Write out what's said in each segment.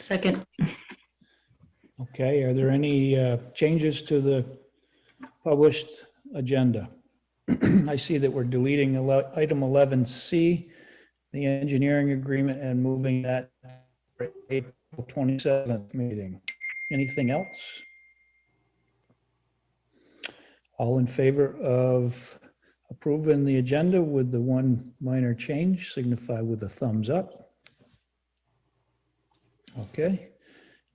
Second. Okay, are there any changes to the published agenda? I see that we're deleting item 11C, the engineering agreement, and moving that for April 27th meeting. Anything else? All in favor of approving the agenda with the one minor change, signify with a thumbs up. Okay.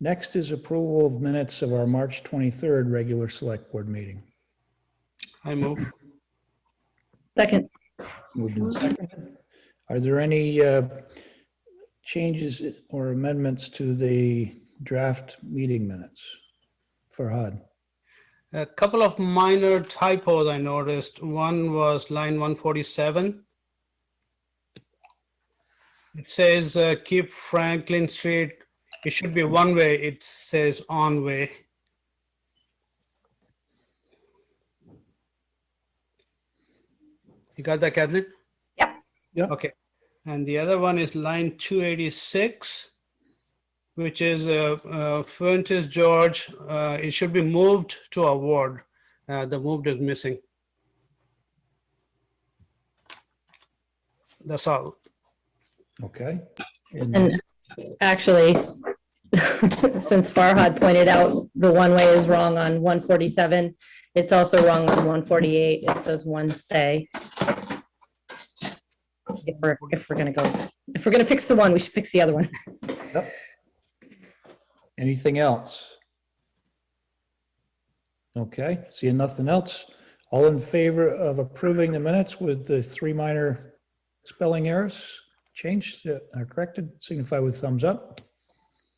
Next is approval of minutes of our March 23rd regular select board meeting. I move. Second. Moved and seconded. Are there any changes or amendments to the draft meeting minutes for HUD? A couple of minor typos I noticed. One was line 147. It says keep Franklin Street. It should be one way. It says on way. You got that, Kathleen? Yep. Yep. Okay. And the other one is line 286, which is Fuentes George. It should be moved to a ward. The moved is missing. That's all. Okay. And actually, since Farhad pointed out the one way is wrong on 147, it's also wrong on 148. It says one say. If we're gonna fix the one, we should fix the other one. Yep. Anything else? Okay, seeing nothing else. All in favor of approving the minutes with the three minor spelling errors changed, corrected, signify with thumbs up.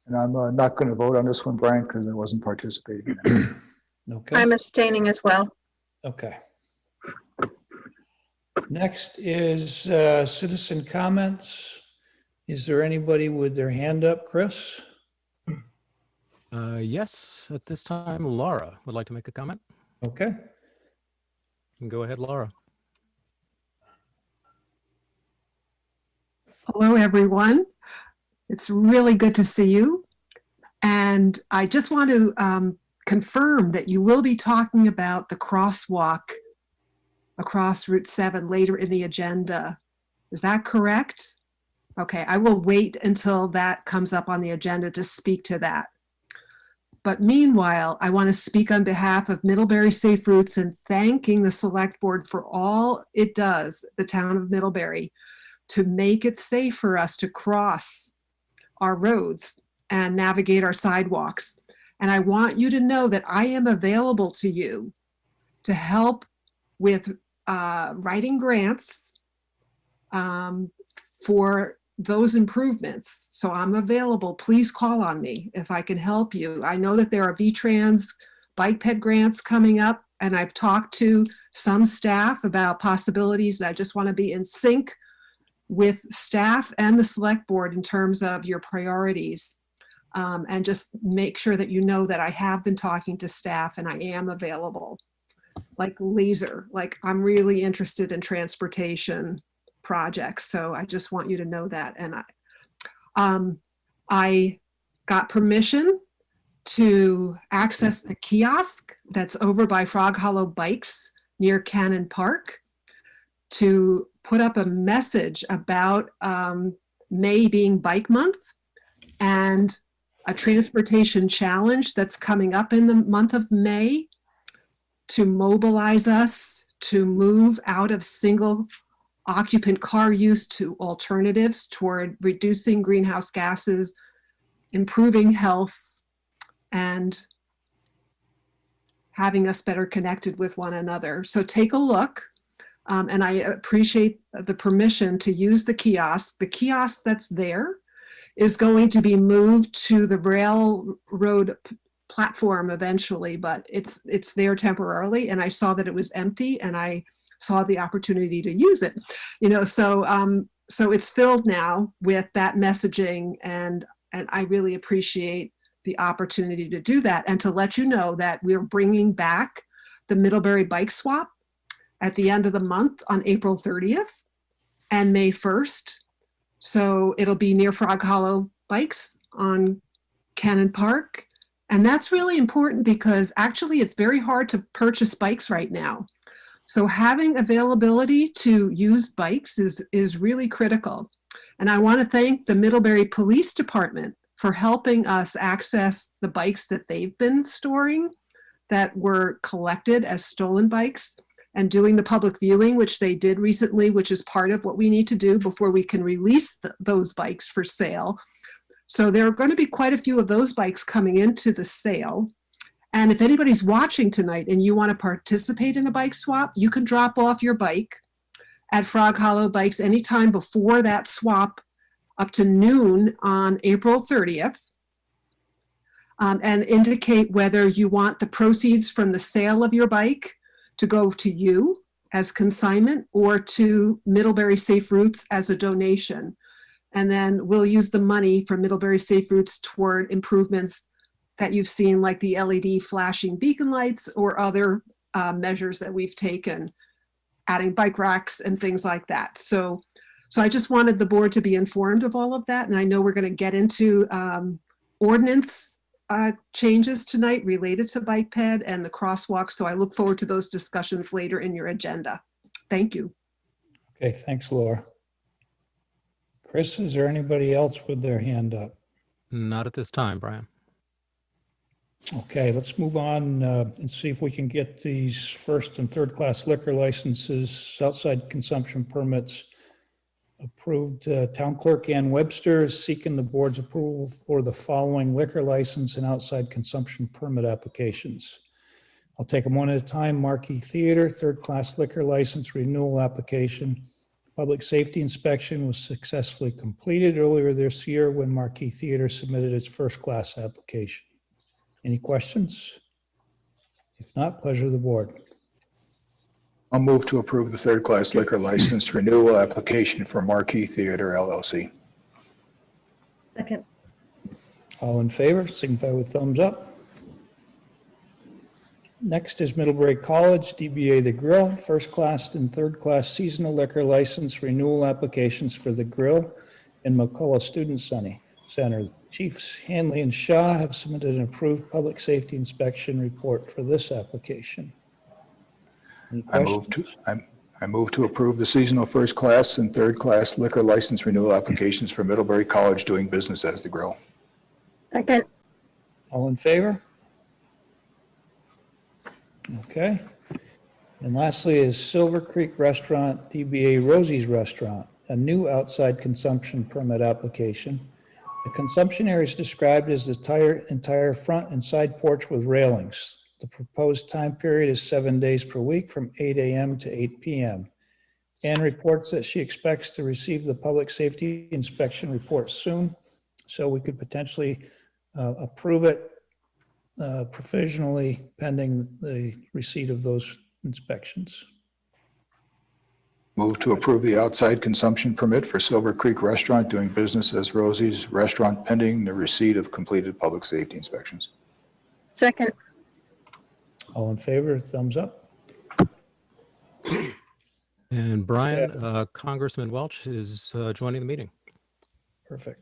And I'm not going to vote on this one, Brian, because I wasn't participating in it. Okay. I'm abstaining as well. Okay. Next is citizen comments. Is there anybody with their hand up, Chris? Yes, at this time, Laura would like to make a comment. Okay. Go ahead, Laura. Hello, everyone. It's really good to see you. And I just want to confirm that you will be talking about the crosswalk across Route 7 later in the agenda. Is that correct? Okay, I will wait until that comes up on the agenda to speak to that. But meanwhile, I want to speak on behalf of Middlebury Safe Routes and thanking the Select Board for all it does, the town of Middlebury, to make it safe for us to cross our roads and navigate our sidewalks. And I want you to know that I am available to you to help with writing grants for those improvements. So I'm available. Please call on me if I can help you. I know that there are VTrans bike ped grants coming up, and I've talked to some staff about possibilities, and I just want to be in sync with staff and the select board in terms of your priorities. And just make sure that you know that I have been talking to staff and I am available. Like laser, like I'm really interested in transportation projects. So I just want you to know that. And I got permission to access the kiosk that's over by Frog Hollow Bikes near Cannon Park to put up a message about May being Bike Month and a transportation challenge that's coming up in the month of May to mobilize us to move out of single occupant car use to alternatives toward reducing greenhouse gases, improving health, and having us better connected with one another. So take a look. And I appreciate the permission to use the kiosk. The kiosk that's there is going to be moved to the railroad platform eventually, but it's there temporarily. And I saw that it was empty, and I saw the opportunity to use it. You know, so it's filled now with that messaging, and I really appreciate the opportunity to do that, and to let you know that we're bringing back the Middlebury Bike Swap at the end of the month on April 30th and May 1st. So it'll be near Frog Hollow Bikes on Cannon Park. And that's really important because actually it's very hard to purchase bikes right now. So having availability to use bikes is really critical. And I want to thank the Middlebury Police Department for helping us access the bikes that they've been storing that were collected as stolen bikes, and doing the public viewing, which they did recently, which is part of what we need to do before we can release those bikes for sale. So there are going to be quite a few of those bikes coming into the sale. And if anybody's watching tonight and you want to participate in a bike swap, you can drop off your bike at Frog Hollow Bikes anytime before that swap up to noon on April 30th. And indicate whether you want the proceeds from the sale of your bike to go to you as consignment or to Middlebury Safe Routes as a donation. And then we'll use the money from Middlebury Safe Routes toward improvements that you've seen, like the LED flashing beacon lights or other measures that we've taken, adding bike racks and things like that. So I just wanted the board to be informed of all of that. And I know we're going to get into ordinance changes tonight related to bike ped and the crosswalk. So I look forward to those discussions later in your agenda. Thank you. Okay, thanks, Laura. Chris, is there anybody else with their hand up? Not at this time, Brian. Okay, let's move on and see if we can get these first and third class liquor licenses, outside consumption permits approved. Town Clerk Ann Webster is seeking the board's approval for the following liquor license and outside consumption permit applications. I'll take them one at a time. Marquee Theater, third class liquor license renewal application. Public safety inspection was successfully completed earlier this year when Marquee Theater submitted its first class application. Any questions? If not, pleasure of the board. I'll move to approve the third-class liquor license renewal application for Marquee Theater LLC. Second. All in favor, signify with thumbs up. Next is Middlebury College, DBA The Grill, first class and third class seasonal liquor license renewal applications for The Grill and McCullough Student Center. Chiefs Hanley and Shaw have submitted an approved public safety inspection report for this application. Any questions? I move to approve the seasonal first class and third class liquor license renewal applications for Middlebury College doing business as The Grill. Second. All in favor? Okay. And lastly is Silver Creek Restaurant, DBA Rosie's Restaurant, a new outside consumption permit application. The consumption area is described as the entire front and side porch with railings. The proposed time period is 7 days per week from 8 a.m. to 8 p.m. Ann reports that she expects to receive the public safety inspection report soon, so we could potentially approve it provisionally pending the receipt of those inspections. Move to approve the outside consumption permit for Silver Creek Restaurant doing business as Rosie's Restaurant pending the receipt of completed public safety inspections. Second. All in favor, thumbs up. And Brian, Congressman Welch is joining the meeting. Perfect.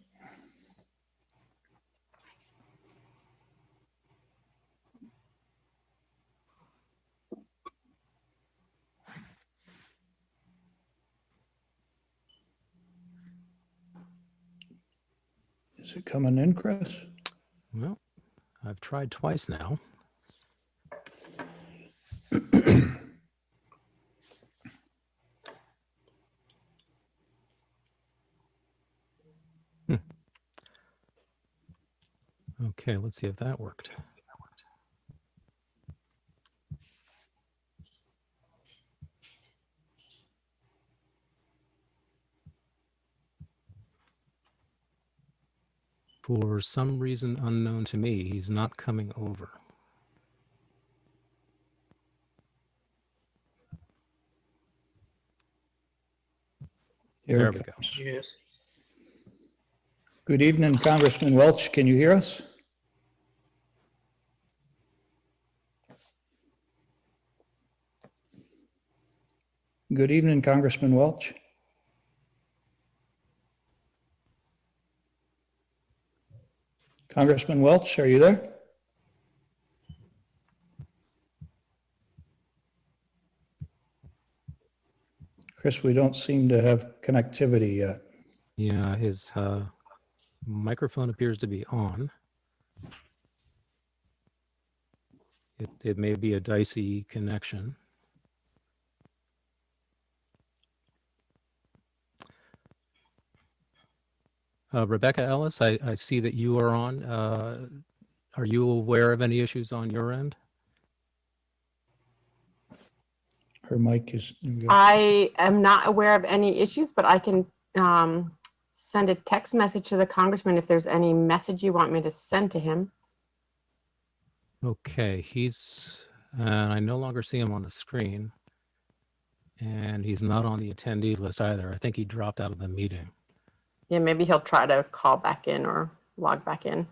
Is it coming in, Chris? Well, I've tried twice now. Okay, let's see if that worked. For some reason unknown to me, he's not coming over. Here There it we go. comes. Yes. Good evening, Congressman Welch. Can you hear us? Good evening, Congressman Welch. Congressman Welch, are you there? Chris, we don't seem to have connectivity yet. Yeah, his microphone appears to be on. It may be a dicey connection. Rebecca Ellis, I see that you are on. Are you aware of any issues on your end? Her mic is. There we go. I am not aware of any issues, but I can send a text message to the congressman if there's any message you want me to send to him. Okay, and I no longer see him on the screen. And he's not on the attendee list either. I think he dropped out of the meeting. Yeah, maybe he'll try to call back in or log back in.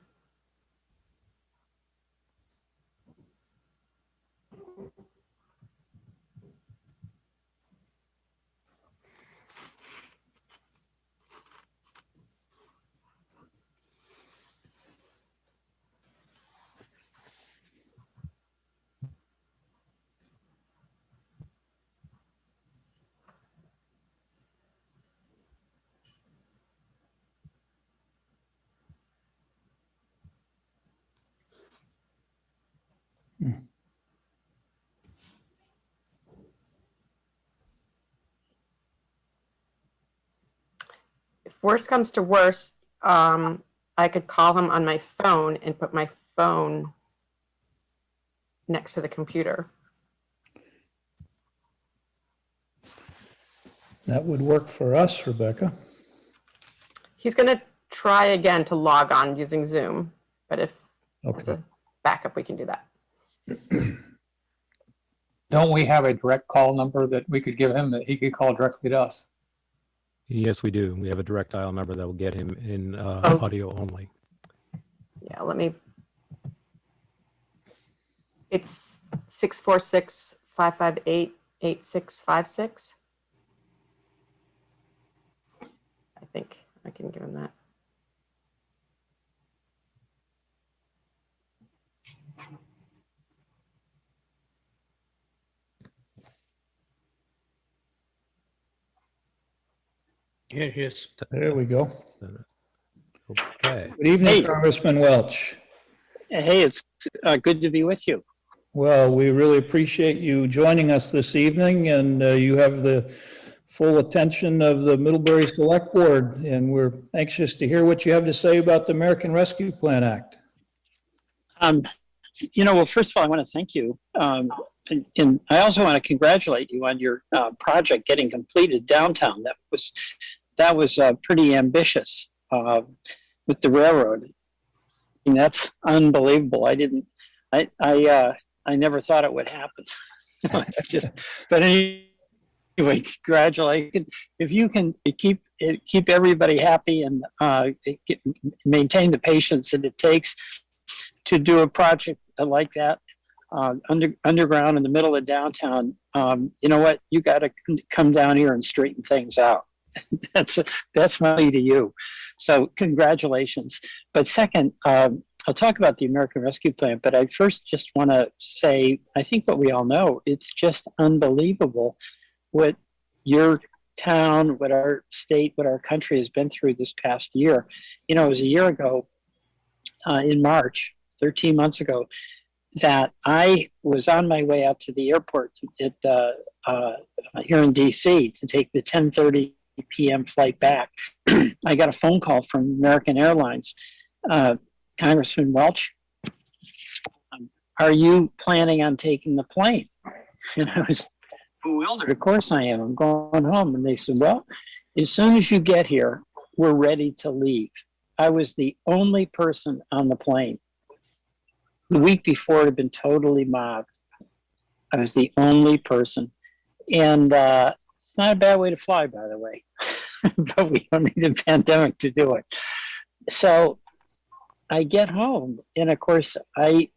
If worst comes to worst, I could call him on my phone and put my phone next to the computer. That would work for us, Rebecca. He's going to try again to log on using Zoom, but if as Okay. a backup, we can do that. Don't we have a direct call number that we could give him that he could call directly to us? Yes, we do. We have a direct dial number that will get him in Oh. audio only. Yeah, it's 646-558-8656. I think I can give him that. Here he is. There we go. Okay. Good evening, Hey. Congressman Welch. Hey, it's good to be with you. Well, we really appreciate you joining us this evening, and you have the full attention of the Middlebury Selectboard, and we're anxious to hear what you have to say about the American Rescue Plan Act. Well, first of all, I want to thank you. And I also want to congratulate you on your project getting completed downtown. That was pretty ambitious with the railroad. I mean, that's unbelievable. I never thought it would happen. But anyway, congratulations. If you can keep everybody happy and maintain the patience that it takes to do a project like that underground in the middle of downtown, you know what? You got to come down here and straighten things out. That's my plea to you. So congratulations. But second, I'll talk about the American Rescue Plan, but I first just want to say, I think what we all know, it's just unbelievable what your town, what our state, what our country has been through this past year. You know, it was a year ago in March, 13 months ago, that I was on my way out to the airport at, here in DC to take the 10:30 p.m. flight back. I got a phone call from American Airlines. Congressman Welch, are you planning on taking the plane? And I was bewildered. Of course I am. I'm going home. And they said, well, as soon as you get here, we're ready to leave. I was the only person on the plane. The week before, it had been totally mobbed. I was the only person. And it's not a bad way to fly, by the way. But we don't need a pandemic to do it. So I get home, and of course, I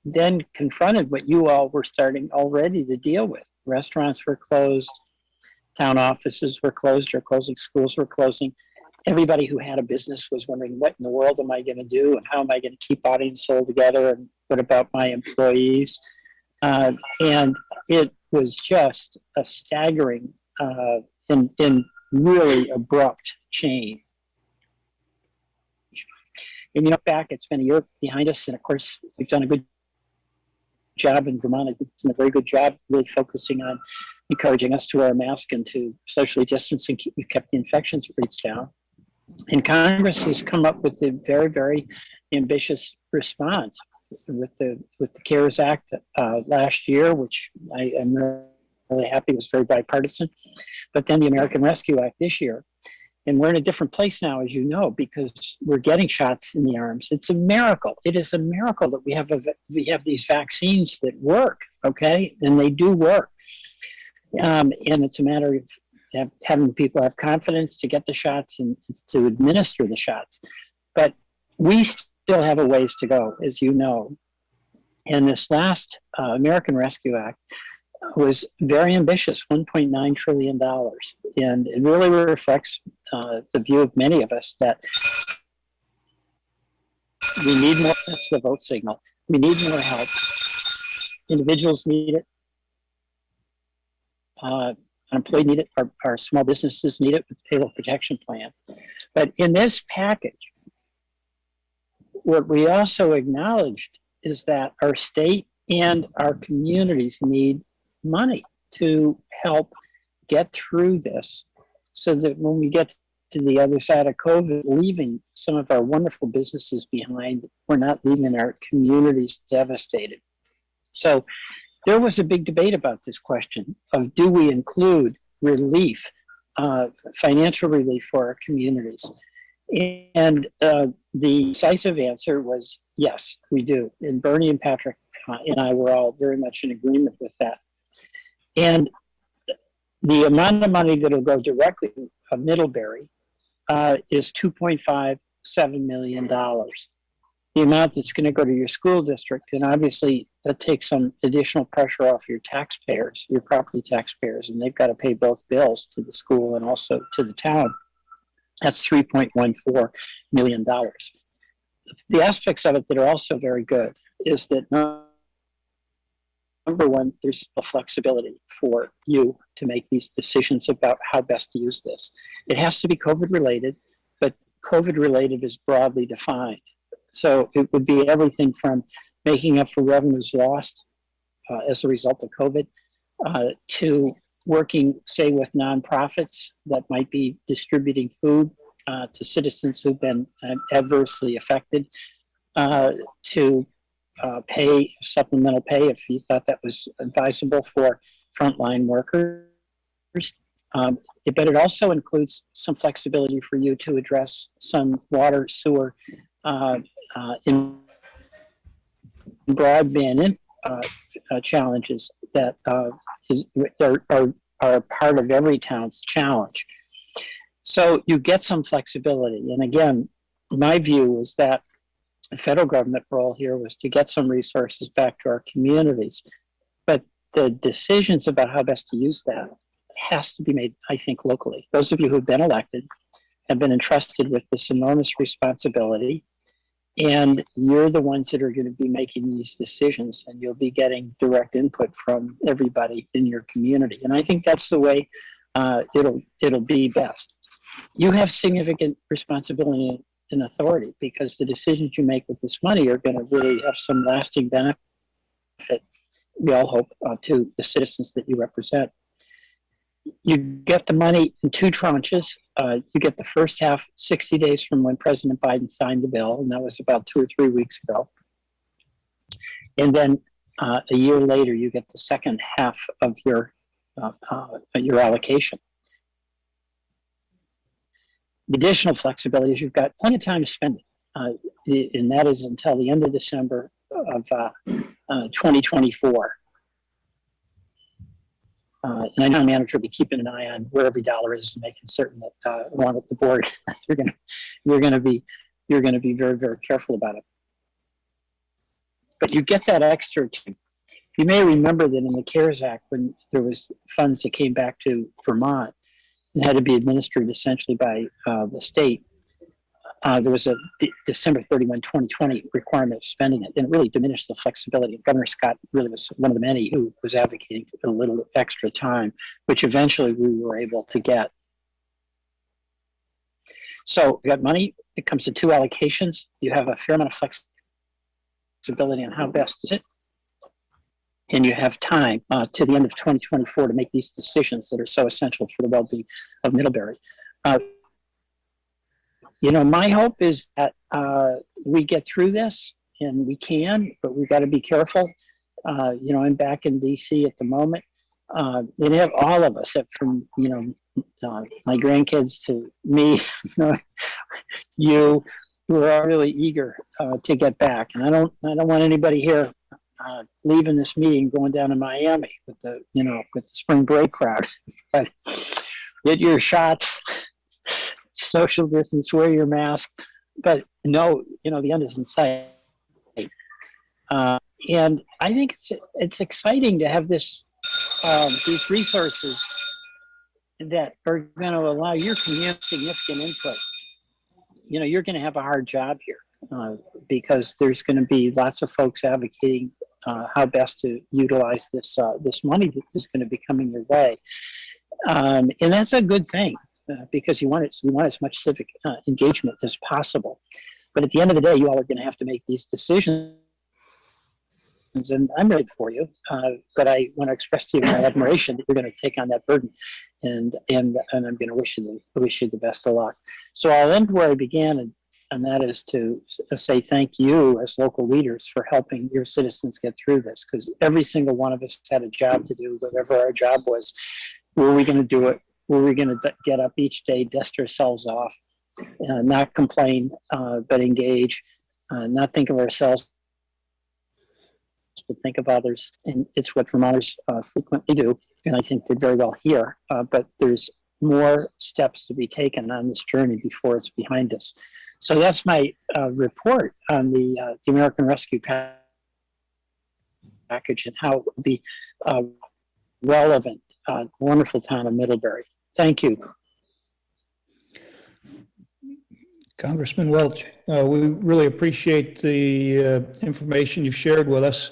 then confronted what you all were starting already to deal with. Restaurants were closed, town offices were closed or closing, schools were closing. everybody who had a business was wondering, what in the world am I going to do? And how am I going to keep body and soul together? And what about my employees? And it was just a staggering and really abrupt change. And you know, back, it's been a year behind us. And of course, we've done a good job in Vermont. It's done a very good job really focusing on encouraging us to wear a mask and to socially distance, and we've kept the infections rates down. And Congress has come up with a very, very ambitious response with the CARES Act last year, which I am really happy was very bipartisan. But then the American Rescue Act this year. And we're in a different place now, as you know, because we're getting shots in the arms. It's a miracle. It is a miracle that we have these vaccines that work, okay? And they do work. And it's a matter of having people have confidence to get the shots and to administer the shots. But we still have a ways to go, as you know. And this last American Rescue Act was very ambitious, $1.9 trillion. And it really reflects the view of many of us that we need more. That's the vote signal. We need more help. Individuals need it. Unemployed need it. Our small businesses need it with the payroll protection plan. But in this package, what we also acknowledged is that our state and our communities need money to help get through this, so that when we get to the other side of COVID, leaving some of our wonderful businesses behind, we're not leaving our communities devastated. So there was a big debate about this question of, do we include relief, financial relief for our communities? And the decisive answer was yes, we do. And Bernie and Patrick and I were all very much in agreement with that. And the amount of money that will go directly to Middlebury is $2.57 million. The amount that's going to go to your school district, and obviously that takes some additional pressure off your taxpayers, your property taxpayers, and they've got to pay both bills to the school and also to the town. That's $3.14 million. The aspects of it that are also very good is that number one, there's a flexibility for you to make these decisions about how best to use this. It has to be COVID related, but COVID related is broadly defined. So it would be everything from making up for revenues lost as a result of COVID to working, say, with nonprofits that might be distributing food to citizens who've been adversely affected, to pay supplemental pay if you thought that was advisable for frontline workers. But it also includes some flexibility for you to address some water, sewer, in broadband challenges that are part of every town's challenge. So you get some flexibility. And again, my view is that the federal government role here was to get some resources back to our communities. But the decisions about how best to use that has to be made, I think, locally. Those of you who've been elected have been entrusted with this enormous responsibility. And you're the ones that are going to be making these decisions, and you'll be getting direct input from everybody in your community. And I think that's the way it'll be best. You have significant responsibility and authority, because the decisions you make with this money are going to really have some lasting benefit, we all hope, to the citizens that you represent. You get the money in two tranches. You get the first half 60 days from when President Biden signed the bill, and that was about 2 or 3 weeks ago. And then a year later, you get the second half of your allocation. The additional flexibility is you've got plenty of time to spend it, and that is until the end of December of 2024. And I know the manager will be keeping an eye on where every dollar is and making certain that along with the board, you're going to be very, very careful about it. But you get that extra time. You may remember that in the CARES Act, when there was funds that came back to Vermont, and had to be administered essentially by the state. There was a December 31, 2020 requirement of spending it, and it really diminished the flexibility. Governor Scott really was one of the many who was advocating for a little extra time, which eventually we were able to get. So we got money. It comes to two allocations. You have a fair amount of flexibility on how best to do it. And you have time to the end of 2024 to make these decisions that are so essential for the well-being of Middlebury. You know, my hope is that we get through this, and we can, but we've got to be careful. You know, I'm back in DC at the moment. They have all of us, from, you know, my grandkids to me, you, who are all really eager to get back. And I don't want anybody here leaving this meeting going down to Miami with the, you know, with the spring break crowd. But get your shots, social distance, wear your mask, but no, you know, the end is in sight. And I think it's exciting to have this these resources that are going to allow your community significant input. You know, you're going to have a hard job here because there's going to be lots of folks advocating how best to utilize this this money that is going to be coming your way, and that's a good thing because we want as much civic engagement as possible. But at the end of the day, you all are going to have to make these decisions. And I'm ready for you, but I want to express to you my admiration that you're going to take on that burden, and I'm going to wish you the best of luck. So I'll end where I began, and that is to say thank you as local leaders for helping your citizens get through this, because every single one of us had a job to do, whatever our job was. Were we going to do it? Were we going to get up each day, dust ourselves off, not complain, but engage, not think of ourselves, but think of others? And it's what Vermonters frequently do, and I think did very well here. But there's more steps to be taken on this journey before it's behind us. So that's my report on the American Rescue Package and how it will be relevant. Wonderful town of Middlebury. Thank you. Congressman Welch, we really appreciate the information you've shared with us.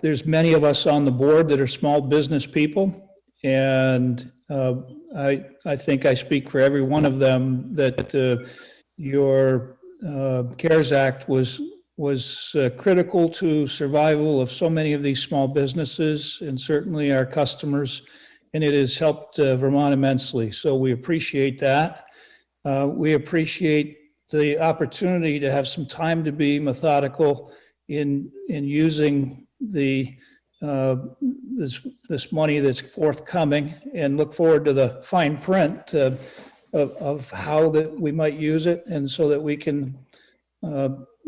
There's many of us on the board that are small business people, and I think I speak for every one of them that your CARES Act was critical to survival of so many of these small businesses and certainly our customers, and it has helped Vermont immensely. So we appreciate that. We appreciate the opportunity to have some time to be methodical in using the this money that's forthcoming, and look forward to the fine print of how that we might use it, and so that we can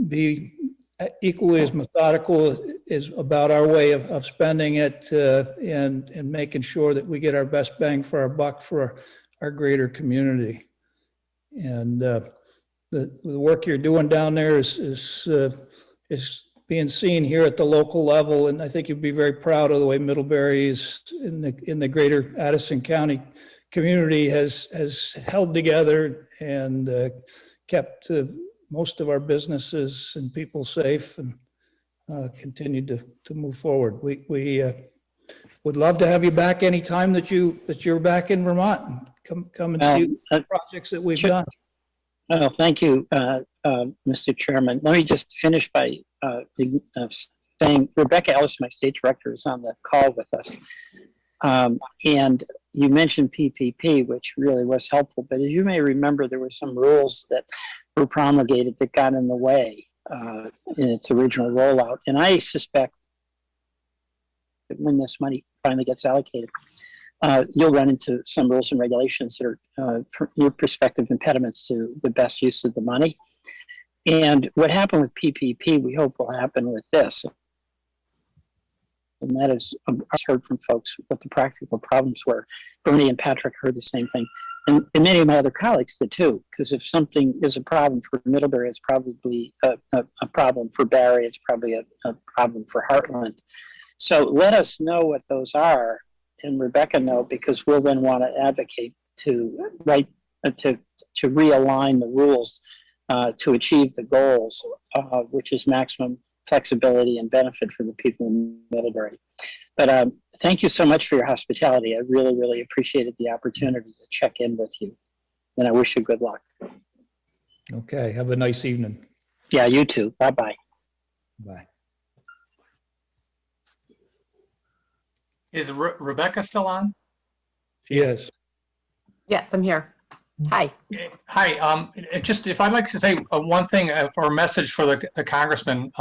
be equally as methodical as about our way of spending it, and making sure that we get our best bang for our buck for our greater community. And the work you're doing down there is being seen here at the local level, and I think you'd be very proud of the way Middlebury is in the greater Addison County community has held together and kept most of our businesses and people safe, and continued to move forward. We would love to have you back anytime that you're back in Vermont. Come and see the projects that we've done. Oh, thank you, Mr. Chairman. Let me just finish by saying Rebecca Ellis, my state director, is on the call with us. And you mentioned PPP, which really was helpful. But as you may remember, there were some rules that were promulgated that got in the way in its original rollout. And I suspect that when this money finally gets allocated, you'll run into some rules and regulations that are, from your perspective, impediments to the best use of the money. And what happened with PPP, we hope will happen with this. And that is, I've heard from folks what the practical problems were. Bernie and Patrick heard the same thing. And many of my other colleagues did too, because if something is a problem for Middlebury, it's probably a problem for Barry, it's probably a problem for Heartland. So let us know what those are, and Rebecca know, because we'll then want to advocate to realign the rules to achieve the goals, which is maximum flexibility and benefit for the people in Middlebury. But thank you so much for your hospitality. I really, really appreciated the opportunity to check in with you. And I wish you good luck. Okay, have a nice evening. Yeah, you too. Bye-bye. Bye. Is Rebecca still on? Yes. Yes, I'm here. Hi. Hi. Just if I'd like to say one thing for a message for the congressman,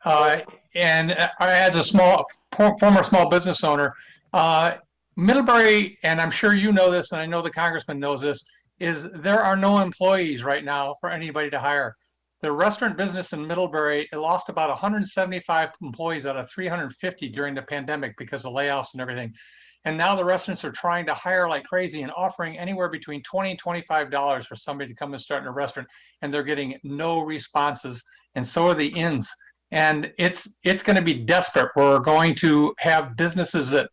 and as a former small business owner, Middlebury, and I'm sure you know this, and I know the congressman knows this, is there are no employees right now for anybody to hire. The restaurant business in Middlebury, it lost about 175 employees out of 350 during the pandemic because of layoffs and everything. And now the restaurants are trying to hire like crazy and offering anywhere between $20 and $25 for somebody to come and start in a restaurant, and they're getting no responses, and so are the inns. And it's going to be desperate. We're going to have businesses that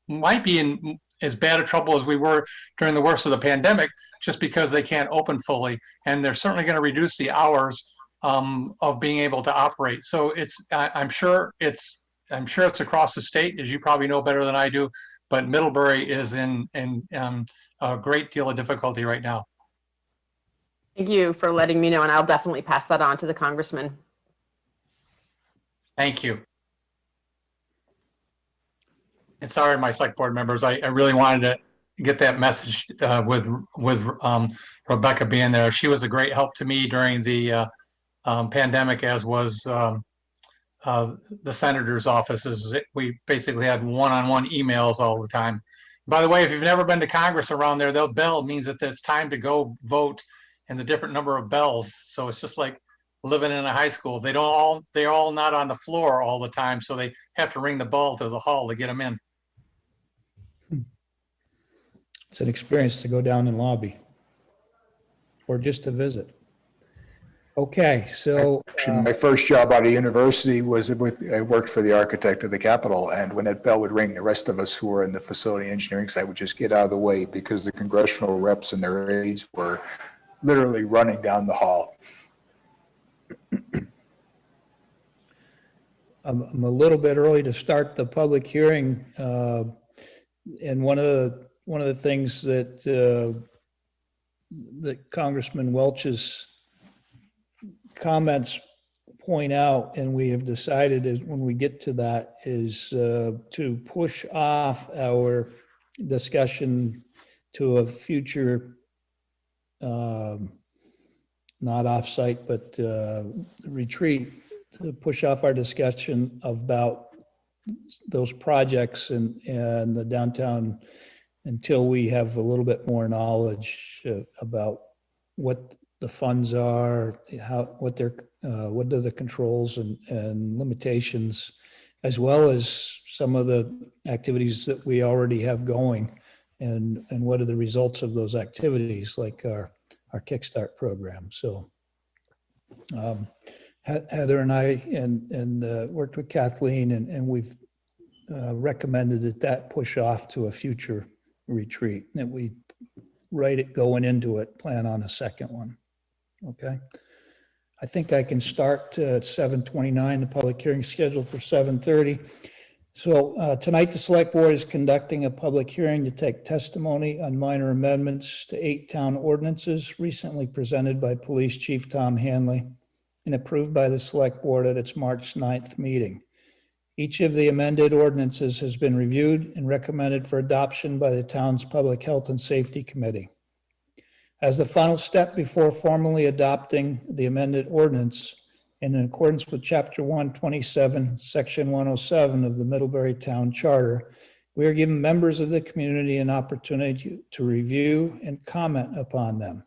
might be in as bad a trouble as we were during the worst of the pandemic, just because they can't open fully, and they're certainly going to reduce the hours of being able to operate. So I'm sure it's across the state, as you probably know better than I do. But Middlebury is in a great deal of difficulty right now. Thank you for letting me know, and I'll definitely pass that on to the congressman. Thank you. And sorry, my select board members, I really wanted to get that message with Rebecca being there. She was a great help to me during the pandemic, as was the senator's offices. We basically had one-on-one emails all the time. By the way, if you've never been to Congress around there, the bell means that it's time to go vote, and the different number of bells. So it's just like living in a high school. They're all not on the floor all the time, so they have to ring the bell to the hall to get them in. It's an experience to go down and lobby or just to visit. Okay, so Actually, my first job out of university was I worked for the architect of the Capitol, and when that bell would ring, the rest of us who were in the facility engineering side would just get out of the way because the congressional reps and their aides were literally running down the hall. I'm a little bit early to start the public hearing, and one of the things that Congressman Welch's comments point out, and we have decided is when we get to that, is to push off our discussion to a future, not offsite, but retreat, to push off our discussion about those projects and the downtown until we have a little bit more knowledge about what the funds are, what are the controls and limitations, as well as some of the activities that we already have going, and what are the results of those activities, like our Kickstart program. So Heather and I and worked with Kathleen, and we've recommended that push off to a future retreat, that we write it going into it, plan on a second one. Okay. I think I can start at 7:29, the public hearing scheduled for 7:30. So tonight, the select board is conducting a public hearing to take testimony on minor amendments to 8 town ordinances recently presented by Police Chief Tom Hanley and approved by the select board at its March 9th meeting. Each of the amended ordinances has been reviewed and recommended for adoption by the town's Public Health and Safety Committee. As the final step before formally adopting the amended ordinance, in accordance with Chapter 127, Section 107 of the Middlebury Town Charter, we are giving members of the community an opportunity to review and comment upon them.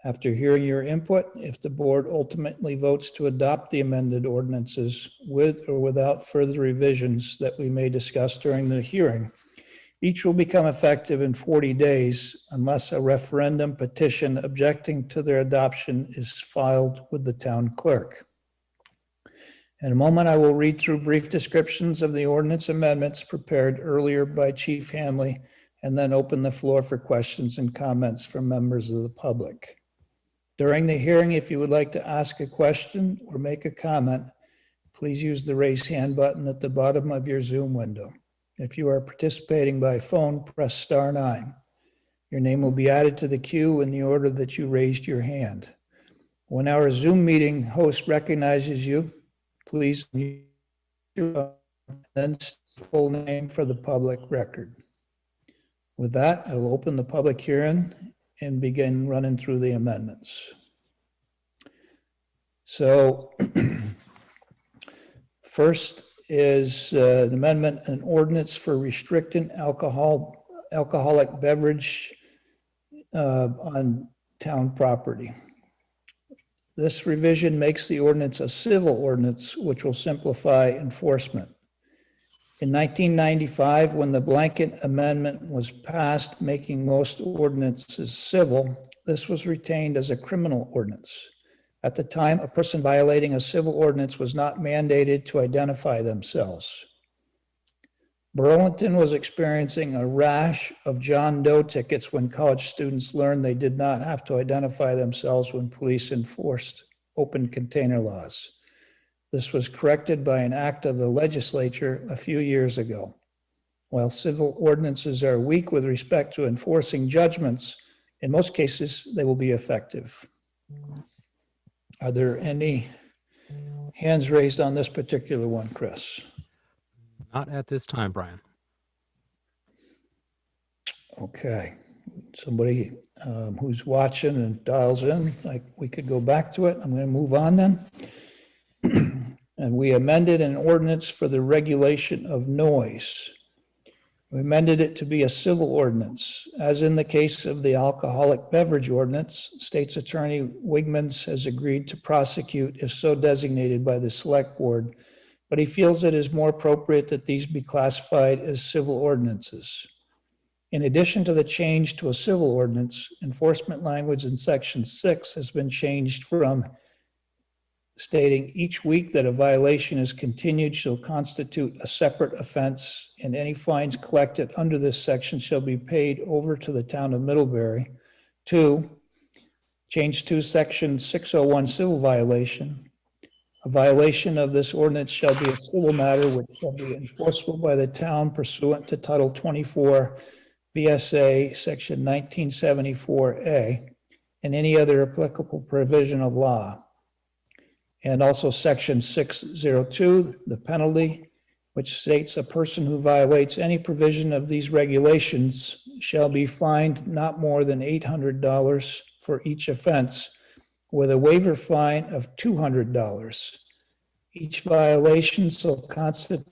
After hearing your input, if the board ultimately votes to adopt the amended ordinances with or without further revisions that we may discuss during the hearing, each will become effective in 40 days unless a referendum petition objecting to their adoption is filed with the town clerk. In a moment, I will read through brief descriptions of the ordinance amendments prepared earlier by Chief Hanley and then open the floor for questions and comments from members of the public. During the hearing, if you would like to ask a question or make a comment, please use the raise hand button at the bottom of your Zoom window. If you are participating by phone, press *9. Your name will be added to the queue in the order that you raised your hand. When our Zoom meeting host recognizes you, please mute your phone, then state your full name for the public record. With that, I will open the public hearing and begin running through the amendments. So first is an amendment, an ordinance for restricting alcoholic beverage on town property. This revision makes the ordinance a civil ordinance, which will simplify enforcement. In 1995, when the blanket amendment was passed, making most ordinances civil, this was retained as a criminal ordinance. At the time, a person violating a civil ordinance was not mandated to identify themselves. Burlington was experiencing a rash of John Doe tickets when college students learned they did not have to identify themselves when police enforced open container laws. This was corrected by an act of the legislature a few years ago. While civil ordinances are weak with respect to enforcing judgments, in most cases, they will be effective. Are there any hands raised on this particular one, Chris? Not at this time, Brian. Okay, somebody who's watching and dials in, like we could go back to it. I'm going to move on then. And we amended an ordinance for the regulation of noise. We amended it to be a civil ordinance. As in the case of the alcoholic beverage ordinance, State's Attorney Wigmans has agreed to prosecute if so designated by the Select Board, but he feels it is more appropriate that these be classified as civil ordinances. In addition to the change to a civil ordinance, enforcement language in Section 6 has been changed from stating each week that a violation is continued shall constitute a separate offense, and any fines collected under this section shall be paid over to the town of Middlebury. 2, change to Section 601 civil violation. A violation of this ordinance shall be a civil matter which shall be enforceable by the town pursuant to Title 24 VSA Section 1974A and any other applicable provision of law. And also Section 602, the penalty, which states a person who violates any provision of these regulations shall be fined not more than $800 for each offense, with a waiver fine of $200. Each violation shall constitute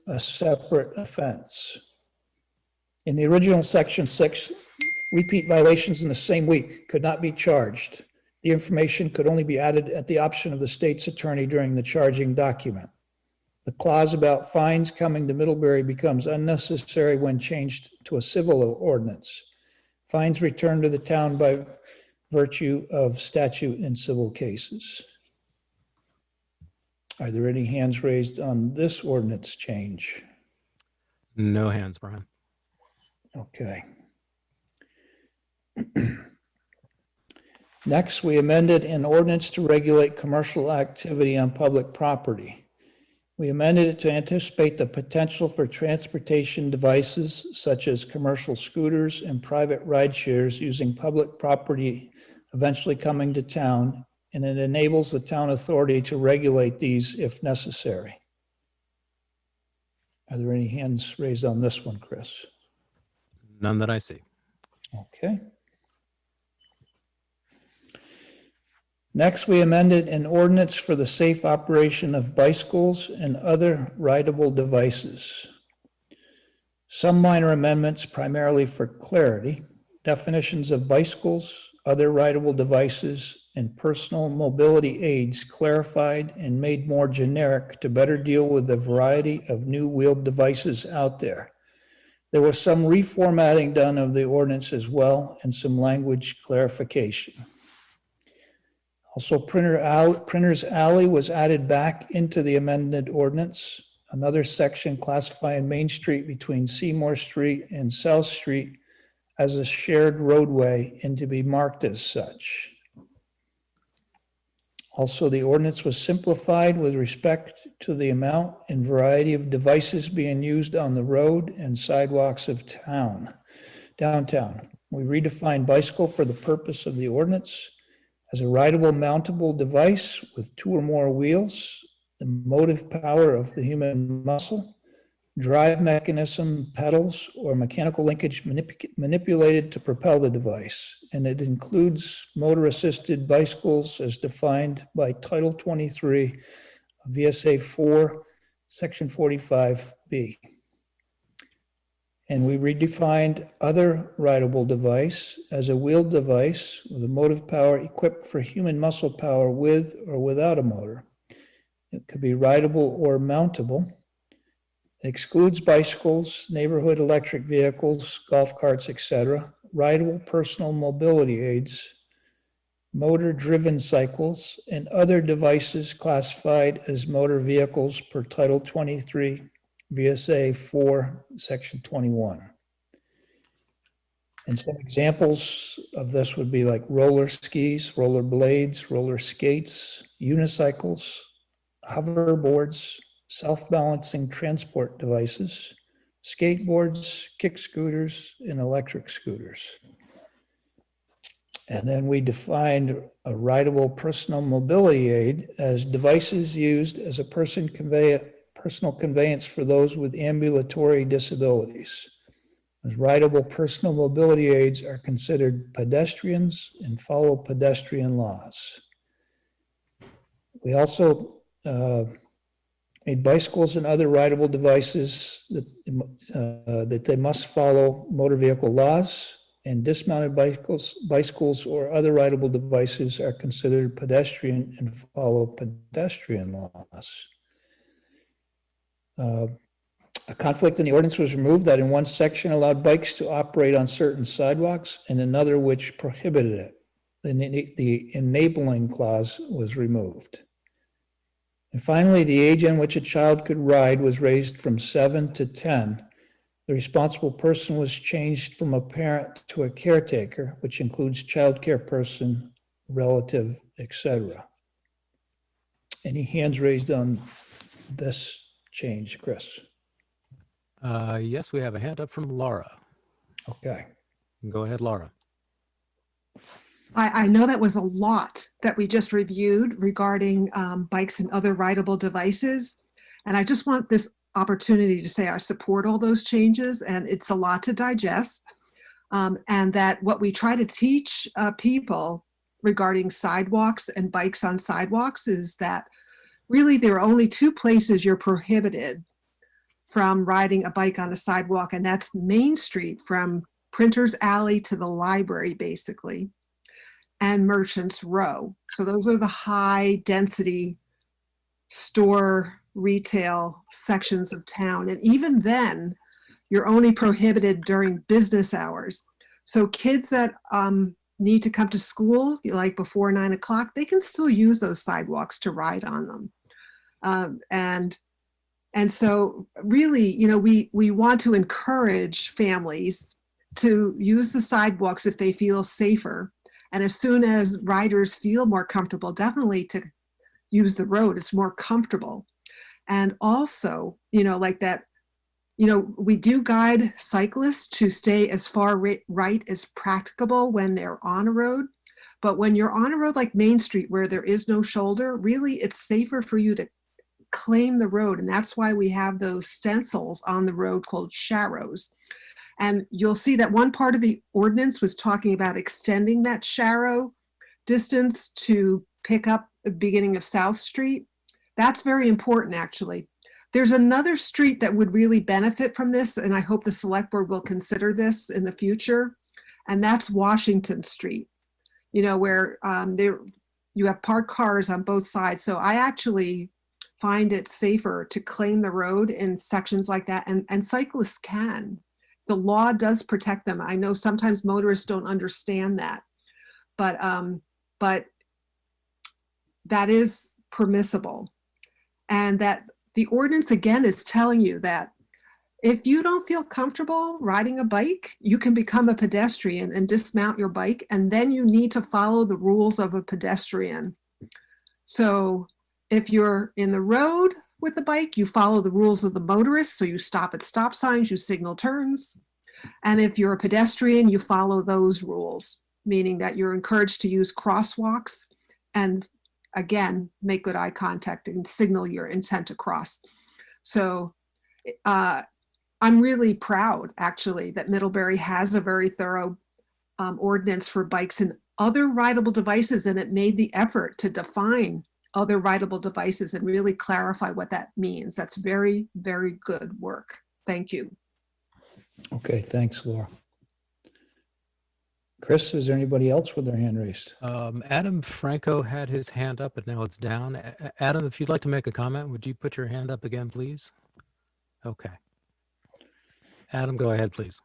a separate offense. In the original Section 6, repeat violations in the same week could not be charged. The information could only be added at the option of the state's attorney during the charging document. The clause about fines coming to Middlebury becomes unnecessary when changed to a civil ordinance. Fines return to the town by virtue of statute in civil cases. Are there any hands raised on this ordinance change? No hands, Brian. Okay. Next, we amended an ordinance to regulate commercial activity on public property. We amended it to anticipate the potential for transportation devices such as commercial scooters and private ride shares using public property eventually coming to town, and it enables the town authority to regulate these if necessary. Are there any hands raised on this one, Chris? None that I see. Okay. Next, we amended an ordinance for the safe operation of bicycles and other rideable devices. Some minor amendments primarily for clarity, definitions of bicycles, other rideable devices, and personal mobility aids clarified and made more generic to better deal with the variety of new wheeled devices out there. There was some reformatting done of the ordinance as well and some language clarification. Also, Printer's Alley was added back into the amended ordinance. another section classifying Main Street between Seymour Street and South Street as a shared roadway and to be marked as such. Also, the ordinance was simplified with respect to the amount and variety of devices being used on the road and sidewalks of downtown. We redefined bicycle for the purpose of the ordinance as a rideable mountable device with 2 or more wheels, the motive power of the human muscle, drive mechanism, pedals, or mechanical linkage manipulated to propel the device. And it includes motor-assisted bicycles as defined by Title 23 of VSA 4, Section 45B. And we redefined other rideable device as a wheeled device with a motive power equipped for human muscle power with or without a motor. It could be rideable or mountable. It excludes bicycles, neighborhood electric vehicles, golf carts, etc., rideable personal mobility aids, motor-driven cycles, and other devices classified as motor vehicles per Title 23, VSA 4, Section 21. And some examples of this would be like roller skis, roller blades, roller skates, unicycles, hoverboards, self-balancing transport devices, skateboards, kick scooters, and electric scooters. And then we defined a rideable personal mobility aid as devices used as a personal conveyance for those with ambulatory disabilities. As rideable personal mobility aids are considered pedestrians and follow pedestrian laws. We also made bicycles and other rideable devices that they must follow motor vehicle laws, and dismounted bicycles or other rideable devices are considered pedestrian and follow pedestrian laws. A conflict in the ordinance was removed that in one section allowed bikes to operate on certain sidewalks and another which prohibited it. The enabling clause was removed. And finally, the age on which a child could ride was raised from 7 to 10. The responsible person was changed from a parent to a caretaker, which includes childcare person, relative, etc. Any hands raised on this change, Chris? Yes, we have a hand up from Laura. Okay. Go ahead, Laura. I know that was a lot that we just reviewed regarding bikes and other rideable devices. And I just want this opportunity to say I support all those changes, and it's a lot to digest. And that what we try to teach people regarding sidewalks and bikes on sidewalks is that really there are only 2 places you're prohibited from riding a bike on a sidewalk, and that's Main Street from Printer's Alley to the library, basically, and Merchants Row. So those are the high density store retail sections of town. And even then, you're only prohibited during business hours. So kids that need to come to school, like before 9 o'clock, they can still use those sidewalks to ride on them. And so really, you know, we want to encourage families to use the sidewalks if they feel safer. And as soon as riders feel more comfortable, definitely to use the road, it's more comfortable. And also, you know, like that, you know, we do guide cyclists to stay as far right as practicable when they're on a road. But when you're on a road like Main Street, where there is no shoulder, really it's safer for you to claim the road. And that's why we have those stencils on the road called sharrows. And you'll see that one part of the ordinance was talking about extending that sharrow distance to pick up the beginning of South Street. That's very important, actually. There's another street that would really benefit from this, and I hope the select board will consider this in the future, and that's Washington Street, you know, where you have parked cars on both sides. So I actually find it safer to claim the road in sections like that, and cyclists can. The law does protect them. I know sometimes motorists don't understand that, but that is permissible. And that the ordinance again is telling you that if you don't feel comfortable riding a bike, you can become a pedestrian and dismount your bike, and then you need to follow the rules of a pedestrian. So if you're in the road with the bike, you follow the rules of the motorist. So you stop at stop signs, you signal turns. And if you're a pedestrian, you follow those rules, meaning that you're encouraged to use crosswalks and, again, make good eye contact and signal your intent to cross. So I'm really proud, actually, that Middlebury has a very thorough ordinance for bikes and other rideable devices, and it made the effort to define other rideable devices and really clarify what that means. That's very, very good work. Thank you. Okay, thanks, Laura. Chris, is there anybody else with their hand raised? Adam Franco had his hand up, but now it's down. Adam, if you'd like to make a comment, would you put your hand up again, please? Okay. Adam, go ahead, please.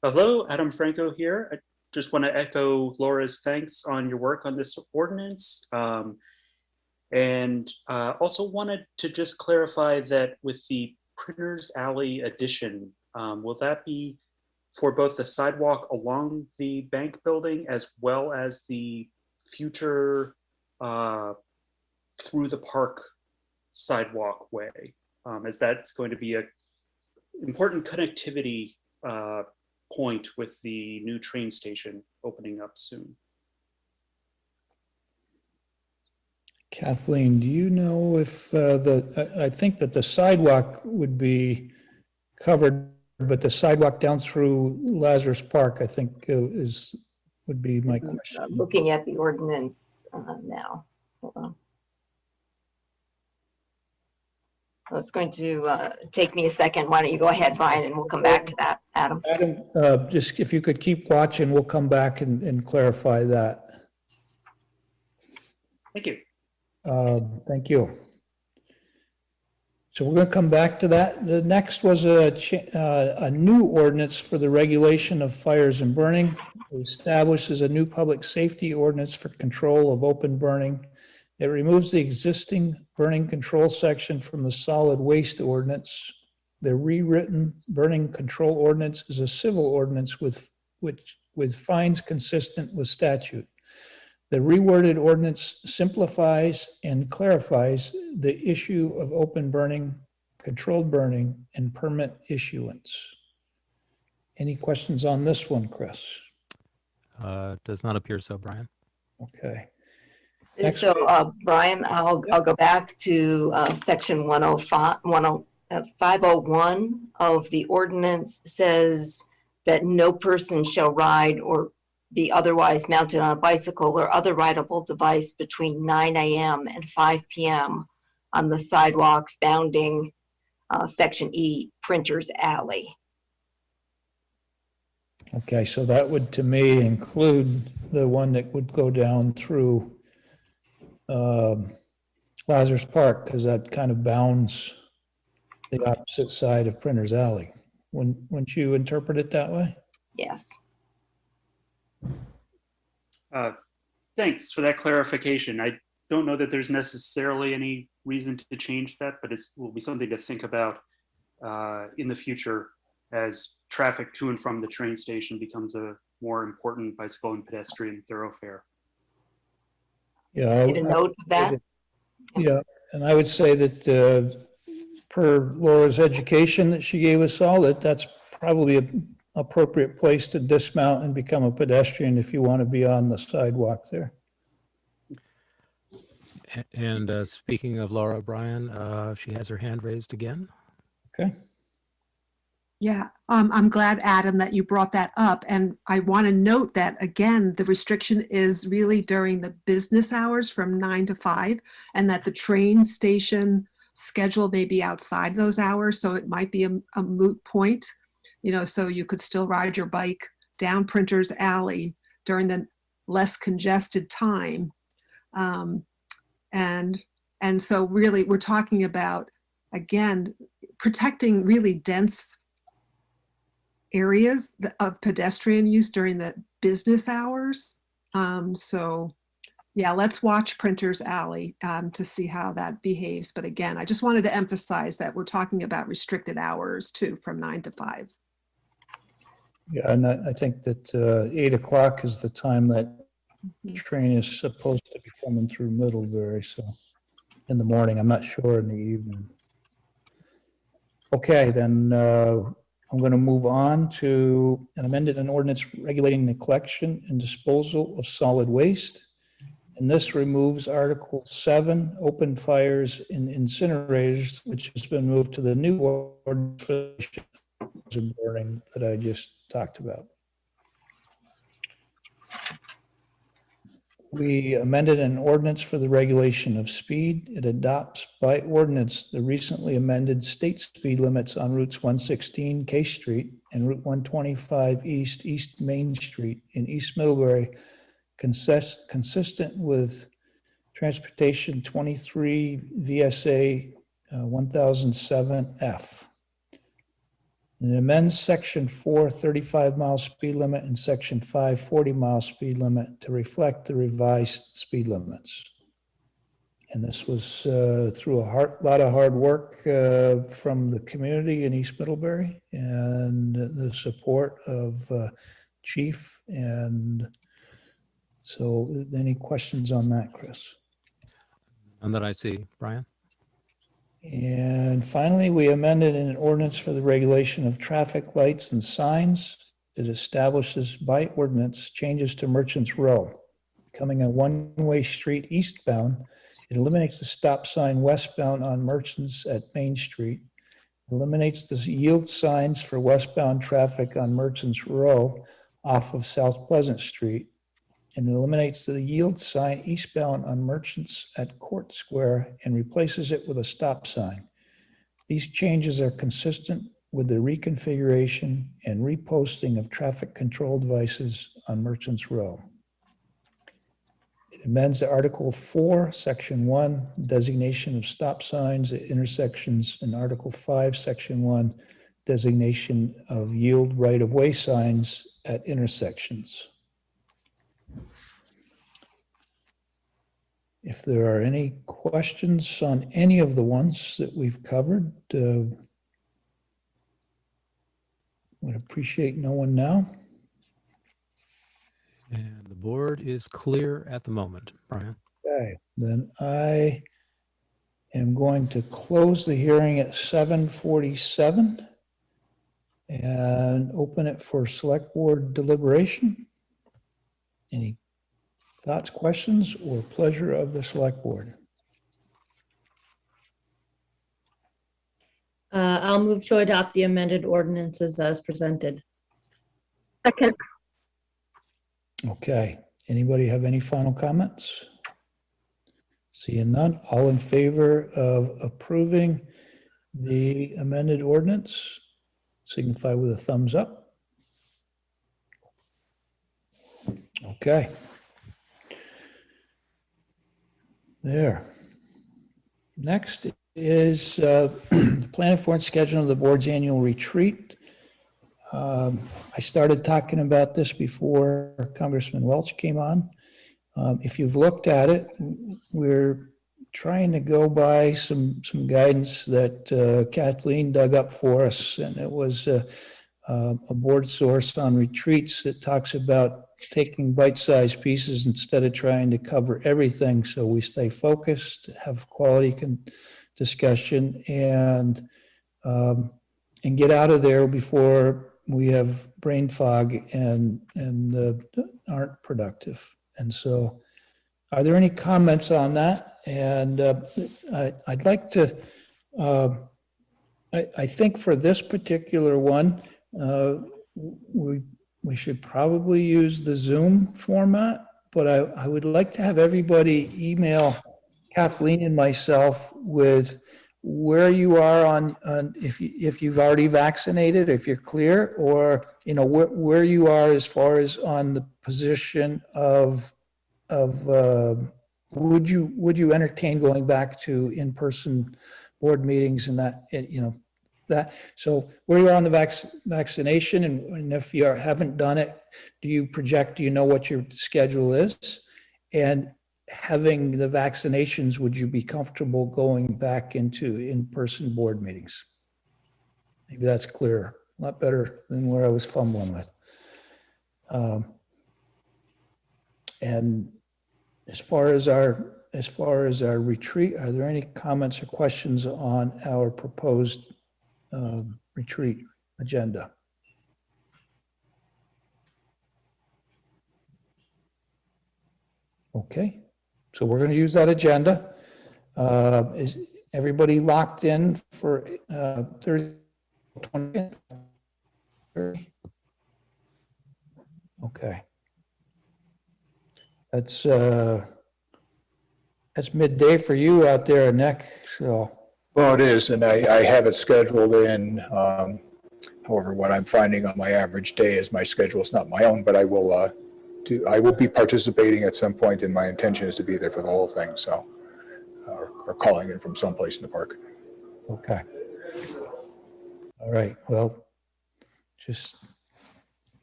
Hello, Adam Franco here. I just want to echo Laura's thanks on your work on this ordinance. And also wanted to just clarify that with the Printers Alley addition, will that be for both the sidewalk along the bank building as well as the future through the park sidewalk way, as that's going to be an important connectivity point with the new train station opening up soon. Kathleen, do you know if I think that the sidewalk would be covered, but the sidewalk down through Lazarus Park, I think would be my question. Looking at the ordinance now. Hold on. Well, it's going to take me a second. Why don't you go ahead, Brian, and we'll come back to that, Adam. Adam, just if you could keep watching, we'll come back and clarify that. Thank you. Thank you. So we're going to come back to that. The next was a new ordinance for the regulation of fires and burning. It establishes a new public safety ordinance for control of open burning. It removes the existing burning control section from the solid waste ordinance. The rewritten burning control ordinance is a civil ordinance with fines consistent with statute. The reworded ordinance simplifies and clarifies the issue of open burning, controlled burning, and permit issuance. Any questions on this one, Chris? Does not appear so, Brian. Okay. So, Brian, I'll go back to section 501 of the ordinance says that no person shall ride or be otherwise mounted on a bicycle or other rideable device between 9 a.m. and 5 p.m. on the sidewalks bounding section E, Printers Alley. Okay, so that would, to me, include the one that would go down through Lazarus Park, because that kind of bounds the opposite side of Printers Alley. Wouldn't you interpret it that way? Yes. Thanks for that clarification. I don't know that there's necessarily any reason to change that, but it will be something to think about in the future as traffic to and from the train station becomes a more important bicycle and pedestrian thoroughfare. Yeah. Get a note of that. Yeah, and I would say that per Laura's education that she gave us all, that's probably an appropriate place to dismount and become a pedestrian if you want to be on the sidewalk there. And speaking of Laura O'Brien, she has her hand raised again. Okay. Yeah, I'm glad, Adam, that you brought that up. And I want to note that, again, the restriction is really during the business hours from 9 to 5, and that the train station schedule may be outside those hours. So it might be a moot point, so you could still ride your bike down Printers Alley during the less congested time. And so really we're talking about, again, protecting really dense areas of pedestrian use during the business hours. So Yeah, let's watch Printer's Alley to see how that behaves. But again, I just wanted to emphasize that we're talking about restricted hours too, from 9 to 5. Yeah, and I think that 8 o'clock is the time that train is supposed to be coming through Middlebury, so in the morning, I'm not sure in the evening. Okay, then I'm going to move on to an amended an ordinance regulating the collection and disposal of solid waste. And this removes Article 7, open fires in incinerators, which has been moved to the new ordinance for burning that I just talked about. We amended an ordinance for the regulation of speed. It adopts by ordinance the recently amended state speed limits on routes 116 K Street and Route 125 East, East Main Street in East Middlebury, consistent with Transportation 23 VSA 1007F. And it amends Section 4, 35-mile speed limit, and Section 5, 40-mile speed limit to reflect the revised speed limits. And this was through a lot of hard work from the community in East Middlebury and the support of Chief. And so any questions on that, Chris? None that I see. Brian? And finally, we amended an ordinance for the regulation of traffic lights and signs. It establishes by ordinance changes to Merchants Row, becoming a one-way street eastbound. It eliminates the stop sign westbound on Merchants at Main Street, eliminates the yield signs for westbound traffic on Merchants Row off of South Pleasant Street, and eliminates the yield sign eastbound on Merchants at Court Square and replaces it with a stop sign. These changes are consistent with the reconfiguration and reposting of traffic control devices on Merchants Row. It amends Article 4, Section 1, designation of stop signs at intersections, and Article 5, Section 1, designation of yield right-of-way signs at intersections. If there are any questions on any of the ones that we've covered, would appreciate knowing now. And the board is clear at the moment. Brian? Okay, then I am going to close the hearing at 7:47 and open it for select board deliberation. Any thoughts, questions, or pleasure of the select board? I'll move to adopt the amended ordinances as presented. Second. Okay, anybody have any final comments? Seeing none, all in favor of approving the amended ordinance, signify with a thumbs up. Okay. There. Next is planning for and scheduling of the board's annual retreat. I started talking about this before Congressman Welch came on. If you've looked at it, we're trying to go by some guidance that Kathleen dug up for us, and it was a board source on retreats that talks about taking bite-sized pieces instead of trying to cover everything, so we stay focused, have quality discussion, and get out of there before we have brain fog and aren't productive. And so, are there any comments on that? And I'd like to, I think for this particular one, we should probably use the Zoom format, but I would like to have everybody email Kathleen and myself with where you are on if you've already vaccinated, if you're clear, or where you are as far as on the position of would you entertain going back to in-person board meetings and that so where you are on the vaccination, and if you haven't done it, do you know what your schedule is, and having the vaccinations, would you be comfortable going back into in-person board meetings? Maybe that's clearer, a lot better than where I was fumbling with. And as far as our retreat, are there any comments or questions on our proposed retreat agenda? Okay, so we're going to use that agenda. Is everybody locked in for Thursday, 20th? Okay. That's midday for you out there, Nick, so. Well, it is, and I have it scheduled in. However, what I'm finding on my average day is my schedule is not my own, but I will be participating at some point, and my intention is to be there for the whole thing, so, or calling in from someplace in the park. Okay. All right, well, just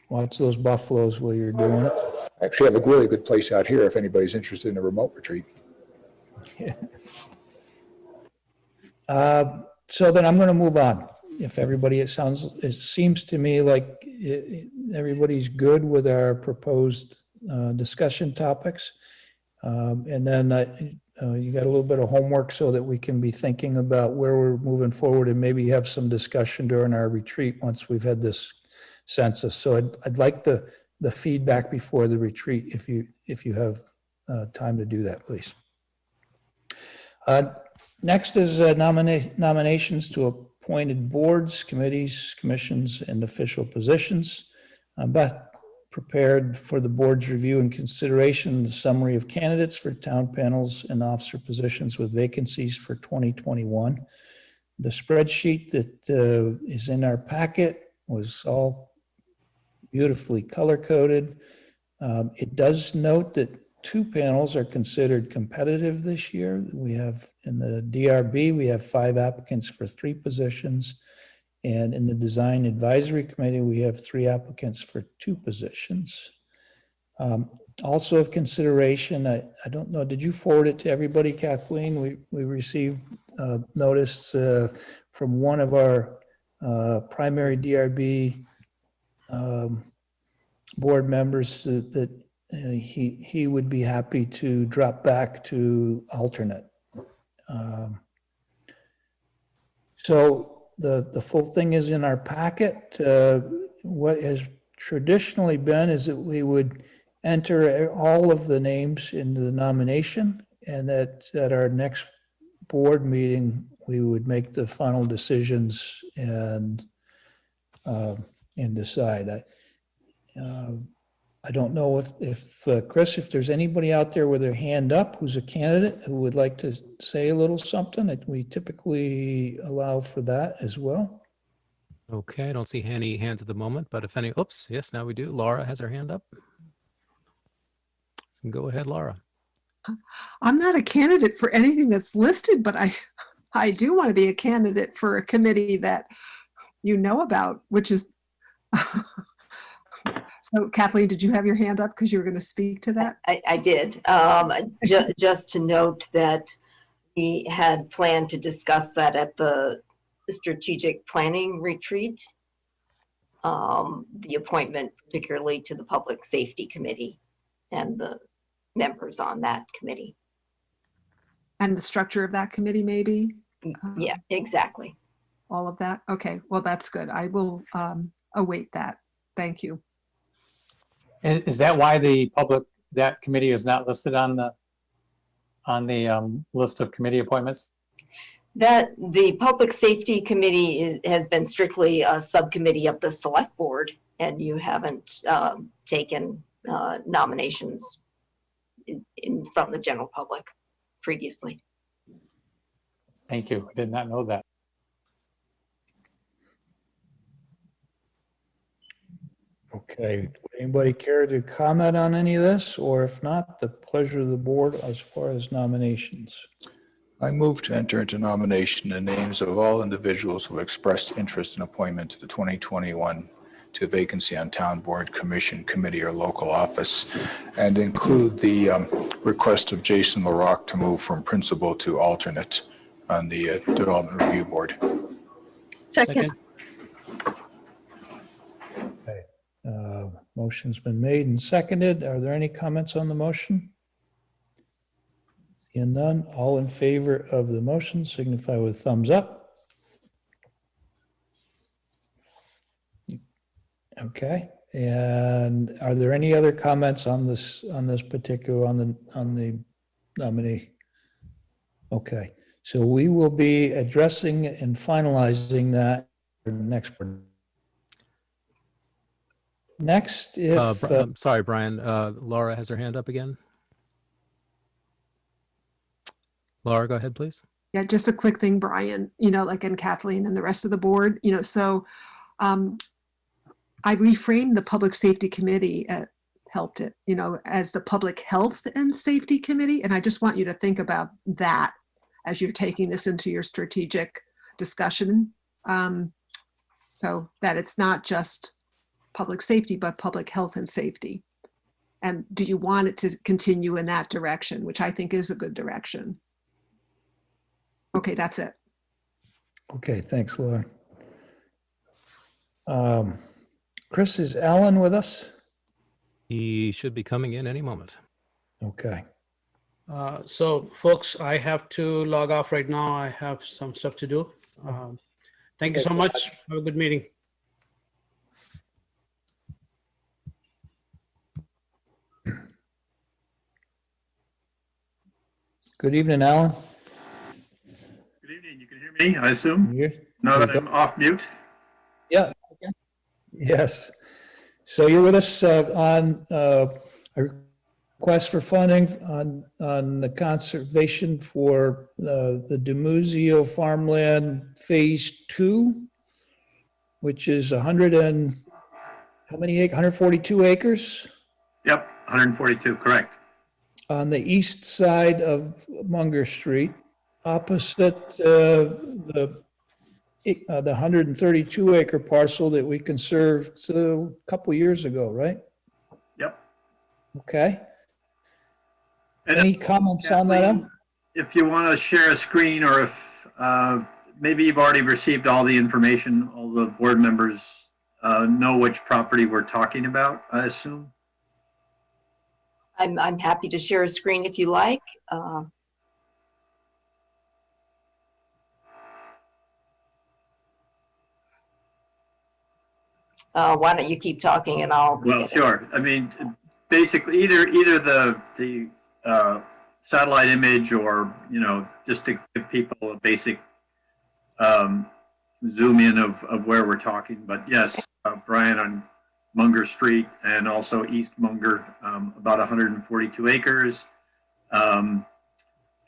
watch those buffaloes while you're doing it. I actually have a really good place out here if anybody's interested in a remote retreat. So then I'm going to move on. If everybody, it seems to me like everybody's good with our proposed discussion topics. And then you got a little bit of homework so that we can be thinking about where we're moving forward and maybe have some discussion during our retreat once we've had this census. So I'd like the feedback before the retreat if you have time to do that, please. Next is nominations to appointed boards, committees, commissions, and official positions. Beth prepared for the board's review and consideration the summary of candidates for town panels and officer positions with vacancies for 2021. The spreadsheet that is in our packet was all beautifully color-coded. It does note that 2 panels are considered competitive this year. We have in the DRB, we have 5 applicants for 3 positions. And in the Design Advisory Committee, we have 3 applicants for 2 positions. Also of consideration, I don't know, did you forward it to everybody, Kathleen? We received notice from one of our primary DRB board members that he would be happy to drop back to alternate. So the full thing is in our packet. What has traditionally been is that we would enter all of the names into the nomination, and that at our next board meeting, we would make the final decisions and decide. I don't know if Chris, if there's anybody out there with their hand up who's a candidate who would like to say a little something. We typically allow for that as well. Okay, I don't see any hands at the moment, but if any, oops, yes, now we do. Laura has her hand up. Go ahead, Laura. I'm not a candidate for anything that's listed, but I do want to be a candidate for a committee that you know about, which is so Kathleen, did you have your hand up because you were going to speak to that? I did. Just to note that we had planned to discuss that at the strategic planning retreat, the appointment particularly to the Public Safety Committee and the members on that committee. And the structure of that committee, maybe? Yeah, exactly. All of that? Okay, well, that's good. I will await that. Thank you. And is that why that committee is not listed on the list of committee appointments? That the Public Safety Committee has been strictly a subcommittee of the Select Board, and you haven't taken nominations from the general public previously. Thank you. I did not know that. Okay, would anybody care to comment on any of this? Or if not, the pleasure of the board as far as nominations. I move to enter into nomination the names of all individuals who expressed interest in appointment to the 2021 to vacancy on town board, commission, committee, or local office, and include the request of Jason LaRock to move from principal to alternate on the Development Review Board. Second. Motion's been made and seconded. Are there any comments on the motion? Seeing none, all in favor of the motion signify with thumbs up. Okay, and are there any other comments on this particular, on the nominee? Okay, so we will be addressing and finalizing that next. Next, if, I'm sorry, Brian, Laura has her hand up again. Laura, go ahead, please. Yeah, just a quick thing, Brian, like, and Kathleen and the rest of the board, so I reframed the Public Safety Committee, helped it, as the Public Health and Safety Committee. And I just want you to think about that as you're taking this into your strategic discussion. So that it's not just public safety, but public health and safety. And do you want it to continue in that direction, which I think is a good direction? Okay, that's it. okay, thanks, Laura. Chris, is Alan with us? He should be coming in any moment. Okay. So folks, I have to log off right now. I have some stuff to do. Thank you so much. Have a good meeting. Good evening, Alan. Good evening. You can hear me, I assume, now that I'm off mute. Yeah. Yes. So you're with us on a request for funding on the conservation for the DeMuzio farmland phase 2, which is 100 and how many acres? 142 acres? Yep, 142, correct. On the east side of Munger Street, opposite the 132 acre parcel that we conserved a couple years ago, right? Yep. Okay. And Any comments on that? Em? if you want to share a screen, or if maybe you've already received all the information, all the board members know which property we're talking about, I assume. I'm happy to share a screen if you like. Why don't you keep talking and I'll. Well, sure. I mean, basically, either the satellite image, or just to give people a basic zoom in of where we're talking. But yes, Brian, on Munger Street and also East Munger, about 142 acres,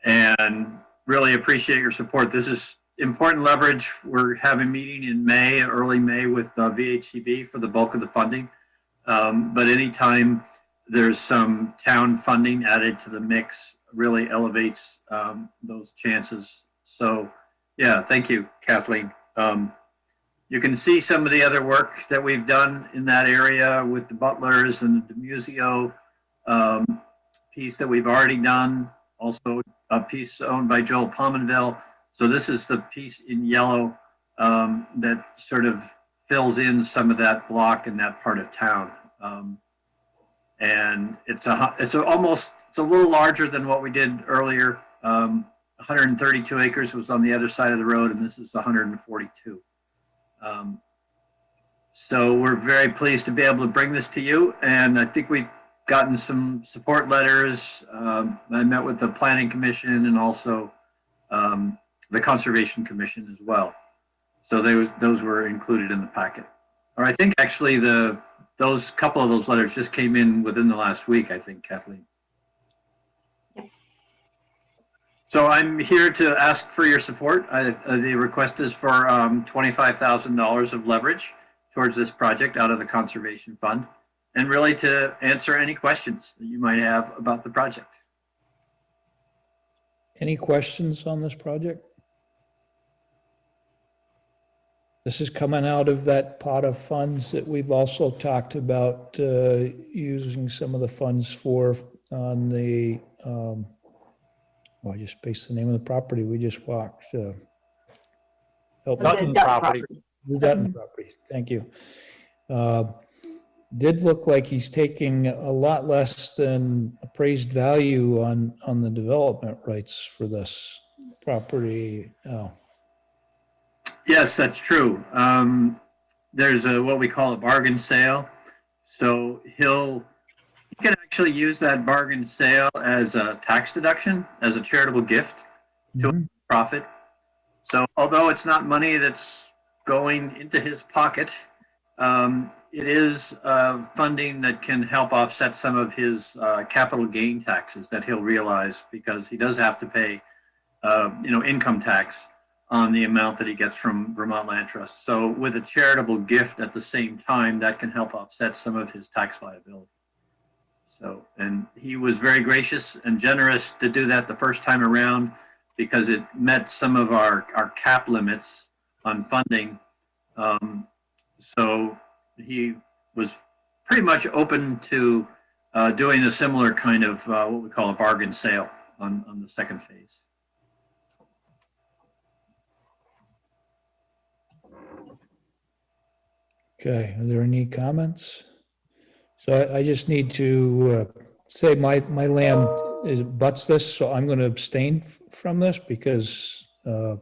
and really appreciate your support. This is important leverage. We're having a meeting in May, early May, with VHCB for the bulk of the funding. But anytime there's some town funding added to the mix, really elevates those chances. So yeah, thank you, Kathleen. You can see some of the other work that we've done in that area with the Butlers and the DeMuzio piece that we've already done. Also a piece owned by Joel Pominville. So this is the piece in yellow that sort of fills in some of that block in that part of town. And it's a little larger than what we did earlier. 132 acres was on the other side of the road, and this is 142. So we're very pleased to be able to bring this to you, and I think we've gotten some support letters. I met with the Planning Commission and also the Conservation Commission as well. So those were included in the packet. Or I think actually those couple of those letters just came in within the last week, I think, Kathleen. So I'm here to ask for your support. The request is for $25,000 of leverage towards this project out of the Conservation Fund, and really to answer any questions that you might have about the project. Any questions on this project? This is coming out of that pot of funds that we've also talked about using some of the funds for on the, I just spaced the name of the property we just walked. Help me. Dutton property. The Dutton property, thank you. Did look like he's taking a lot less than appraised value on the development rights for this property. Oh, Yes, that's true. There's what we call a bargain sale. So he can actually use that bargain sale as a tax deduction, as a charitable gift to a profit. So although it's not money that's going into his pocket, it is funding that can help offset some of his capital gain taxes that he'll realize, because he does have to pay, income tax on the amount that he gets from Vermont Land Trust. So with a charitable gift at the same time, that can help offset some of his tax liability. So, and he was very gracious and generous to do that the first time around, because it met some of our cap limits on funding. So he was pretty much open to doing a similar kind of what we call a bargain sale on the second phase. okay, are there any comments? So I just need to say my land butts this, so I'm going to abstain from this because I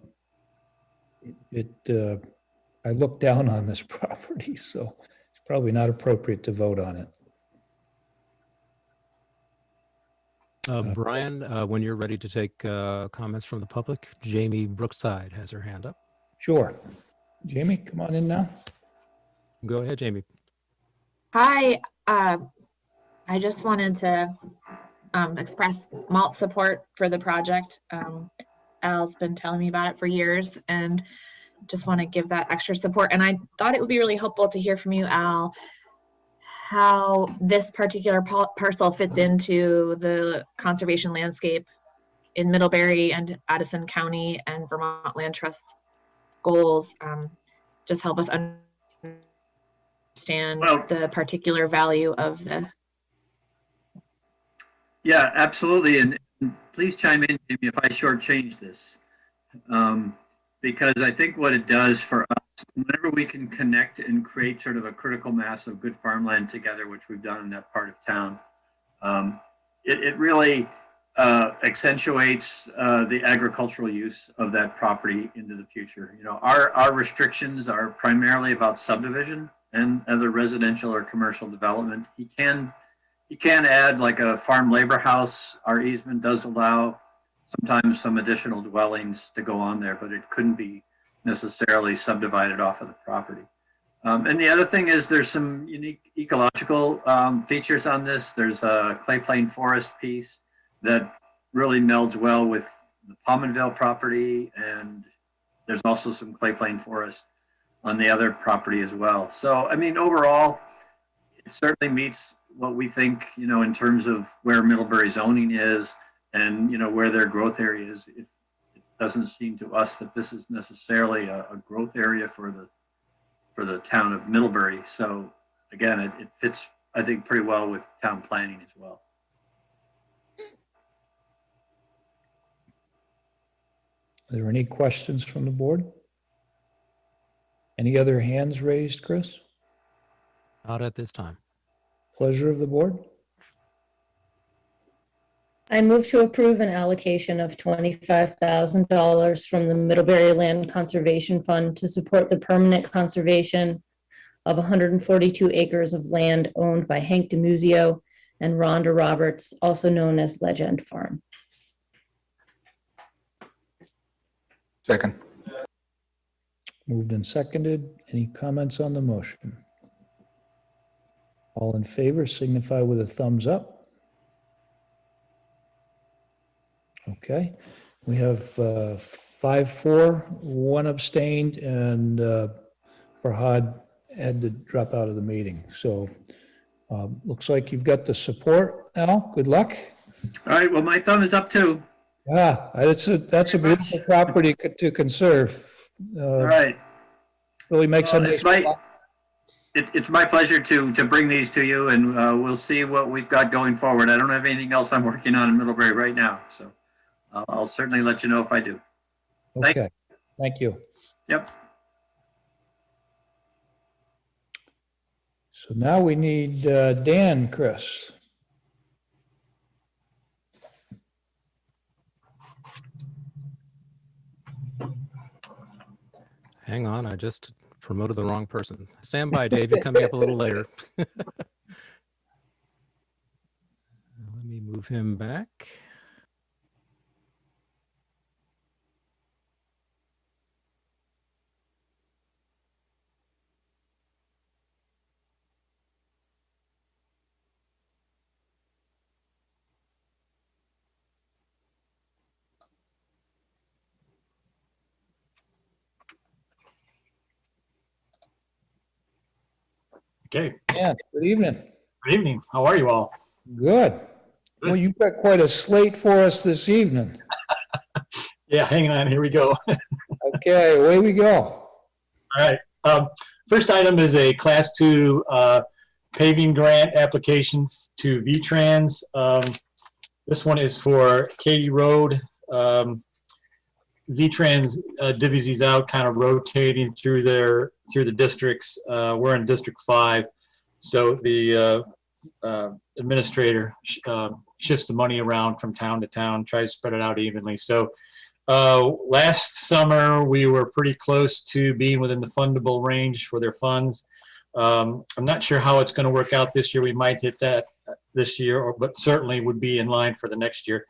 look down on this property, so it's probably not appropriate to vote on it. Brian, when you're ready to take comments from the public, Jamie Brookside has her hand up. Sure. Jamie, come on in now. Go ahead, Jamie. Hi, I just wanted to express malt support for the project. Al's been telling me about it for years and just want to give that extra support. And I thought it would be really helpful to hear from you, Al, how this particular parcel fits into the conservation landscape in Middlebury and Addison County and Vermont Land Trust goals. Just help us understand the particular value of this. Yeah, absolutely. And please chime in, Jamie, if I shortchange this. Because I think what it does for us, whenever we can connect and create sort of a critical mass of good farmland together, which we've done in that part of town, it really accentuates the agricultural use of that property into the future. You know, our restrictions are primarily about subdivision and other residential or commercial development. You can add like a farm labor house. Our easement does allow sometimes some additional dwellings to go on there, but it couldn't be necessarily subdivided off of the property. And the other thing is there's some unique ecological features on this. There's a clay plain forest piece that really melds well with the Pominville property, and there's also some clay plain forest on the other property as well. So, I mean, overall, it certainly meets what we think, you know, in terms of where Middlebury zoning is and, you know, where their growth area is. It doesn't seem to us that this is necessarily a growth area for the town of Middlebury. So again, it fits, I think, pretty well with town planning as well. Are there any questions from the board? Any other hands raised, Chris? Not at this time. Pleasure of the board? I move to approve an allocation of $25,000 from the Middlebury Land Conservation Fund to support the permanent conservation of 142 acres of land owned by Hank DeMuzio and Rhonda Roberts, also known as Legend Farm. Second. Moved and seconded. Any comments on the motion? All in favor signify with a thumbs up. Okay, we have 5-4, 1 abstained, and Farhad had to drop out of the meeting. So looks like you've got the support, Al. Good luck. All right, well, my thumb is up too. Yeah, that's a beautiful property to conserve. All right. really makes a nice. It's my pleasure to bring these to you, and we'll see what we've got going forward. I don't have anything else I'm working on in Middlebury right now, so I'll certainly let you know if I do. Okay, thank you. Yep. So now we need Dan, Chris. Hang on, I just promoted the wrong person. Stand by, Dave. You're coming up a little later. Let me move him back. Okay. Yeah, good evening. Good evening. How are you all? Good. Well, you've got quite a slate for us this evening. Yeah, hang on. Here we go. Okay, away we go. All right. First item is a Class 2 paving grant application to VTrans. This one is for Katy Road. VTrans divvies these out, kind of rotating through the districts. We're in District 5, so the administrator shifts the money around from town to town, tries to spread it out evenly. So last summer we were pretty close to being within the fundable range for their funds. I'm not sure how it's going to work out this year. We might hit that this year, but certainly would be in line for the next year.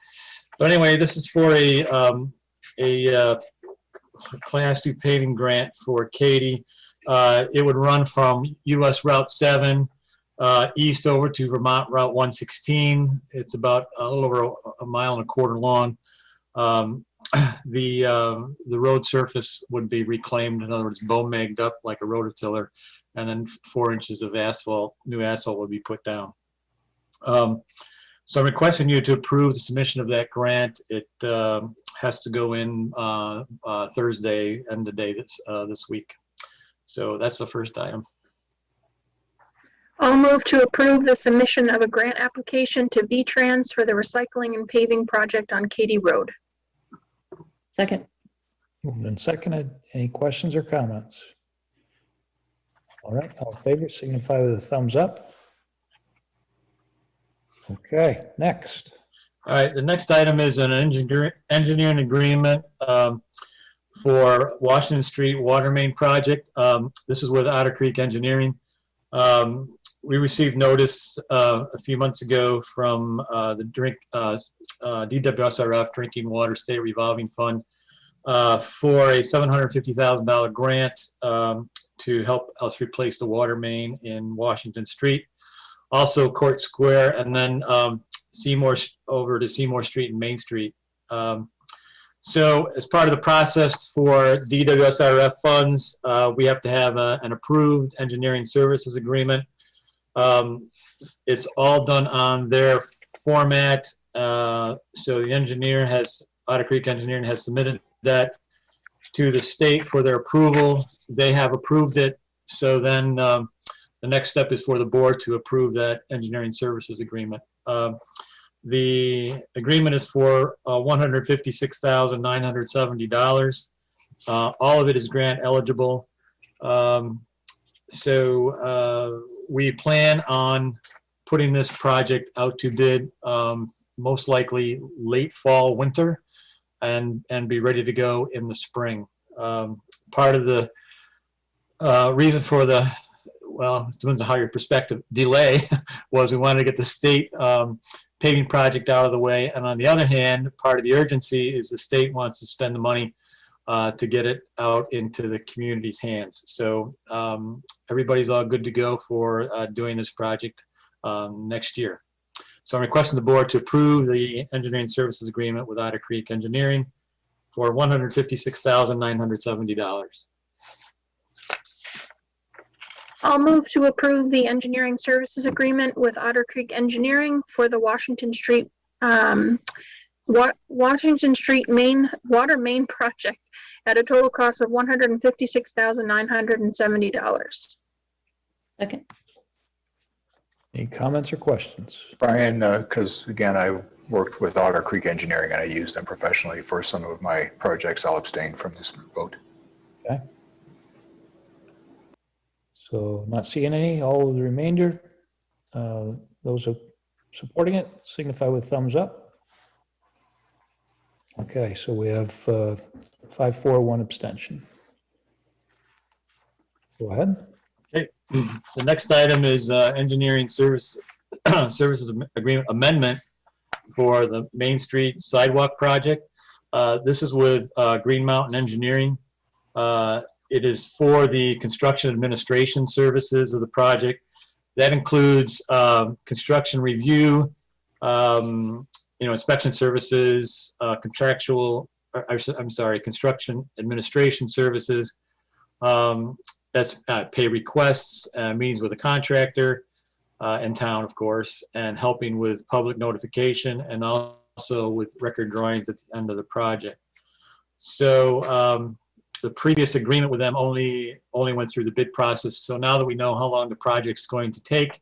But anyway, this is for a Class 2 paving grant for Katy. It would run from US Route 7 east over to Vermont Route 116. It's about a little over a mile and a quarter long. The road surface would be reclaimed, in other words, bow-megged up like a rototiller, and then 4 inches of asphalt, new asphalt would be put down. So I'm requesting you to approve the submission of that grant. It has to go in Thursday, end of day this week. So that's the first item. I'll move to approve the submission of a grant application to VTrans for the recycling and paving project on Katy Road. Second. Moved and seconded. Any questions or comments? All right, all in favor, signify with a thumbs up. Okay, next. All right, the next item is an engineering agreement for Washington Street Water Main Project. This is with Otter Creek Engineering. We received notice a few months ago from the DWSRF Drinking Water State Revolving Fund for a $750,000 grant to help us replace the water main in Washington Street. Also Court Square, and then Seymour over to Seymour Street and Main Street. So as part of the process for DWSRF funds, we have to have an approved engineering services agreement. It's all done on their format. So the engineer Otter Creek Engineering has submitted that to the state for their approval. They have approved it. So then the next step is for the board to approve that engineering services agreement. The agreement is for $156,970. All of it is grant eligible. So we plan on putting this project out to bid most likely late fall, winter, and be ready to go in the spring. Part of the reason for the, well, it depends on how your perspective, delay was we wanted to get the state paving project out of the way. And on the other hand, part of the urgency is the state wants to spend the money to get it out into the community's hands. So everybody's all good to go for doing this project next year. So I'm requesting the board to approve the engineering services agreement with Otter Creek Engineering for $156,970. I'll move to approve the engineering services agreement with Otter Creek Engineering for the Washington Street Washington Street water main project at a total cost of $156,970. Second. Any comments or questions? Brian, because again, I worked with Otter Creek Engineering and I used them professionally for some of my projects. I'll abstain from this vote. Okay. So not seeing any, all of the remainder, those are supporting it, signify with thumbs up. Okay, so we have 5-4, 1 abstention. Go ahead. Okay, the next item is engineering services agreement amendment for the Main Street sidewalk project. This is with Green Mountain Engineering. It is for the construction administration services of the construction That includes construction review, inspection services, construction administration services. That's pay requests, meetings with the contractor in town, of course, and helping with public notification and also with record drawings at the end of the project. So the previous agreement with them only went through the bid process. So now that we know how long the project's going to take,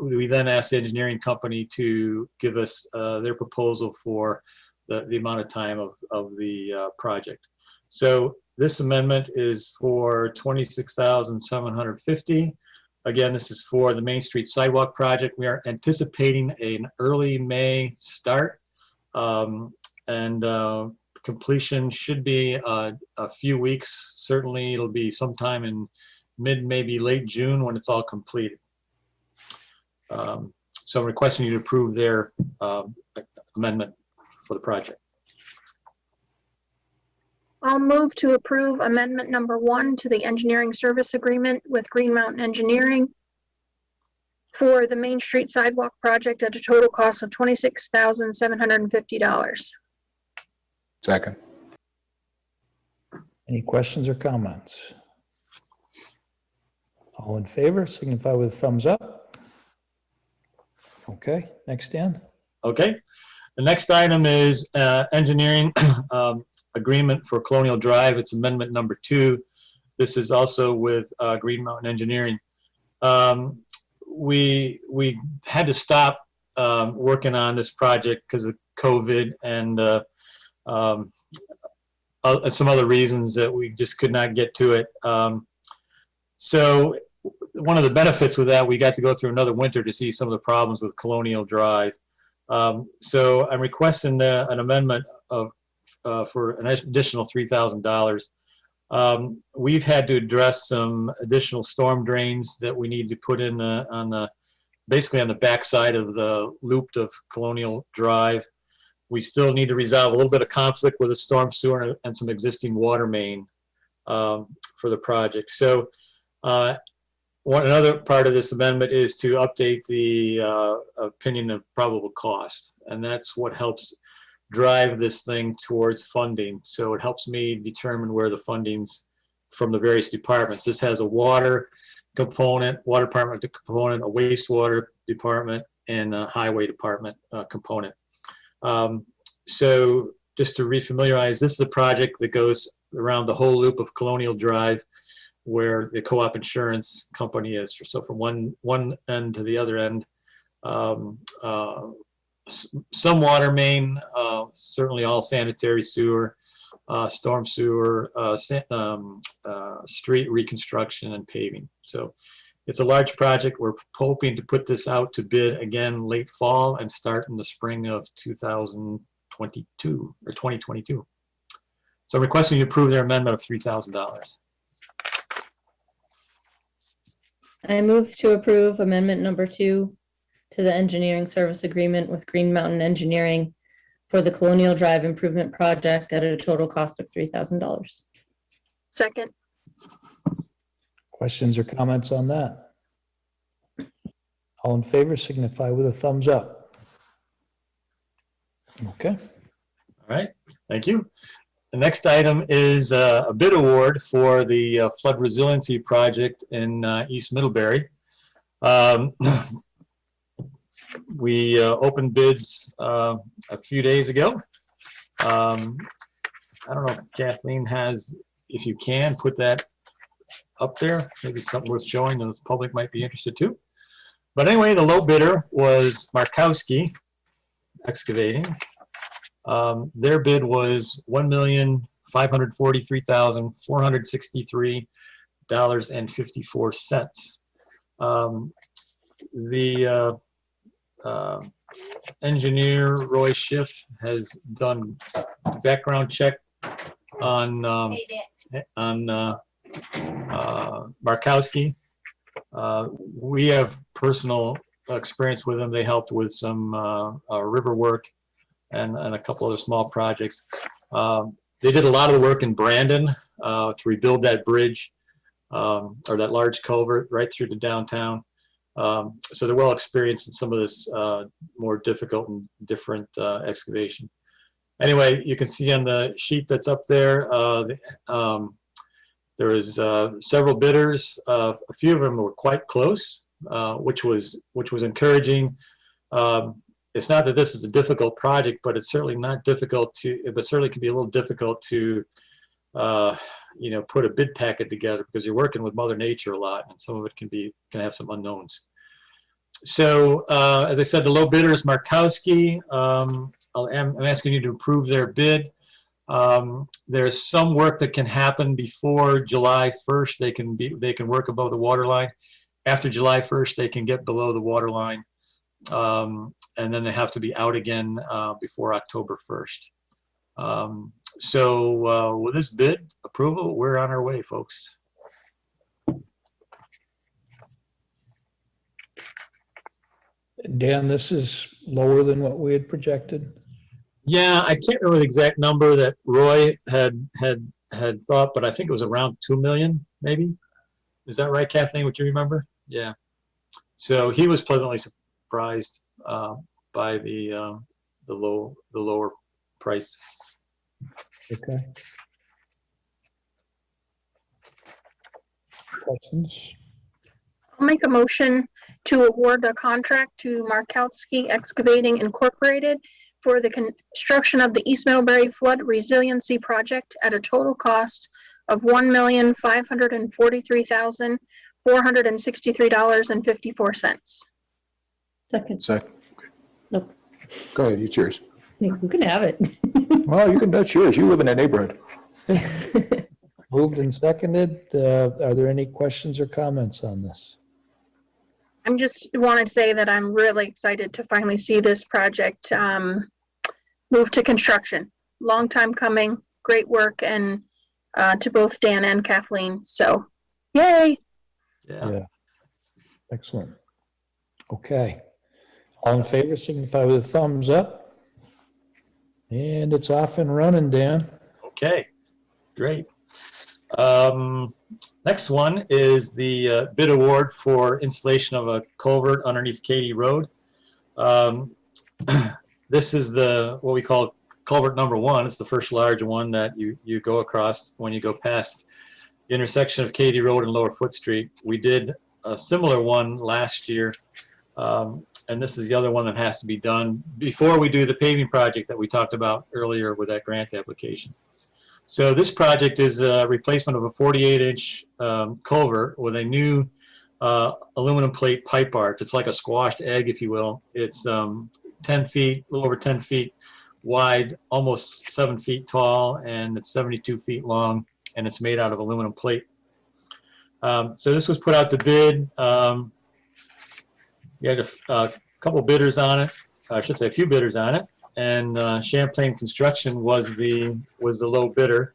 we then asked the engineering company to give us their proposal for the amount of time of the project. So this amendment is for $26,750. Again, this is for the Main Street sidewalk project. We are anticipating an early May start, and completion should be a few weeks. Certainly, it'll be sometime in maybe late June when it's all completed. So I'm requesting you to approve their amendment for the project. I'll move to approve amendment number 1 to the engineering service agreement with Green Mountain Engineering for the Main Street sidewalk project at a total cost of $26,750. Second. Any questions or comments? All in favor, signify with thumbs up. Okay, next, Dan. Okay, the next item is engineering agreement for Colonial Drive. It's amendment number 2. This is also with Green Mountain Engineering. We had to stop working on this project because of COVID and some other reasons that we just could not get to it. So one of the benefits with that, we got to go through another winter to see some of the problems with Colonial Drive. So I'm requesting an amendment for an additional $3,000. We've had to address some additional storm drains that we need to put in basically on the backside of the loop of Colonial Drive. We still need to resolve a little bit of conflict with the storm sewer and some existing water main for the project. So another part of this amendment is to update the opinion of probable cost, and that's what helps drive this thing towards funding. So it helps me determine where the funding's from the various departments. This has a water component, water department component, a wastewater department, and a highway department component. So just to refamiliarize, this is a project that goes around the whole loop of Colonial Drive where the co-op insurance company is. So from one end to the other end, some water main, certainly all sanitary sewer, storm sewer, street reconstruction and paving. So it's a large project. We're hoping to put this out to bid again late fall and start in the spring of 2022 or 2022. So I'm requesting you approve their amendment of $3,000. I move to approve amendment number 2 to the engineering service agreement with Green Mountain Engineering for the Colonial Drive improvement project at a total cost of $3,000. Second. Questions or comments on that? All in favor, signify with a thumbs up. Okay. All right, thank you. The next item is a bid award for the flood resiliency project in East Middlebury. We opened bids a few days ago. I don't know if Kathleen has, if you can, put that up there. Maybe something worth showing, and the public might be interested too. But anyway, the low bidder was Markowski Excavating. Their bid was $1,543,463.54. The engineer Roy Schiff has done background check on Markowski. We have personal experience with them. They helped with some river work and a couple other small projects. They did a lot of the work in Brandon to rebuild that bridge or that large culvert right through to downtown. So they're well experienced in some of this more difficult and different excavation. Anyway, you can see on the sheet that's up there, there was several bidders. A few of them were quite close, which was encouraging. It's not that this is a difficult project, but it's certainly not difficult to. But certainly can be a little difficult to, put a bid packet together because you're working with Mother Nature a lot, and some of it can have some unknowns. So as I said, the low bidder is Markowski. I'm asking you to approve their bid. There's some work that can happen before July 1st. They can work above the water line. After July 1st, they can get below the water line. And then they have to be out again before October 1st. So with this bid approval, we're on our way, folks. Dan, this is lower than what we had projected. Yeah, I can't remember the exact number that Roy had thought, but I think it was around 2 million, maybe. Is that right, Kathleen? Would you remember? Yeah. So he was pleasantly surprised by the lower price. Okay. Questions? I'll make a motion to award the contract to Markowski Excavating Incorporated for the construction of the East Middlebury Flood Resiliency Project at a total cost of $1,543,463.54. Second. Second. Nope. Go ahead, it's yours. You can have it. Well, that's yours. You live in that neighborhood. Moved and seconded. Are there any questions or comments on this? I'm just want to say that I'm really excited to finally see this project move to construction. Long time coming, great work, and to both Dan and Kathleen. So, yay! Yeah. Excellent. Okay. All in favor, signify with a thumbs up. And it's off and running, Dan. Okay, great. Next one is the bid award for installation of a culvert underneath Katy Road. This is what we call culvert number 1. It's the first large one that you go across when you go past the intersection of Katy Road and Lower Foot Street. We did a similar one last year, and this is the other one that has to be done before we do the paving project that we talked about earlier with that grant application. So this project is a replacement of a 48-inch culvert with a new aluminum plate pipe arch. It's like a squashed egg, if you will. It's 10 feet, a little over 10 feet wide, almost 7 feet tall, and it's 72 feet long, and it's made out of aluminum plate. So this was put out to bid. You had a couple bidders on it. I should say a few bidders on it. And Champlain Construction was the low bidder.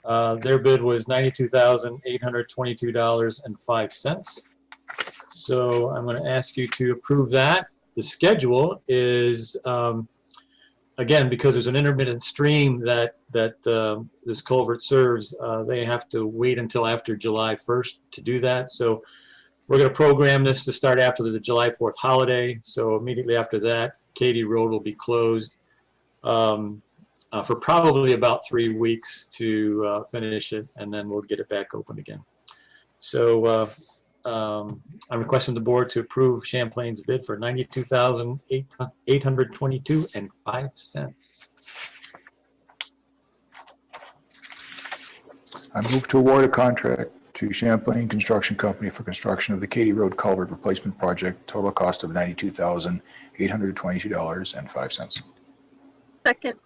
Their bid was $92,822.05. So I'm going to ask you to approve that. The schedule is, again, because there's an intermittent stream that this culvert serves, they have to wait until after July 1st to do that. So we're going to program this to start after the July 4th holiday. So immediately after that, Katy Road will be closed for probably about 3 weeks to finish it, and then we'll get it back open again. So I'm requesting the board to approve Champlain's bid for $92,822.05. I move to award a contract to Champlain Construction Company for construction of the Katy Road Culvert Replacement Project, total cost of $92,822.05. Second.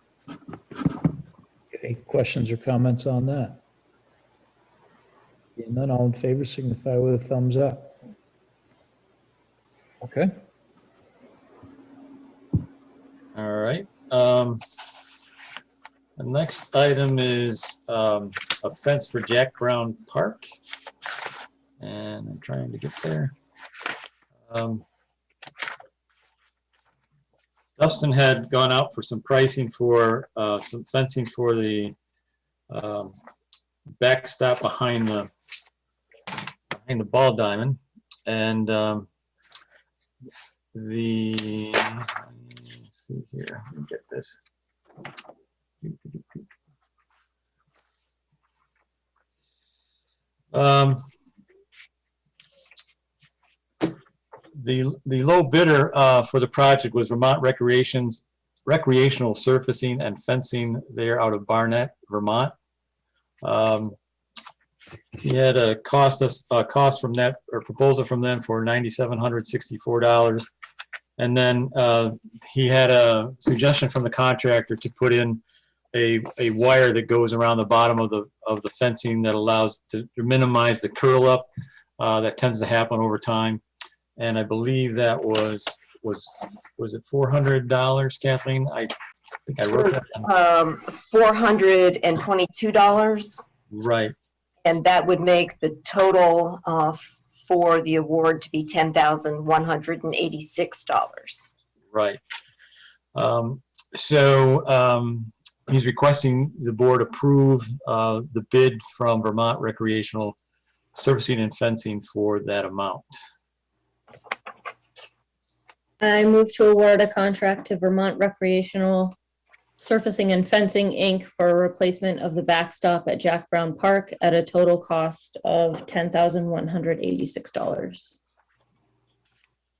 Okay, questions or comments on that? Being none, all in favor signify with a thumbs up. Okay. All right. The next item is a fence for Jack Brown Park. And I'm trying to get there. Dustin had gone out for some pricing for some fencing for the backstop behind the ball diamond. And let's see here, let me get this. The low bidder for the project was Vermont Recreational Surfacing and Fencing there out of Barnett, Vermont. He had a cost from that, or proposal from them for $9,764. And then he had a suggestion from the contractor to put in a wire that goes around the bottom of the fencing that allows to minimize the curl up that tends to happen over time. And I believe that was it $400, Kathleen? I think I wrote that down. $422. Right. And that would make the total for the award to be $10,186. Right. So he's requesting the board approve the bid from Vermont Recreational Surfacing and Fencing for that amount. I move to award a contract to Vermont Recreational Surfacing and Fencing, Inc. for a replacement of the backstop at Jack Brown Park at a total cost of $10,186.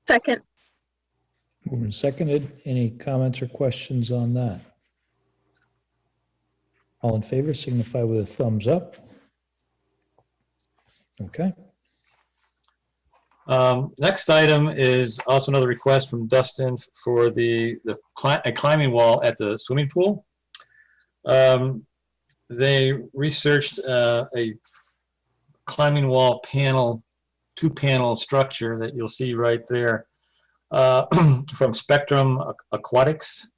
Second. Moved and seconded. Any comments or questions on that? All in favor signify with a thumbs up. Okay. Next item is also another request from Dustin for a climbing wall at the swimming pool. They researched a climbing wall panel, 2-panel structure that you'll see right there from Spectrum Aquatics.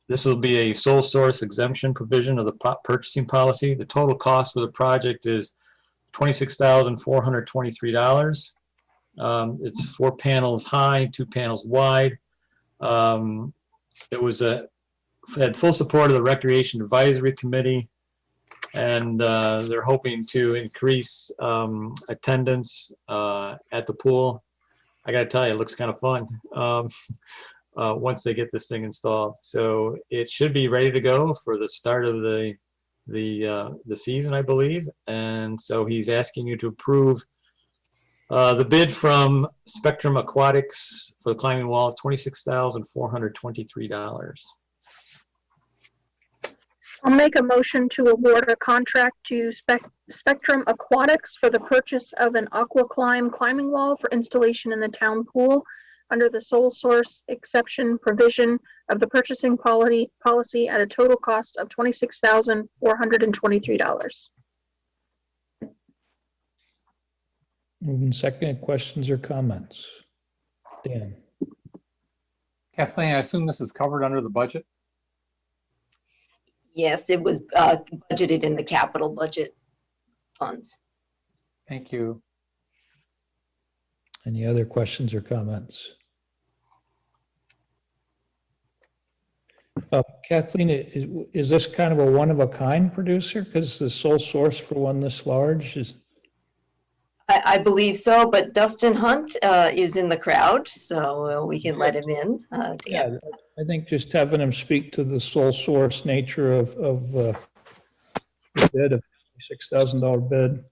This will be a sole source exemption provision of the purchasing policy. The total cost for the project is $26,423. It's 4 panels high, 2 panels wide. It was had full support of the Recreation Advisory Committee, and they're hoping to increase attendance at the pool. I got to tell you, it looks kind of fun once they get this thing installed. So it should be ready to go for the start of the season, I believe. And so he's asking you to approve the bid from Spectrum Aquatics for the climbing wall of $26,423. I'll make a motion to award a contract to Spectrum Aquatics for the purchase of an aquaclimb climbing wall for installation in the town pool under the sole source exception provision of the purchasing policy at a total cost of $26,423. Moving second, questions or comments? Dan? Kathleen, I assume this is covered under the budget? Yes, it was budgeted in the capital budget funds. Thank you. Any other questions or comments? Kathleen, is this kind of a one-of-a-kind producer? Because the sole source for one this large is... I believe so, but Dustin Hunt is in the crowd, so we can let him in. Yeah, I think just having him speak to the sole source nature of the bid, of $6,000 bid.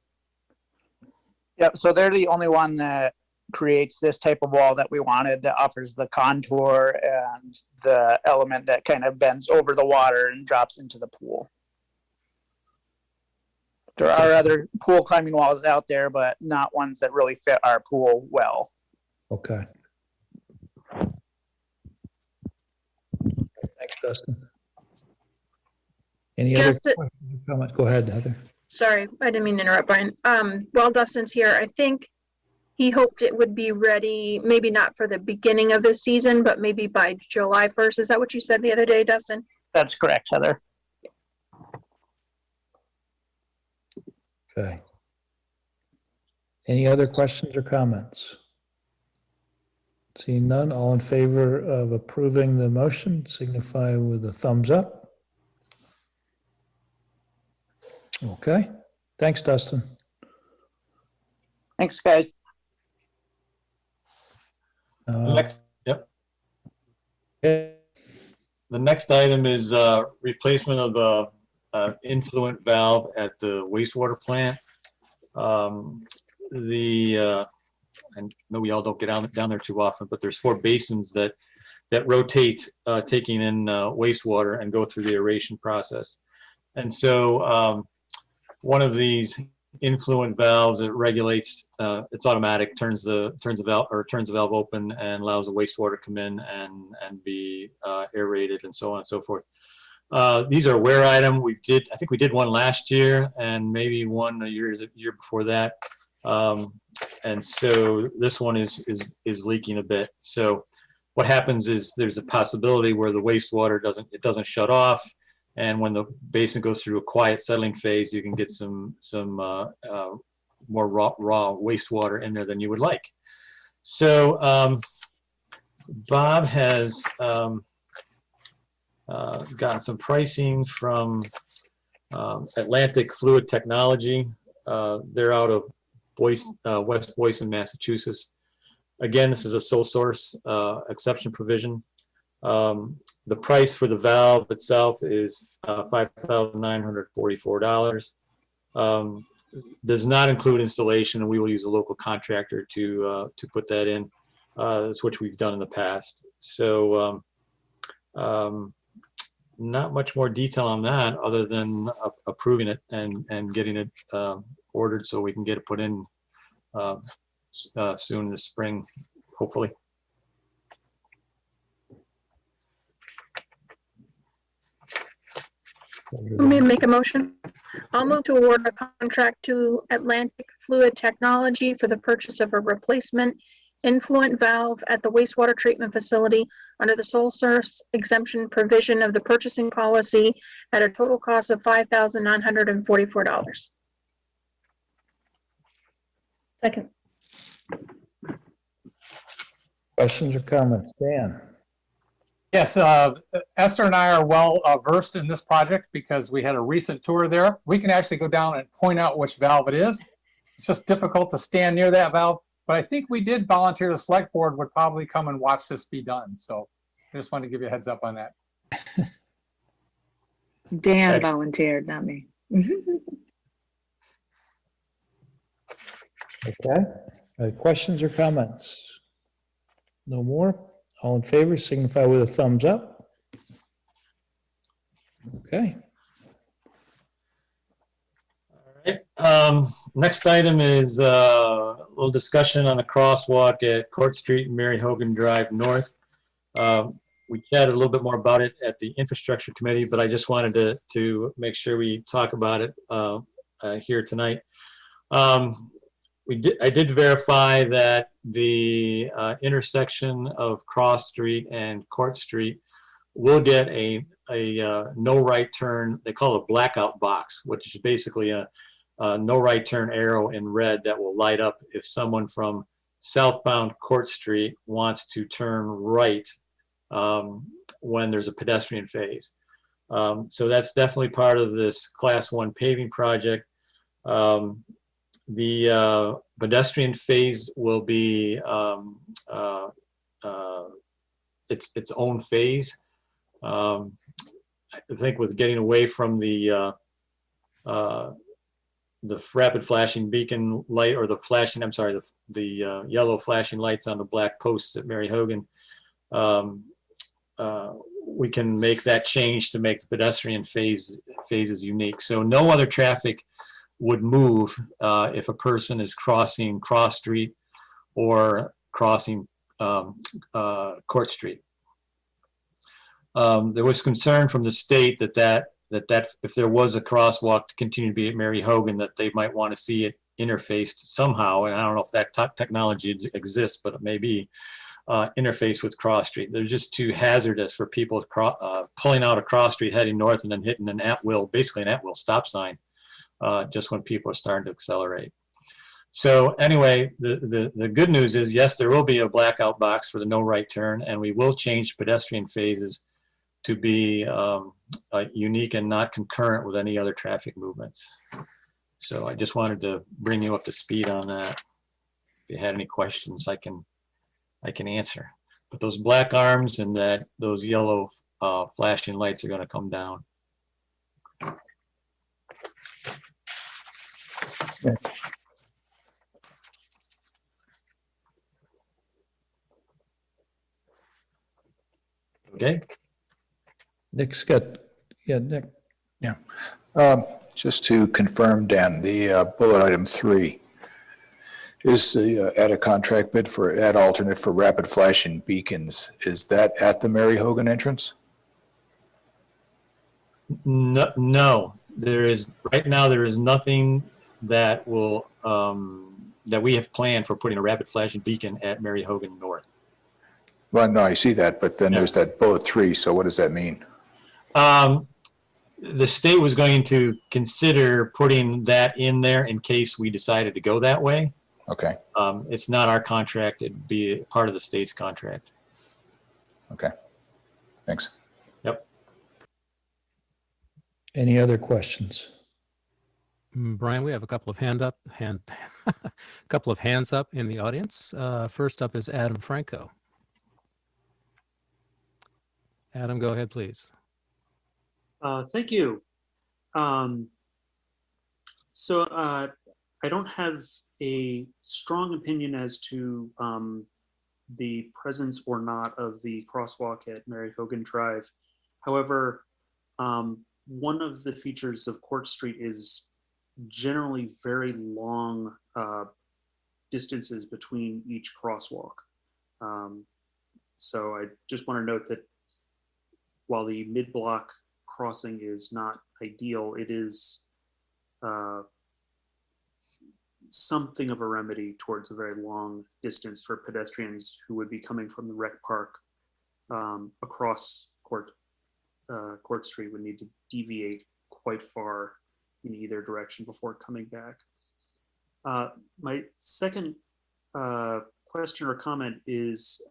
Yep, so they're the only one that creates this type of wall that we wanted, that offers the contour and the element that kind of bends over the water and drops into the pool. There are other pool climbing walls out there, but not ones that really fit our pool well. Okay. Thanks, Dustin. Any other Just to- questions or comments? Go ahead, Heather. Sorry, I didn't mean to interrupt, Brian. While Dustin's here, I think he hoped it would be ready, maybe not for the beginning of the season, but maybe by July 1st. Is that what you said the other day, Dustin? That's correct, Heather. Okay. Any other questions or comments? Seeing none, all in favor of approving the motion, signify with a thumbs up. Okay, thanks, Dustin. Thanks, guys. Next, yep. Okay. The next item is replacement of the influent valve at the wastewater plant. I know we all don't get down there too often, but there's 4 basins that rotate, taking in wastewater and go through the aeration process. And so one of these influent valves, it regulates, it's automatic, turns the valve open and allows the wastewater to come in and be aerated and so on and so forth. These are a wear item. I think we did one last year and maybe one a year before that. And so this one is leaking a bit. So what happens is there's a possibility where the wastewater doesn't shut off, and when the basin goes through a quiet settling phase, you can get some more raw wastewater in there than you would like. So Bob has gotten some pricing from Atlantic Fluid Technology. They're out of West Boylston, Massachusetts. Again, this is a sole source exception provision. The price for the valve itself is $5,944. Does not include installation, and we will use a local contractor to put that in. That's which we've done in the past. So not much more detail on that other than approving it and getting it ordered so we can get it put in soon this spring, hopefully. Let me make a motion. I'll move to award a contract to Atlantic Fluid Technology for the purchase of a replacement influent valve at the wastewater treatment facility under the sole source exemption provision of the purchasing policy at a total cost of $5,944. Second. Questions or comments? Dan? Yes, Esther and I are well versed in this project because we had a recent tour there. We can actually go down and point out which valve it is. It's just difficult to stand near that valve, but I think we did volunteer. The select board would probably come and watch this be done. So I just wanted to give you a heads up on that. Dan volunteered, not me. Okay. Questions or comments? No more? All in favor, signify with a thumbs up. Okay. All right. Next item is a little discussion on a crosswalk at Court Street and Mary Hogan Drive North. We chatted a little bit more about it at the Infrastructure Committee, but I just wanted to make sure we talk about it here tonight. I did verify that the intersection of Cross Street and Court Street will get a no right turn. They call it a blackout box, which is basically a no right turn arrow in red that will light up if someone from southbound Court Street wants to turn right when there's a pedestrian phase. So that's definitely part of this Class 1 paving project. The pedestrian phase will be its own phase. I think with getting away from the rapid flashing beacon light, or the flashing, I'm sorry, the yellow flashing lights on the black posts at Mary Hogan, we can make that change to make the pedestrian phases unique. So no other traffic would move if a person is crossing Cross Street or crossing Court Street. There was concern from the state that if there was a crosswalk to continue to be at Mary Hogan, that they might want to see it interfaced somehow. And I don't know if that technology exists, but it may be interface with Cross Street. They're just too hazardous for people pulling out of Cross Street, heading north, and then hitting an basically an at-will stop sign just when people are starting to accelerate. So anyway, the good news is, yes, there will be a blackout box for the no right turn, and we will change pedestrian phases to be unique and not concurrent with any other traffic movements. So I just wanted to bring you up to speed on that. If you had any questions, I can answer. But those black arms and those yellow flashing lights are going to come down. Yeah. Okay. Nick's got, yeah, Nick. Yeah. Just to confirm, Dan, the bullet item 3 is the add a contract bid for add alternate for rapid flashing beacons. Is that at the Mary Hogan entrance? No, there is right now. There is nothing that will that we have planned for putting a rapid flashing beacon at Mary Hogan North. Well, no, I see that, but then there's that bullet 3. So what does that mean? The state was going to consider putting that in there in case we decided to go that way. Okay. It's not our contract. It'd be part of the state's contract. Okay. Thanks. Yep. Any other questions? Brian, we have a couple of hands up in the audience. First up is Adam Franco. Adam, go ahead, please. Thank you. So I don't have a strong opinion as to the presence or not of the crosswalk at Mary Hogan Drive. However, one of the features of Court Street is generally very long distances between each crosswalk. So I just want to note that while the mid-block crossing is not ideal, it is something of a remedy towards a very long distance for pedestrians who would be coming from the rec park across Court Street, would need to deviate quite far in either direction before coming back. My second question or comment is,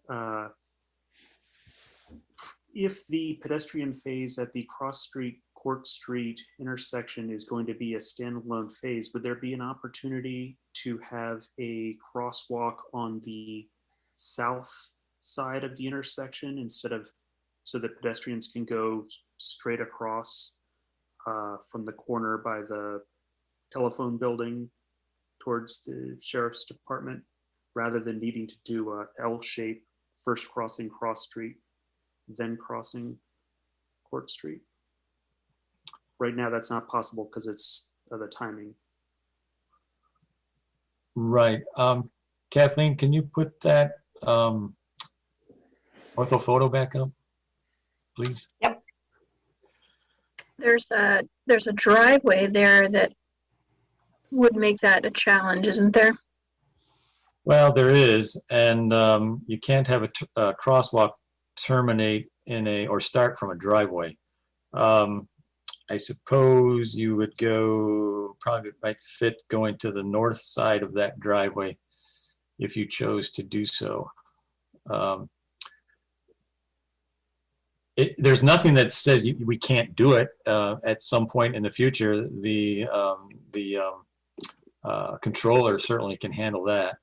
if the pedestrian phase at the Cross Street Court Street intersection is going to be a standalone phase, would there be an opportunity to have a crosswalk on the south side of the intersection instead of, so that pedestrians can go straight across from the corner by the telephone building towards the sheriff's department, rather than needing to do a L shape, first crossing Cross Street, then crossing Court Street? Right now, that's not possible because it's the timing. Right. Kathleen, can you put that ortho photo back up, please? Yep. There's a driveway there that would make that a challenge, isn't there? Well, there is, and you can't have a crosswalk terminate in or start from a driveway. I suppose you would probably might fit going to the north side of that driveway if you chose to do so. There's nothing that says we can't do it. At some point in the future, the controller certainly can handle that.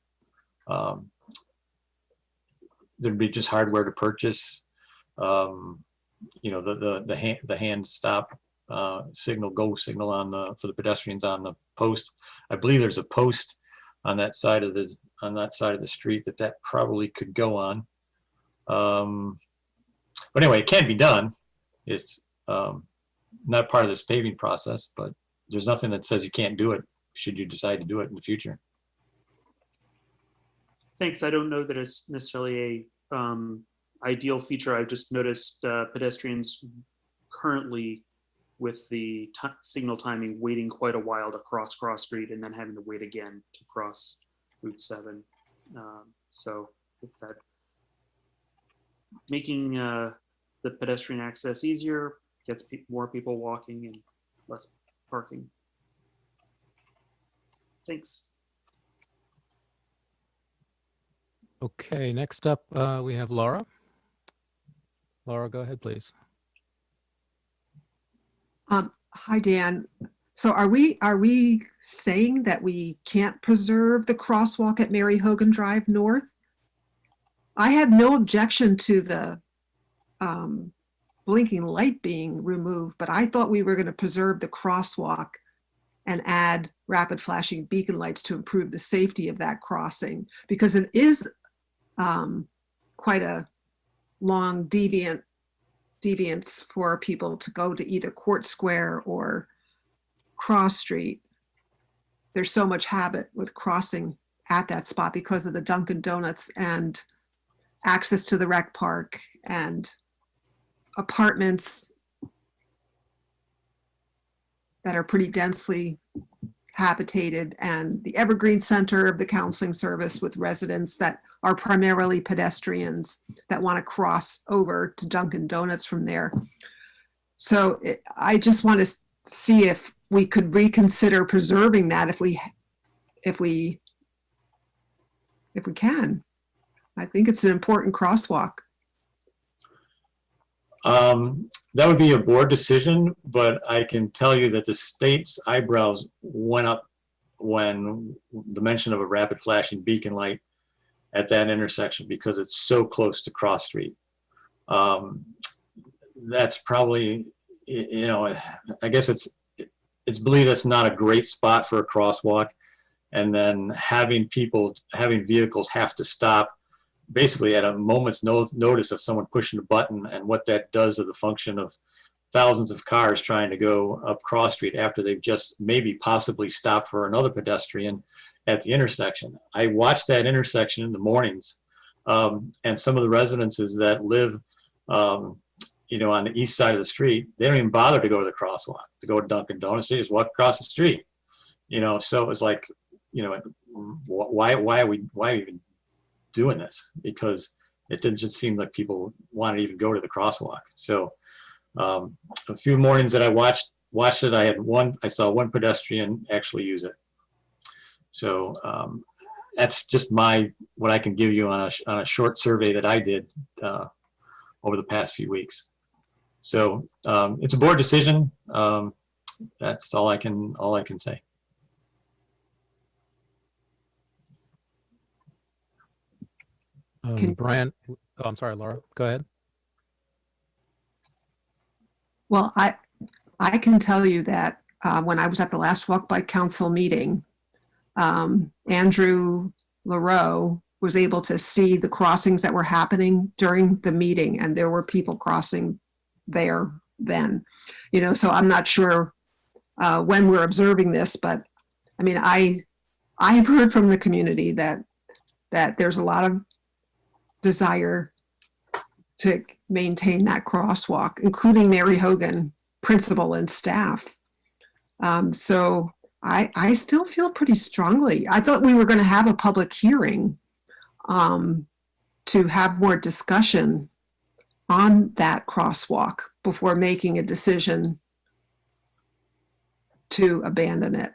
There'd be just hardware to purchase. The hand stop signal, go signal on the, for the pedestrians on the post. I believe there's a post on that side of the street that probably could go on. But anyway, it can be done. It's not part of this paving process, but there's nothing that says you can't do it should you decide to do it in the future. Thanks. I don't know that it's necessarily a ideal feature. I've just noticed pedestrians currently with the signal timing waiting quite a while to cross Cross Street and then having to wait again to cross Route 7. So if that making the pedestrian access easier gets more people walking and less parking. Thanks. Okay, next up, we have Laura. Laura, go ahead, please. Hi, Dan. So are we saying that we can't preserve the crosswalk at Mary Hogan Drive North? I had no objection to the blinking light being removed, but I thought we were going to preserve the crosswalk and add rapid flashing beacon lights to improve the safety of that crossing, because it is quite a long deviance for people to go to either Court Square or Cross Street. There's so much habit with crossing at that spot because of the Dunkin' Donuts and access to the rec park and apartments that are pretty densely habitated, and the Evergreen Center of the counseling service with residents that are primarily pedestrians that want to cross over to Dunkin' Donuts from there. So I just want to see if we could reconsider preserving that if we can. I think it's an important crosswalk. That would be a board decision, but I can tell you that the state's eyebrows went up when the mention of a rapid flashing beacon light at that intersection, because it's so close to Cross Street. That's probably, you know, I guess it's believed that's not a great spot for a crosswalk. And then having vehicles have to stop basically at a moment's notice of someone pushing a button, and what that does to the function of thousands of cars trying to go up Cross Street after they've just maybe possibly stopped for another pedestrian at the intersection. I watch that intersection in the mornings, and some of the residences that live, you know, on the east side of the street, they don't even bother to go to the crosswalk, to go to Dunkin' Donuts. They just walk across the street, you know. So it was like, you know, why are we even doing this? Because it didn't just seem like people wanted to even go to the crosswalk. So a few mornings that I watched it, I saw one pedestrian actually use it. So that's just what I can give you on a short survey that I did over the past few weeks. So it's a board decision. That's all I can say. Brian, oh, I'm sorry, Laura, go ahead. Well, I can tell you that when I was at the last Walk by Council meeting, Andrew LaRoe was able to see the crossings that were happening during the meeting, and there were people crossing there then, you know. So I'm not sure when we're observing this, but I mean, I've heard from the community that there's a lot of desire to maintain that crosswalk, including Mary Hogan principal and staff. So I still feel pretty strongly. I thought we were going to have a public hearing to have more discussion on that crosswalk before making a decision to abandon it.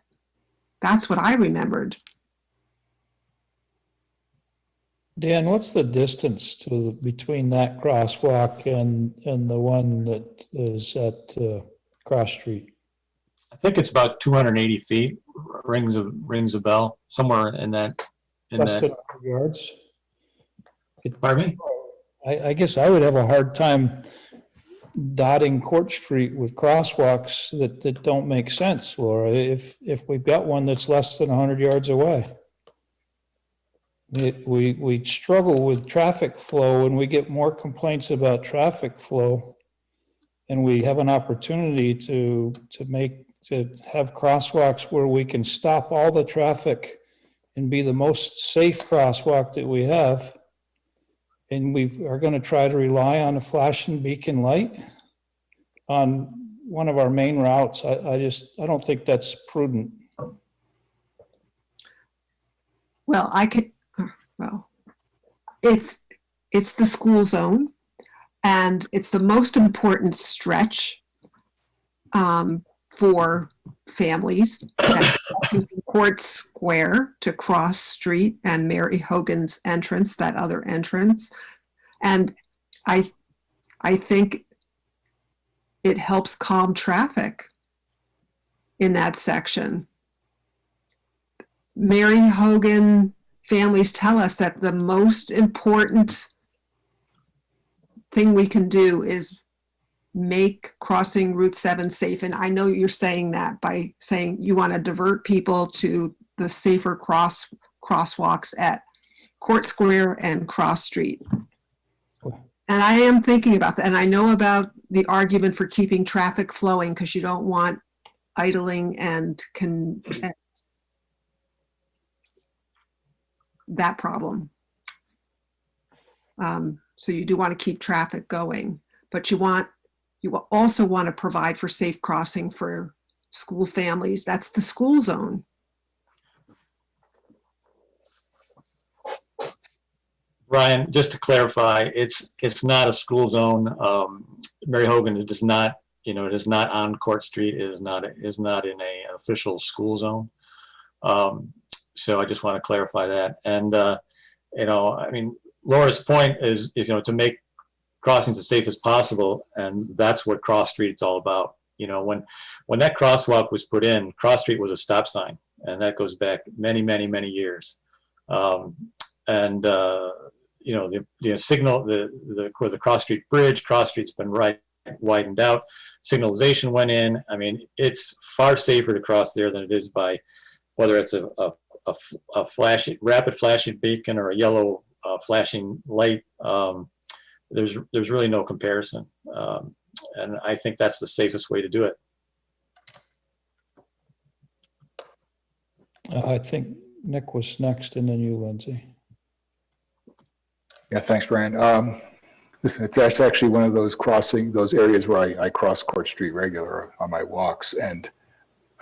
That's what I remembered. Dan, what's the distance between that crosswalk and the one that is at Cross Street? I think it's about 280 feet. Rings a bell somewhere in that. Less than 100 yards? Pardon me? I guess I would have a hard time dotting Court Street with crosswalks that don't make sense, Laura, if we've got one that's less than 100 yards away. We struggle with traffic flow, and we get more complaints about traffic flow. And we have an opportunity to have crosswalks where we can stop all the traffic and be the most safe crosswalk that we have. And we are going to try to rely on a flashing beacon light on one of our main routes. I don't think that's prudent. Well, it's the school zone, and it's the most important stretch for families. Court Square to Cross Street and Mary Hogan's entrance, that other entrance. And I think it helps calm traffic in that section. Mary Hogan families tell us that the most important thing we can do is make crossing Route 7 safe. And I know you're saying that by saying you want to divert people to the safer crosswalks at Court Square and Cross Street. And I am thinking about that. And I know about the argument for keeping traffic flowing because you don't want idling and that problem. So you do want to keep traffic going, but you will also want to provide for safe crossing for school families. That's the school zone. Brian, just to clarify, it's not a school zone. Mary Hogan, it is not, it is not on Court Street. It is not in an official school zone. So I just want to clarify that. And I mean, Laura's point is, to make crossings as safe as possible, and that's what Cross Street's all about. When that crosswalk was put in, Cross Street was a stop sign, and that goes back many, many, many years. The signal, the Cross Street Bridge, Cross Street's been widened out. Signalization went in. I mean, it's far safer to cross there than it is by whether it's a rapid flashing beacon or a yellow flashing light. There's really no comparison, and I think that's the safest way to do it. I think Nick was next, and then you, Lindsay. Yeah, thanks, Brian. It's actually one of those areas where I cross Court Street regular on my walks, and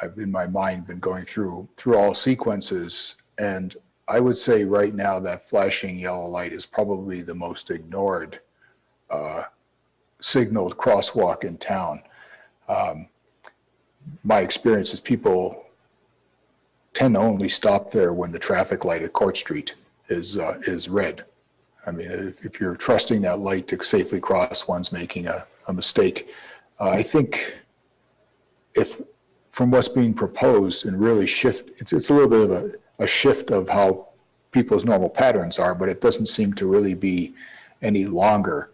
I've in my mind been going through all sequences, and I would say right now that flashing yellow light is probably the most ignored signaled crosswalk in town. My experience is people tend to only stop there when the traffic light at Court Street is red. I mean, if you're trusting that light to safely cross, one's making a mistake. I think if from what's being proposed and really it's a little bit of a shift of how people's normal patterns are, but it doesn't seem to really be any longer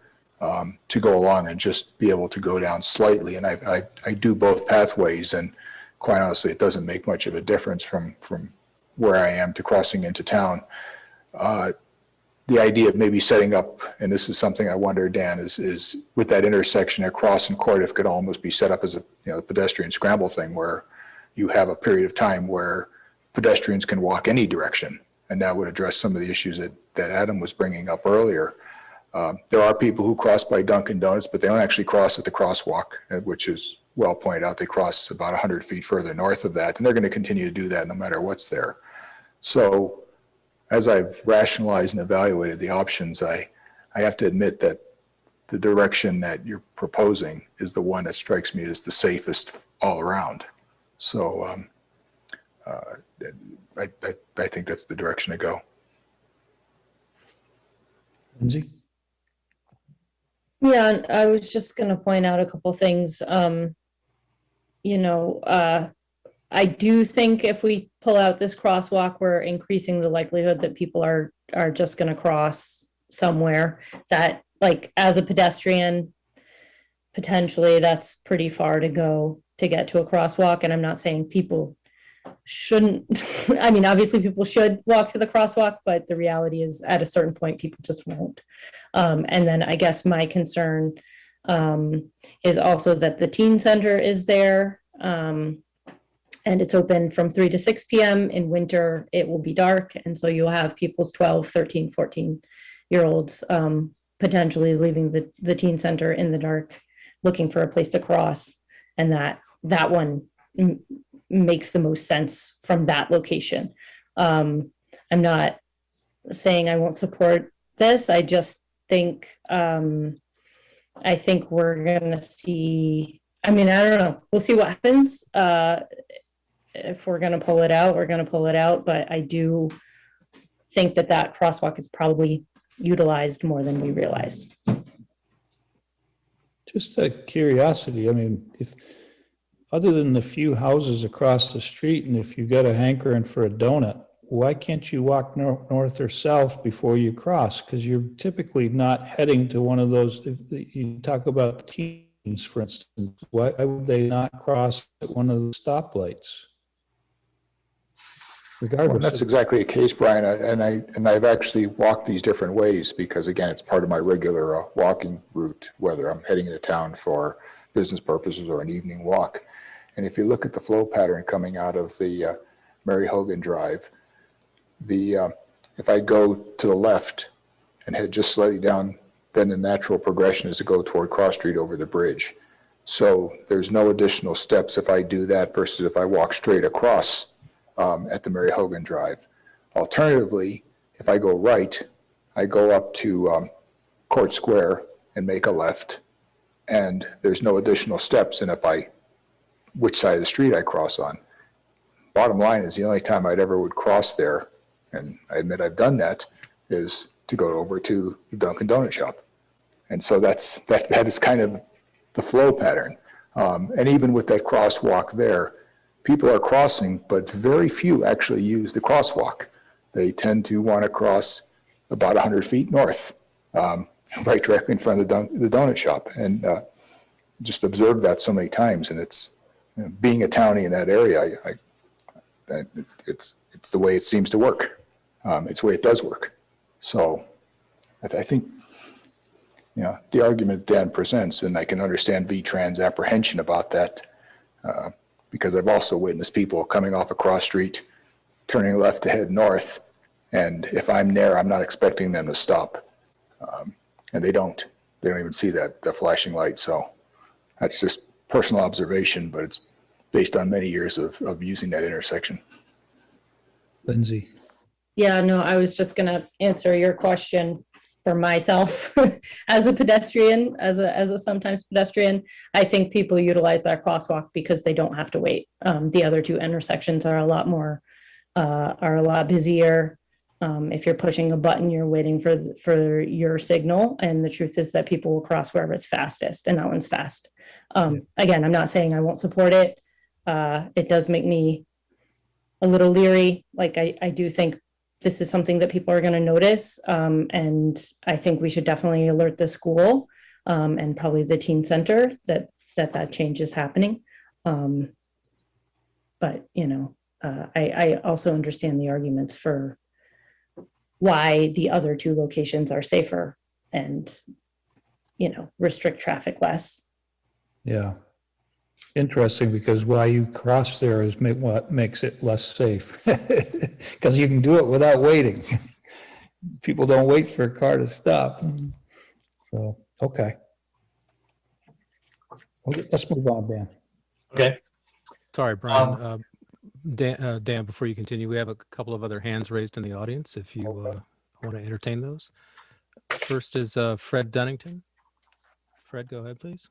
to go along and just be able to go down slightly. And I do both pathways, and quite honestly, it doesn't make much of a difference from where I am to crossing into town. The idea of maybe setting up, and this is something I wonder, Dan, is with that intersection at Cross and Court, if it could almost be set up as a pedestrian scramble thing where you have a period of time where pedestrians can walk any direction, and that would address some of the issues that Adam was bringing up earlier. There are people who cross by Dunkin' Donuts, but they don't actually cross at the crosswalk, which is well pointed out. They cross about 100 feet further north of that, and they're going to continue to do that no matter what's there. So as I've rationalized and evaluated the options, I have to admit that the direction that you're proposing is the one that strikes me as the safest all around. So I think that's the direction to go. Lindsay? Yeah, and I was just going to point out a couple things. I do think if we pull out this crosswalk, we're increasing the likelihood that people are just going to cross somewhere that, like, as a pedestrian potentially that's pretty far to go to get to a crosswalk. And I'm not saying people shouldn't, I mean, obviously people should walk to the crosswalk, but the reality is at a certain point, people just won't. And then I guess my concern is also that the teen center is there. And it's open from 3 to 6 p.m. In winter, it will be dark. And so you'll have people's 12, 13, 14-year-olds potentially leaving the teen center in the dark, looking for a place to cross. And that one makes the most sense from that location. I'm not saying I won't support this. I just think, I think we're going to see, I mean, I don't know. We'll see what happens. If we're going to pull it out, we're going to pull it out. But I do think that crosswalk is probably utilized more than we realize. Just a curiosity, I mean, if, other than the few houses across the street, and if you got a hankering for a donut, why can't you walk north or south before you cross? Because you're typically not heading to one of those, if you talk about the teens, for instance, why would they not cross at one of the stoplights? Regardless. Well, that's exactly the case, Brian. And I've actually walked these different ways because, again, it's part of my regular walking route, whether I'm heading into town for business purposes or an evening walk. And if you look at the flow pattern coming out of the Mary Hogan Drive, if I go to the left and head just slightly down, then the natural progression is to go toward Cross Street over the bridge. So there's no additional steps if I do that versus if I walk straight across at the Mary Hogan Drive. Alternatively, if I go right, I go up to Court Square and make a left, and there's no additional steps in which side of the street I cross on. Bottom line is the only time I'd ever would cross there, and I admit I've done that, is to go over to the Dunkin' Donut shop. And so that is kind of the flow pattern. And even with that crosswalk there, people are crossing, but very few actually use the crosswalk. They tend to want to cross about 100 feet north, right directly in front of the donut shop. And just observed that so many times. And it's, being a townie in that area, it's the way it seems to work. It's the way it does work. So I think, the argument Dan presents, and I can understand V-Trans apprehension about that, because I've also witnessed people coming off a cross street, turning left to head north, and if I'm there, I'm not expecting them to stop. And they don't even see the flashing light. So that's just personal observation, but it's based on many years of using that intersection. Lindsay. Yeah, no, I was just gonna answer your question for myself as a pedestrian, as a sometimes pedestrian. I think people utilize that crosswalk because they don't have to wait. The other two intersections are a lot busier. If you're pushing a button, you're waiting for your signal. And the truth is that people will cross wherever it's fastest, and that one's fast. Again, I'm not saying I won't support it. It does make me a little leery. Like I do think this is something that people are going to notice. And I think we should definitely alert the school and probably the teen center that change is happening. But, I also understand the arguments for why the other two locations are safer and, restrict traffic less. Yeah. Interesting, because why you cross there is what makes it less safe. Because you can do it without waiting. People don't wait for a car to stop. So, okay. Let's move on, Dan. Okay. Sorry, Brian. Dan, before you continue, we have a couple of other hands raised in the audience if you want to entertain those. First is Fred Dunnington. Fred, go ahead, please.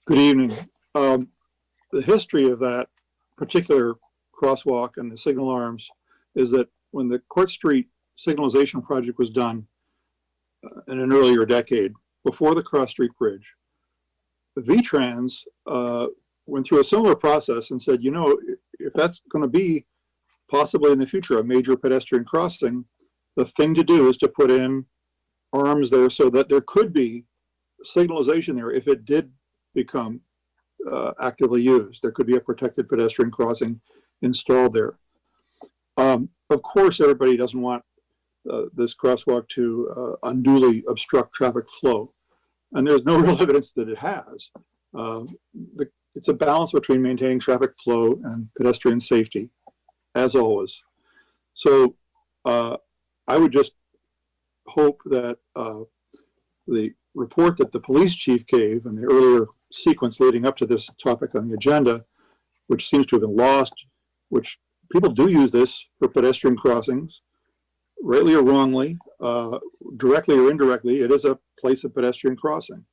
Good evening. The history of that particular crosswalk and the signal arms is that when the Court Street signalization project was done in an earlier decade, before the Cross Street Bridge, the V-Trans went through a similar process and said, if that's going to be possibly in the future a major pedestrian crossing, the thing to do is to put in arms there so that there could be signalization there if it did become actively used. There could be a protected pedestrian crossing installed there. Of course, everybody doesn't want this crosswalk to unduly obstruct traffic flow, and there's no real evidence that it has. It's a balance between maintaining traffic flow and pedestrian safety, as always. So I would just hope that the report that the police chief gave and the earlier sequence leading up to this topic on the agenda, which seems to have been lost, which people do use this for pedestrian crossings, rightly or wrongly, directly or indirectly, it is a place of pedestrian crossing.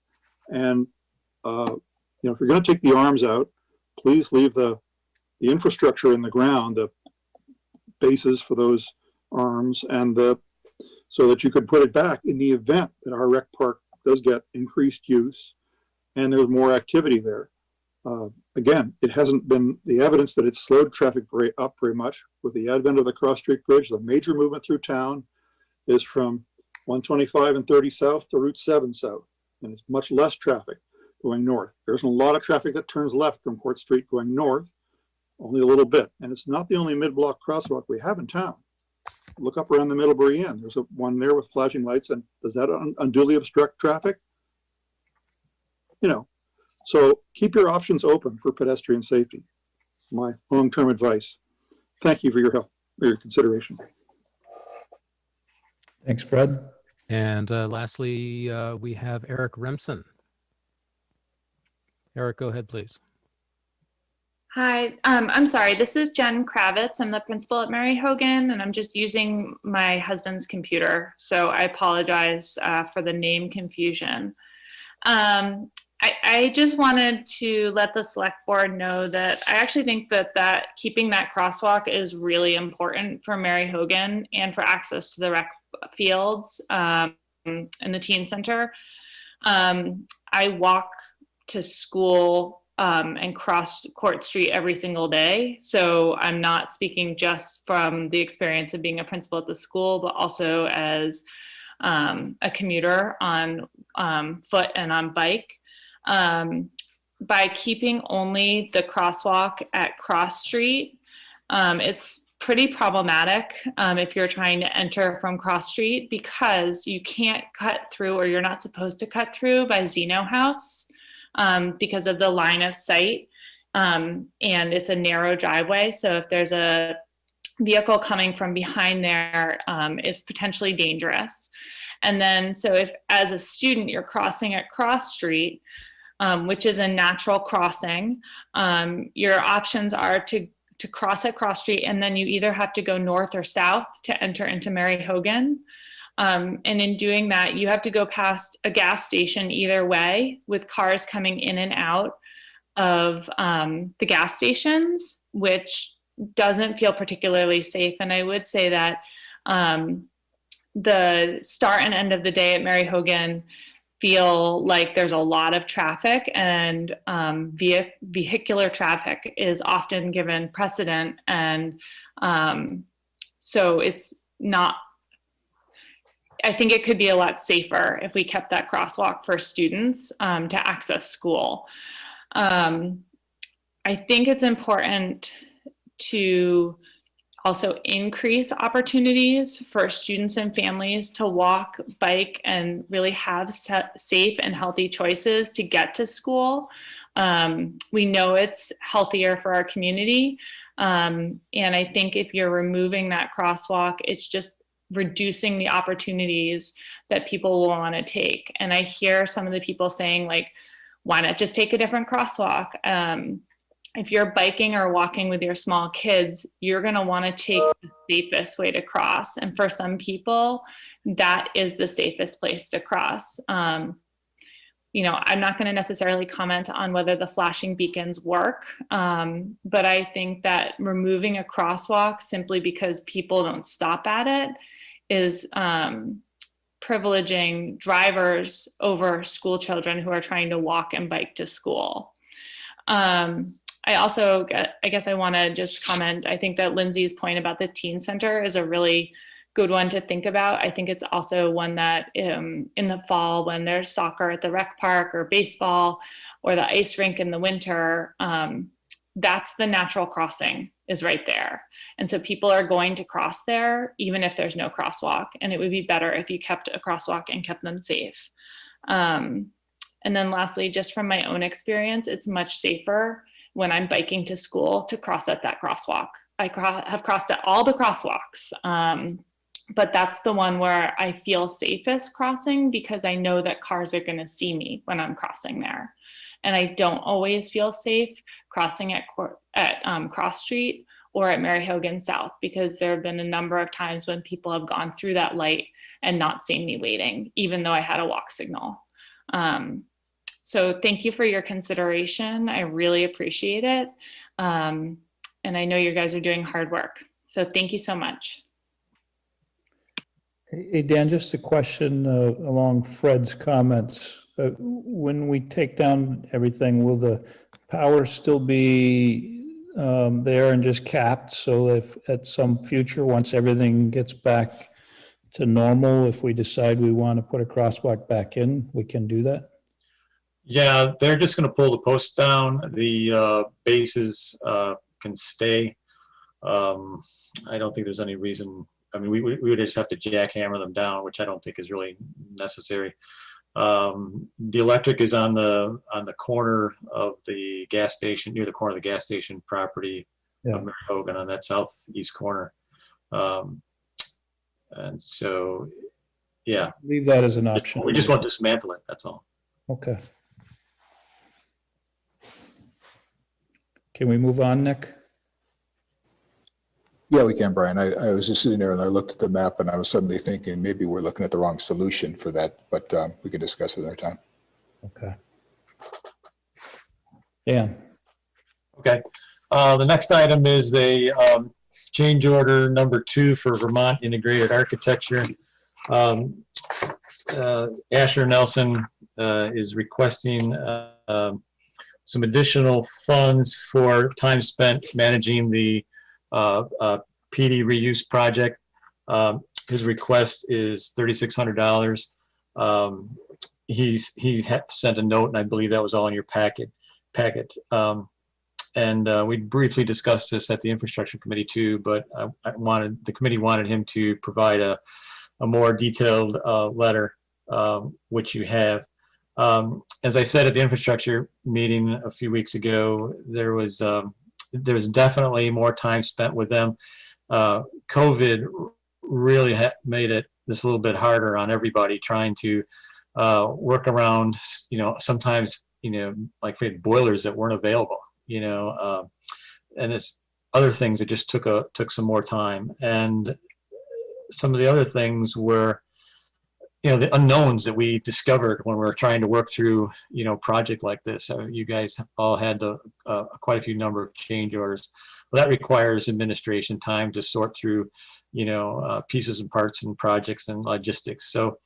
And you know, if you're going to take the arms out, please leave the infrastructure in the ground, the bases for those arms, and so that you could put it back in the event that our rec park does get increased use and there's more activity there. Again, it hasn't been the evidence that it's slowed traffic up very much. With the advent of the Cross Street Bridge, the major movement through town is from 125 and 30 south to Route 7 south, and it's much less traffic going north. There's a lot of traffic that turns left from Court Street going north, only a little bit. And it's not the only mid-block crosswalk we have in town. Look up around the Middlebury Inn. There's one there with flashing lights, and does that unduly obstruct traffic? You know, so keep your options open for pedestrian safety. My long-term advice. Thank you for your help, for your consideration. Thanks, Fred. And lastly, we have Eric Remsen. Eric, go ahead, please. Hi, I'm sorry. This is Jen Kravitz. I'm the principal at Mary Hogan, and I'm just using my husband's computer. So I apologize for the name confusion. I just wanted to let the select board know that I actually think that keeping that crosswalk is really important for Mary Hogan and for access to the rec fields in the teen center. I walk to school and cross Court Street every single day. So I'm not speaking just from the experience of being a principal at the school, but also as a commuter on foot and on bike. By keeping only the crosswalk at Cross Street, it's pretty problematic if you're trying to enter from Cross Street, because you can't cut through, or you're not supposed to cut through, by Zeno House because of the line of sight, and it's a narrow driveway. So if there's a vehicle coming from behind there, it's potentially dangerous. And then, so if as a student you're crossing at Cross Street, which is a natural crossing, your options are to cross at Cross Street, and then you either have to go north or south to enter into Mary Hogan. And in doing that, you have to go past a gas station either way, with cars coming in and out of the gas stations, which doesn't feel particularly safe. And I would say that the start and end of the day at Mary Hogan feel like there's a lot of traffic, and vehicular traffic is often given precedent. And so it's not, I think it could be a lot safer if we kept that crosswalk for students to access school. I think it's important to also increase opportunities for students and families to walk, bike, and really have safe and healthy choices to get to school. We know it's healthier for our community. And I think if you're removing that crosswalk, it's just reducing the opportunities that people will want to take. And I hear some of the people saying, like, why not just take a different crosswalk? If you're biking or walking with your small kids, you're going to want to take the safest way to cross. And for some people, that is the safest place to cross. You know, I'm not going to necessarily comment on whether the flashing beacons work, but I think that removing a crosswalk simply because people don't stop at it is privileging drivers over school children who are trying to walk and bike to school. I also, I guess I want to just comment, I think that Lindsay's point about the teen center is a really good one to think about. I think it's also one that in the fall, when there's soccer at the rec park or baseball or the ice rink in the winter, that's the natural crossing is right there. And so people are going to cross there even if there's no crosswalk. And it would be better if you kept a crosswalk and kept them safe. And then lastly, just from my own experience, it's much safer when I'm biking to school to cross at that crosswalk. I have crossed at all the crosswalks, but that's the one where I feel safest crossing because I know that cars are going to see me when I'm crossing there. And I don't always feel safe crossing at Cross Street or at Mary Hogan South, because there have been a number of times when people have gone through that light and not seen me waiting, even though I had a walk signal. So thank you for your consideration. I really appreciate it. And I know you guys are doing hard work. So thank you so much. Hey, Dan, just a question along Fred's comments. When we take down everything, will the power still be there and just capped? So if at some future, once everything gets back to normal, if we decide we want to put a crosswalk back in, we can do that? Yeah, they're just going to pull the posts down. The bases can stay. I don't think there's any reason. I mean, we would just have to jackhammer them down, which I don't think is really necessary. The electric is on the corner of the gas station, near the corner of the gas station property of Mary Hogan, on that southeast corner. And so, yeah. Leave that as an option. We just want to dismantle it, that's all. Okay. Can we move on, Nick? Yeah, we can, Brian. I was just sitting there and I looked at the map and I was suddenly thinking maybe we're looking at the wrong solution for that, but we can discuss it another time. Okay. Dan. Okay. The next item is the change order number 2 for Vermont Integrated Architecture. Asher Nelson is requesting some additional funds for time spent managing the PD reuse project. His request is $3,600. He had sent a note, and I believe that was all in your packet. And we briefly discussed this at the infrastructure committee too, but the committee wanted him to provide a more detailed letter, which you have. As I said at the infrastructure meeting a few weeks ago, there was definitely more time spent with them. COVID really made this a little bit harder on everybody, trying to work around, sometimes, like we had boilers that weren't available, and it's other things that just took some more time. And some of the other things were, the unknowns that we discovered when we were trying to work through, a project like this. You guys all had quite a few number of change orders. Well, that requires administration time to sort through, pieces and parts and projects and logistics. So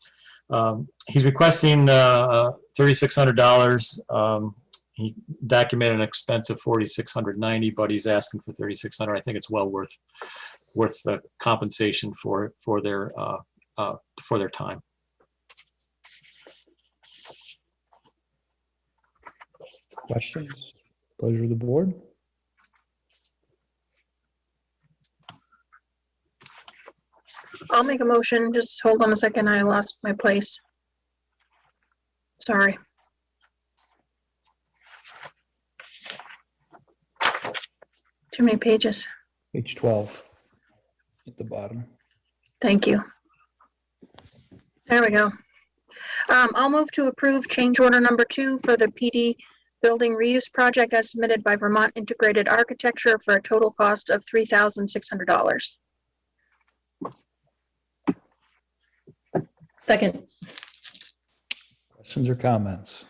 he's requesting $3,600. He documented an expense of $4,690, but he's asking for $3,600. I think it's well worth the compensation for their time. Questions? Pleasure of the board. I'll make a motion. Just hold on a second. I lost my place. Sorry. Too many pages. Page 12 at the bottom. Thank you. There we go. I'll move to approve change order number 2 for the PD building reuse project as submitted by Vermont Integrated Architecture for a total cost of $3,600. Second. Questions or comments?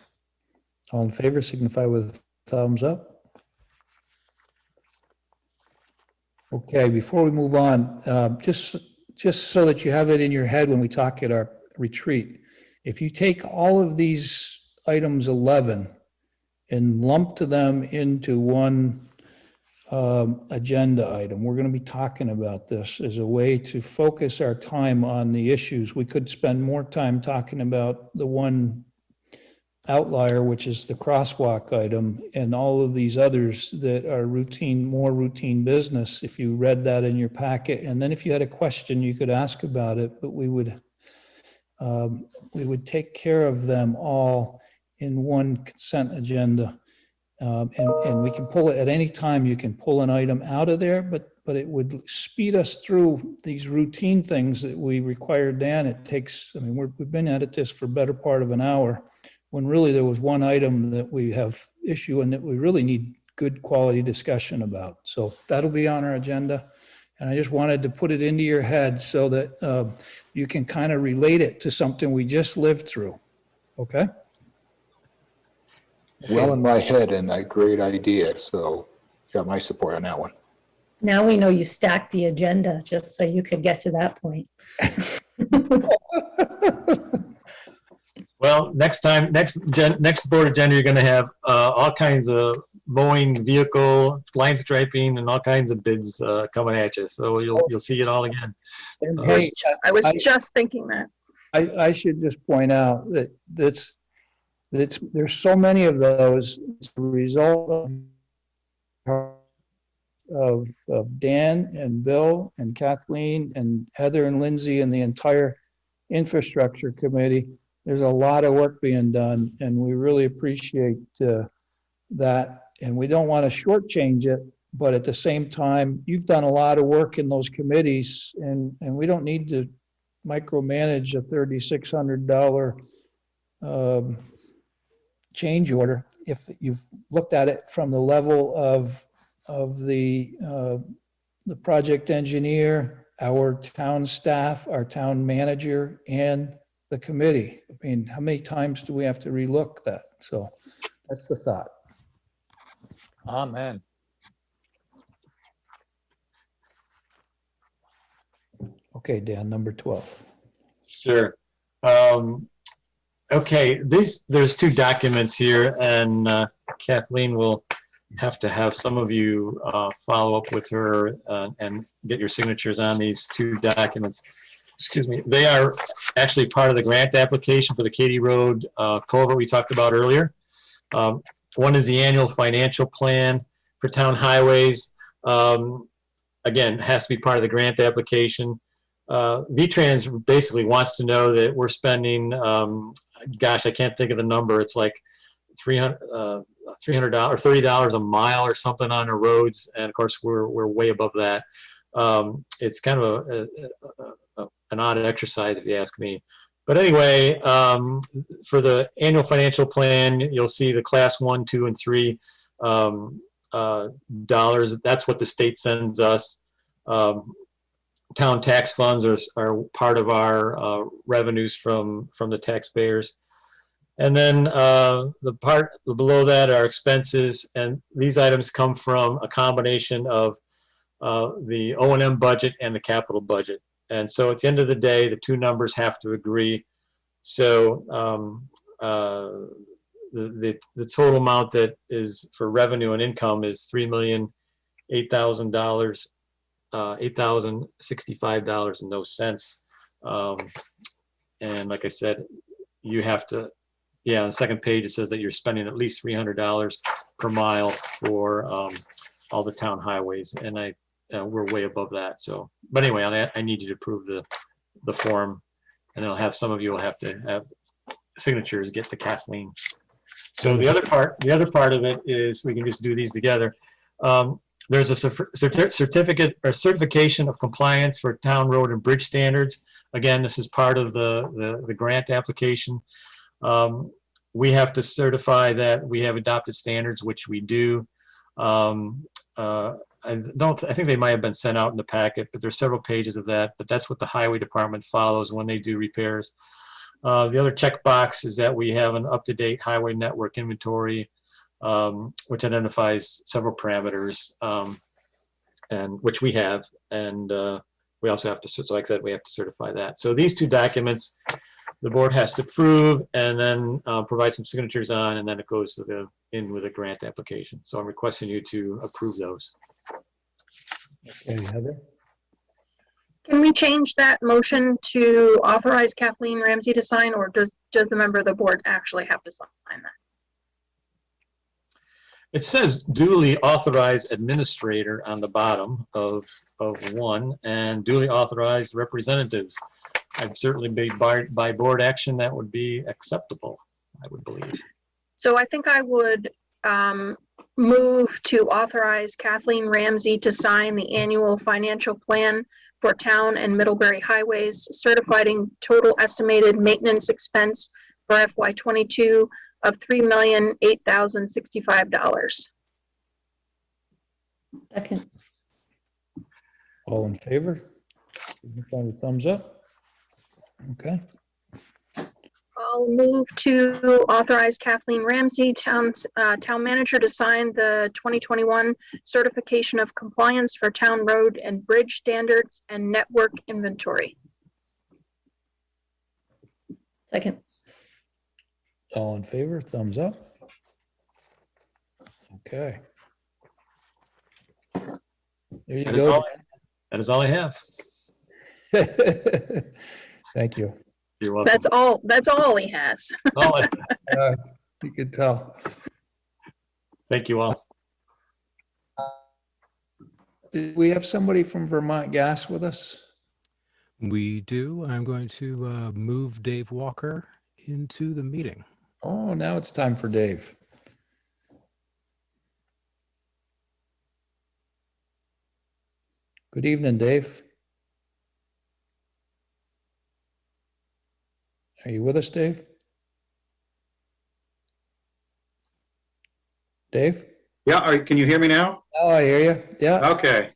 All in favor signify with thumbs up. Okay, before we move on, just so that you have it in your head when we talk at our retreat, if you take all of these items 11 and lump them into one agenda item. We're going to be talking about this as a way to focus our time on the issues. We could spend more time talking about the one outlier, which is the crosswalk item, and all of these others that are routine, more routine business. If you read that in your packet, and then if you had a question, you could ask about it, but we would take care of them all in one consent agenda. And we can pull it at any time. You can pull an item out of there, but it would speed us through these routine things that we require. Dan, it takes, I mean, we've been at this for a better part of an hour, when really there was one item that we have issue and that we really need good quality discussion about. So that'll be on our agenda. And I just wanted to put it into your head so that you can kind of relate it to something we just lived through. Okay? Well in my head and a great idea. So you got my support on that one. Now we know you stacked the agenda just so you could get to that point. Well, next board agenda, you're going to have all kinds of mowing, vehicle, line striping, and all kinds of bids coming at you. So you'll see it all again. And hey, I was just thinking that. I should just point out that there's so many of those. It's a result of Dan and Bill and Kathleen and Heather and Lindsay and the entire infrastructure committee. There's a lot of work being done, and we really appreciate that. And we don't want to shortchange it, but at the same time, you've done a lot of work in those committees, and we don't need to micromanage a $3,600 change order. If you've looked at it from the level of the project engineer, our town staff, our town manager, and the committee. I mean, how many times do we have to relook that? So that's the thought. Amen. Okay, Dan, number 12. Sure. Okay, there's two documents here, and Kathleen will have to have some of you follow up with her and get your signatures on these two documents. Excuse me. They are actually part of the grant application for the Katy Road culvert we talked about earlier. One is the annual financial plan for town highways. Again, has to be part of the grant application. V-Trans basically wants to know that we're spending, gosh, I can't think of the number. It's like $300 or $30 a mile or something on our roads, and of course we're way above that. It's kind of an odd exercise if you ask me. But anyway, for the annual financial plan, you'll see the class 1, 2, and 3 dollars. That's what the state sends us. Town tax funds are part of our revenues from the taxpayers. And then the part below that are expenses, and these items come from a combination of the O&M budget and the capital budget. And so at the end of the day, the two numbers have to agree. So the total amount that is for revenue and income is $3,008,000, $8,065 and no cents. And like I said, you have to, yeah, on the second page, it says that you're spending at least $300 per mile for all the town highways. And we're way above that. So, but anyway, I need you to approve the form, and I'll have some of you will have to have signatures get to Kathleen. So the other part of it is we can just do these together. There's a certificate or certification of compliance for town road and bridge standards. Again, this is part of the grant application. We have to certify that we have adopted standards, which we do. I think they might have been sent out in the packet, but there's several pages of that. But that's what the highway department follows when they do repairs. The other checkbox is that we have an up-to-date highway network inventory, which identifies several parameters, and which we have, and we also have to, so like I said, we have to certify that. So these two documents, the board has to approve and then provide some signatures on, and then it goes to in with a grant application. So I'm requesting you to approve those. Okay, Heather? Can we change that motion to authorize Kathleen Ramsey to sign, or does the member of the board actually have to sign that? It says duly authorized administrator on the bottom of one, and duly authorized representatives. I'd certainly be by board action, that would be acceptable, I would believe. So I think I would move to authorize Kathleen Ramsey to sign the annual financial plan for town and Middlebury highways, certifying total estimated maintenance expense for FY22 of $3,008,065. Second. All in favor? Signify with thumbs up. Okay. I'll move to authorize Kathleen Ramsey, town manager, to sign the 2021 certification of compliance for town road and bridge standards and network inventory. Second. All in favor? Thumbs up. Okay. There you That is go. that is all I have. Thank you. You're welcome. That's all he has. You could tell. Thank you all. Did we have somebody from Vermont Gas with us? We do. I'm going to move Dave Walker into the meeting. Oh, now it's time for Dave. Good evening, Dave. Are you with us, Dave? Dave? Yeah, can you hear me now? Oh, I hear you. Yeah. Okay.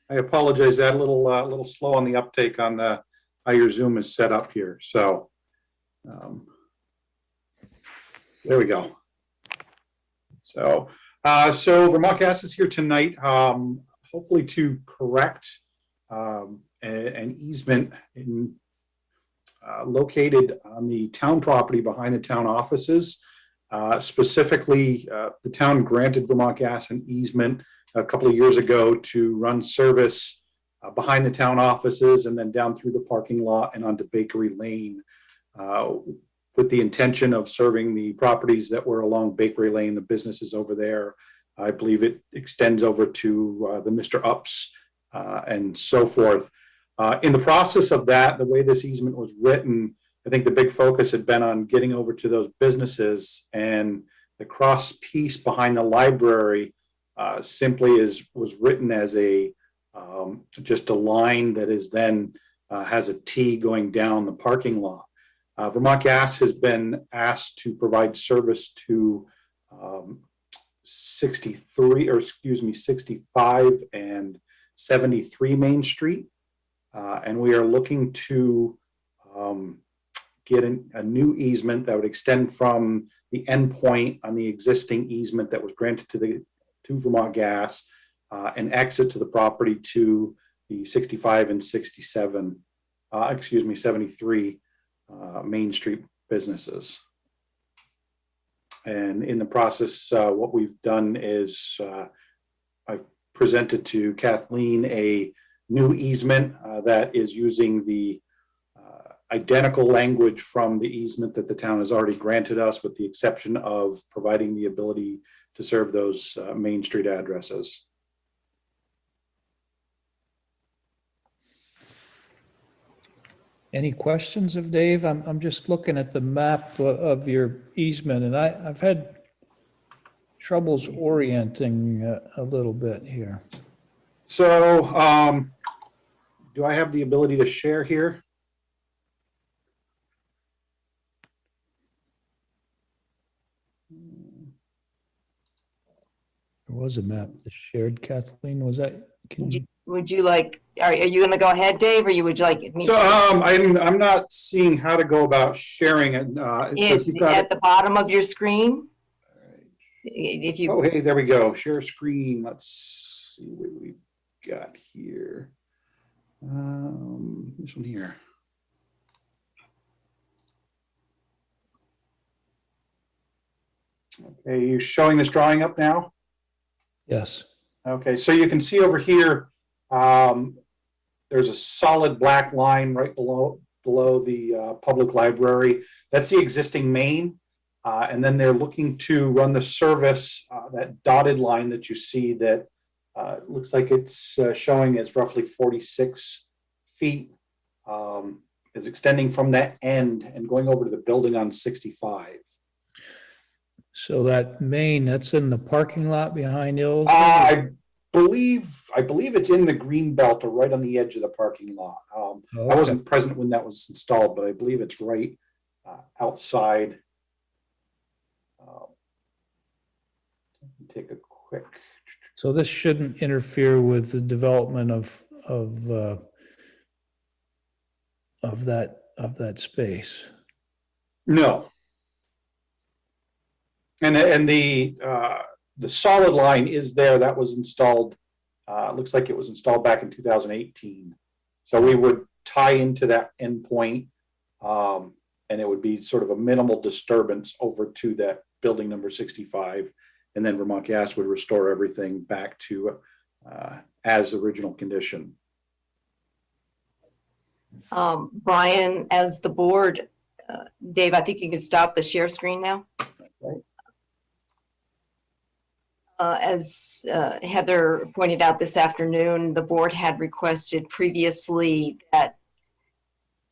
I apologize, that a little slow on the uptake on the how your Zoom is set up here. So there we go. So Vermont Gas is here tonight, hopefully to correct an easement located on the town property behind the town offices. Specifically, the town granted Vermont Gas an easement a couple of years ago to run service behind the town offices and then down through the parking lot and onto Bakery Lane, with the intention of serving the properties that were along Bakery Lane, the businesses over there. I believe it extends over to the Mr. Ups and so forth. In the process of that, the way this easement was written, I think the big focus had been on getting over to those businesses, and the cross piece behind the library simply was written as just a line that is then has a T going down the parking lot. Vermont Gas has been asked to provide service to 65 and 73 Main Street. And we are looking to get a new easement that would extend from the endpoint on the existing easement that was granted to Vermont Gas and exit to the property to the 65 and 73 Main Street businesses. And in the process, what we've done is I've presented to Kathleen a new easement that is using the identical language from the easement that the town has already granted us, with the exception of providing the ability to serve those Main Street addresses. Any questions of Dave? I'm just looking at the map of your easement, and I've had troubles orienting a little bit here. So do I have the ability to share here? There was a map that shared, Kathleen, was that? Would you like, are you going to go ahead, Dave, or would you like me So to? I'm not seeing how to go about sharing it. So if you've got At the bottom of your screen? If you. Oh, hey, there we go. Share screen. Let's see what we've got here. This one here. Okay, you showing this drawing up now? Yes. Okay, so you can see over here There's a solid black line right below the public library. That's the existing main. And then they're looking to run the service, that dotted line that you see that looks like it's showing as roughly 46 feet, is extending from that end and going over to the building on 65. So that main, that's in the parking lot behind the old. I believe it's in the green belt or right on the edge of the parking lot. I wasn't present when that was installed, but I believe it's right outside. Let me take a quick. So this shouldn't interfere with the development of that space. No. And the solid line is there. That was installed. Looks like it was installed back in 2018. So we would tie into that endpoint, and it would be sort of a minimal disturbance over to that building number 65, and then Vermont Gas would restore everything back to as original condition. Brian, as the board, Dave, I think you can stop the share screen now. Right. As Heather pointed out this afternoon, the board had requested previously that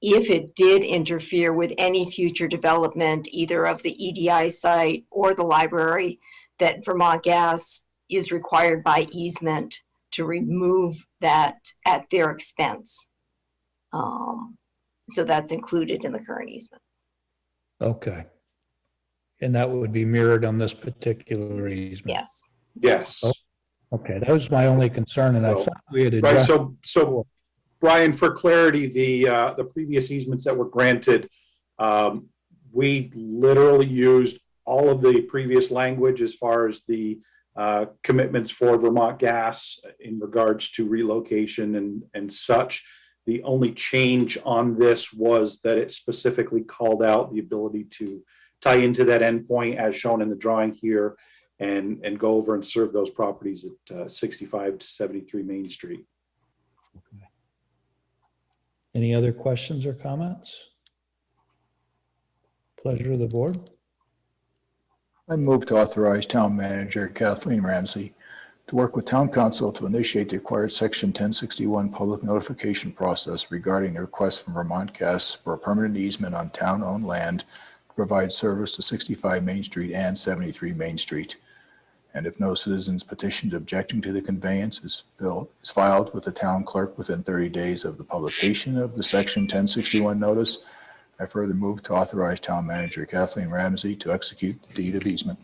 if it did interfere with any future development, either of the EDI site or the library, that Vermont Gas is required by easement to remove that at their expense. So that's included in the current easement. Okay. And that would be mirrored on this particular easement? Yes. Yes. Oh, okay, that was my only concern, and I thought we had Right, addressed. so Brian, for clarity, the previous easements that were granted, we literally used all of the previous language as far as the commitments for Vermont Gas in regards to relocation and such. The only change on this was that it specifically called out the ability to tie into that endpoint as shown in the drawing here and go over and serve those properties at 65 to 73 Main Street. Okay. Any other questions or comments? Pleasure of the board. I move to authorize Town Manager Kathleen Ramsey to work with Town Council to initiate the required Section 1061 public notification process regarding the request from Vermont Gas for a permanent easement on town-owned land to provide service to 65 Main Street and 73 Main Street. And if no citizens petitioned objecting to the conveyance is filed with the town clerk within 30 days of the publication of the Section 1061 notice, I further move to authorize Town Manager Kathleen Ramsey to execute the deed of easement.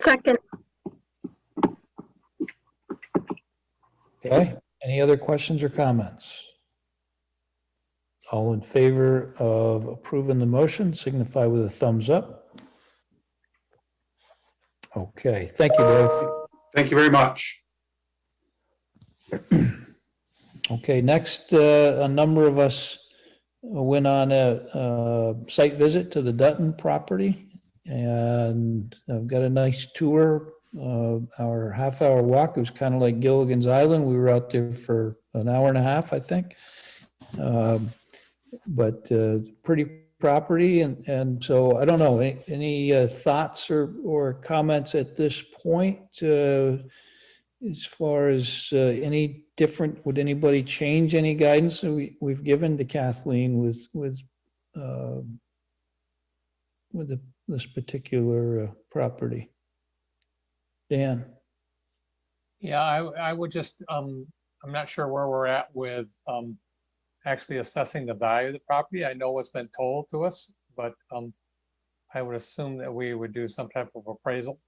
Second. Okay, any other questions or comments? All in favor of approving the motion, signify with a thumbs up. Okay, thank you, Dave. Thank you very much. Okay, next, a number of us went on a site visit to the Dutton property, and I've got a nice tour. Our half-hour walk, it was kind of like Gilligan's Island. We were out there for an hour and a half, I think. But pretty property, and so I don't know, any thoughts or comments at this point as far as any different, would anybody change any guidance that we've given to Kathleen with this particular property? Dan? Yeah, I would just, I'm not sure where we're at with actually assessing the value of the property. I know what's been told to us, but I would assume that we would do some type of appraisal.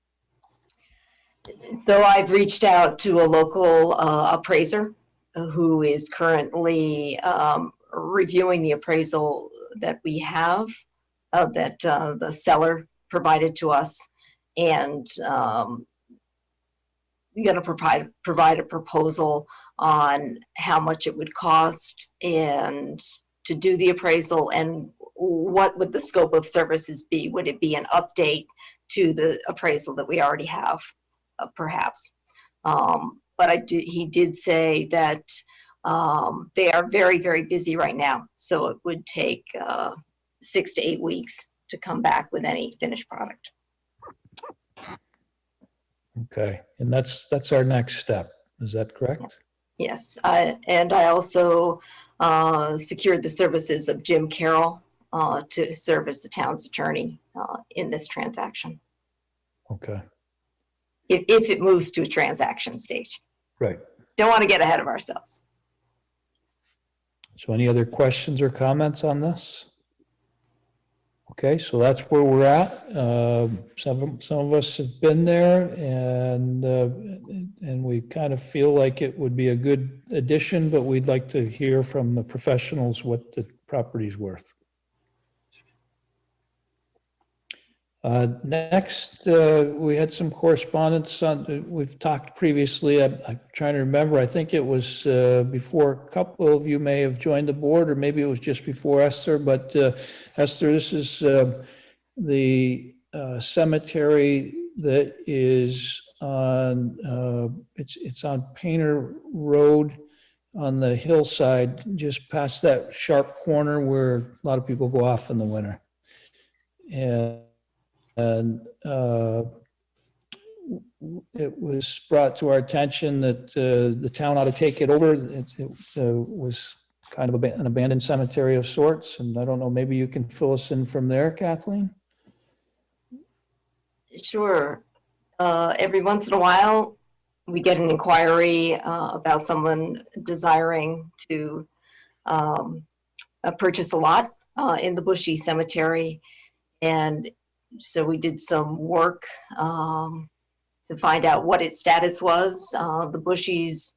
So I've reached out to a local appraiser who is currently reviewing the appraisal that we have, that the seller provided to us, and we're going to provide a proposal on how much it would cost and to do the appraisal, and what would the scope of services be? Would it be an update to the appraisal that we already have, perhaps. But he did say that they are very, very busy right now. So it would take 6 to 8 weeks to come back with any finished product. Okay, and that's our next step. Is that correct? Yes, and I also secured the services of Jim Carroll to serve as the town's attorney in this transaction, Okay, if it moves to a transaction stage. right. Don't want to get ahead of ourselves. So any other questions or comments on this? Okay, so that's where we're at. Some of us have been there, and we kind of feel like it would be a good addition, but we'd like to hear from the professionals what the property's worth. Next, we had some correspondence on, we've talked previously, I'm trying to remember, I think it was before a couple of you may have joined the board, or maybe it was just before Esther, but Esther, this is the cemetery that is on, it's on Painter Road on the hillside, just past that sharp corner where a lot of people go off in the winter. And it was brought to our attention that the town ought to take it over. It was kind of an abandoned cemetery of sorts, and I don't know, maybe you can fill us in from there, Kathleen? Sure. Every once in a while, we get an inquiry about someone desiring to purchase a lot in the Bushy Cemetery. And so we did some work to find out what its status was. The Bushies,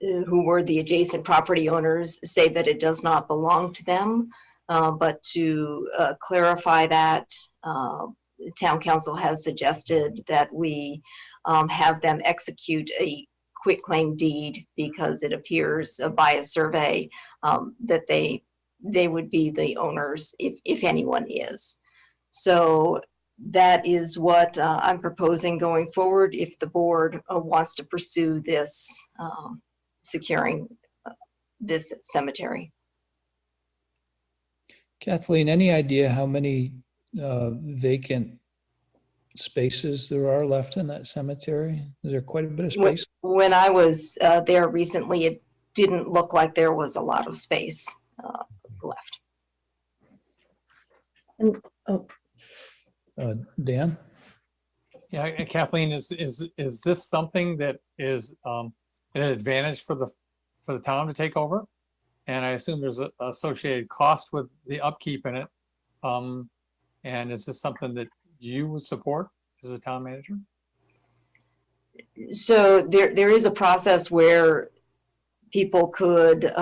who were the adjacent property owners, say that it does not belong to them. But to clarify that, the town council has suggested that we have them execute a quitclaim deed, because it appears by a survey that they would be the owners if anyone is. So that is what I'm proposing going forward if the board wants to pursue this, securing this cemetery. Kathleen, any idea how many vacant spaces there are left in that cemetery? Is there quite a bit of space? When I was there recently, it didn't look like there was a lot of space left. And, oh, Dan? Yeah, Kathleen, is this something that is an advantage for the town to take over? And I assume there's an associated cost with the upkeep in it. And is this something that you would support as a town manager? So there is a process where people could,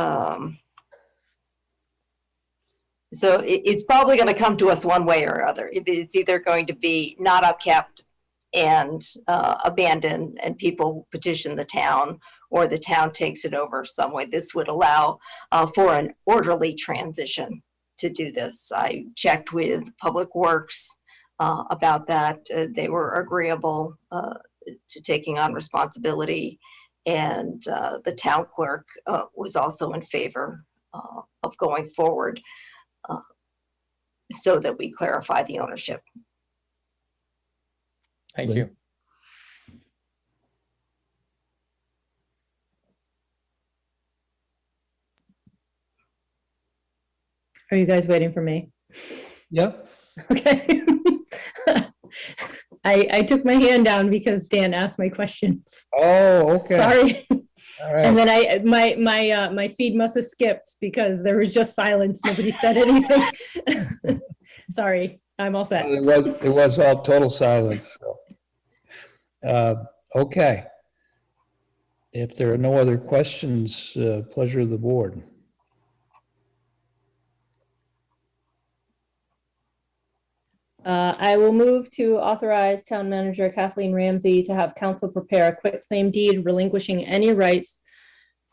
so it's probably going to come to us one way or other. It's either going to be not upkept and abandoned, and people petition the town, or the town takes it over some way. This would allow for an orderly transition to do this. I checked with Public Works about that. They were agreeable to taking on responsibility, and the town clerk was also in favor of going forward so that we clarify the ownership. Thank you. are you guys waiting for me? Yep. Okay. I took my hand down because Dan asked my questions. Oh, okay. Sorry. All right. And then my feed must have skipped because there was just silence. Nobody said anything. Sorry, I'm all set. It was all total silence. So. Okay. If there are no other questions, pleasure of the board. I will move to authorize Town Manager Kathleen Ramsey to have council prepare a quitclaim deed relinquishing any rights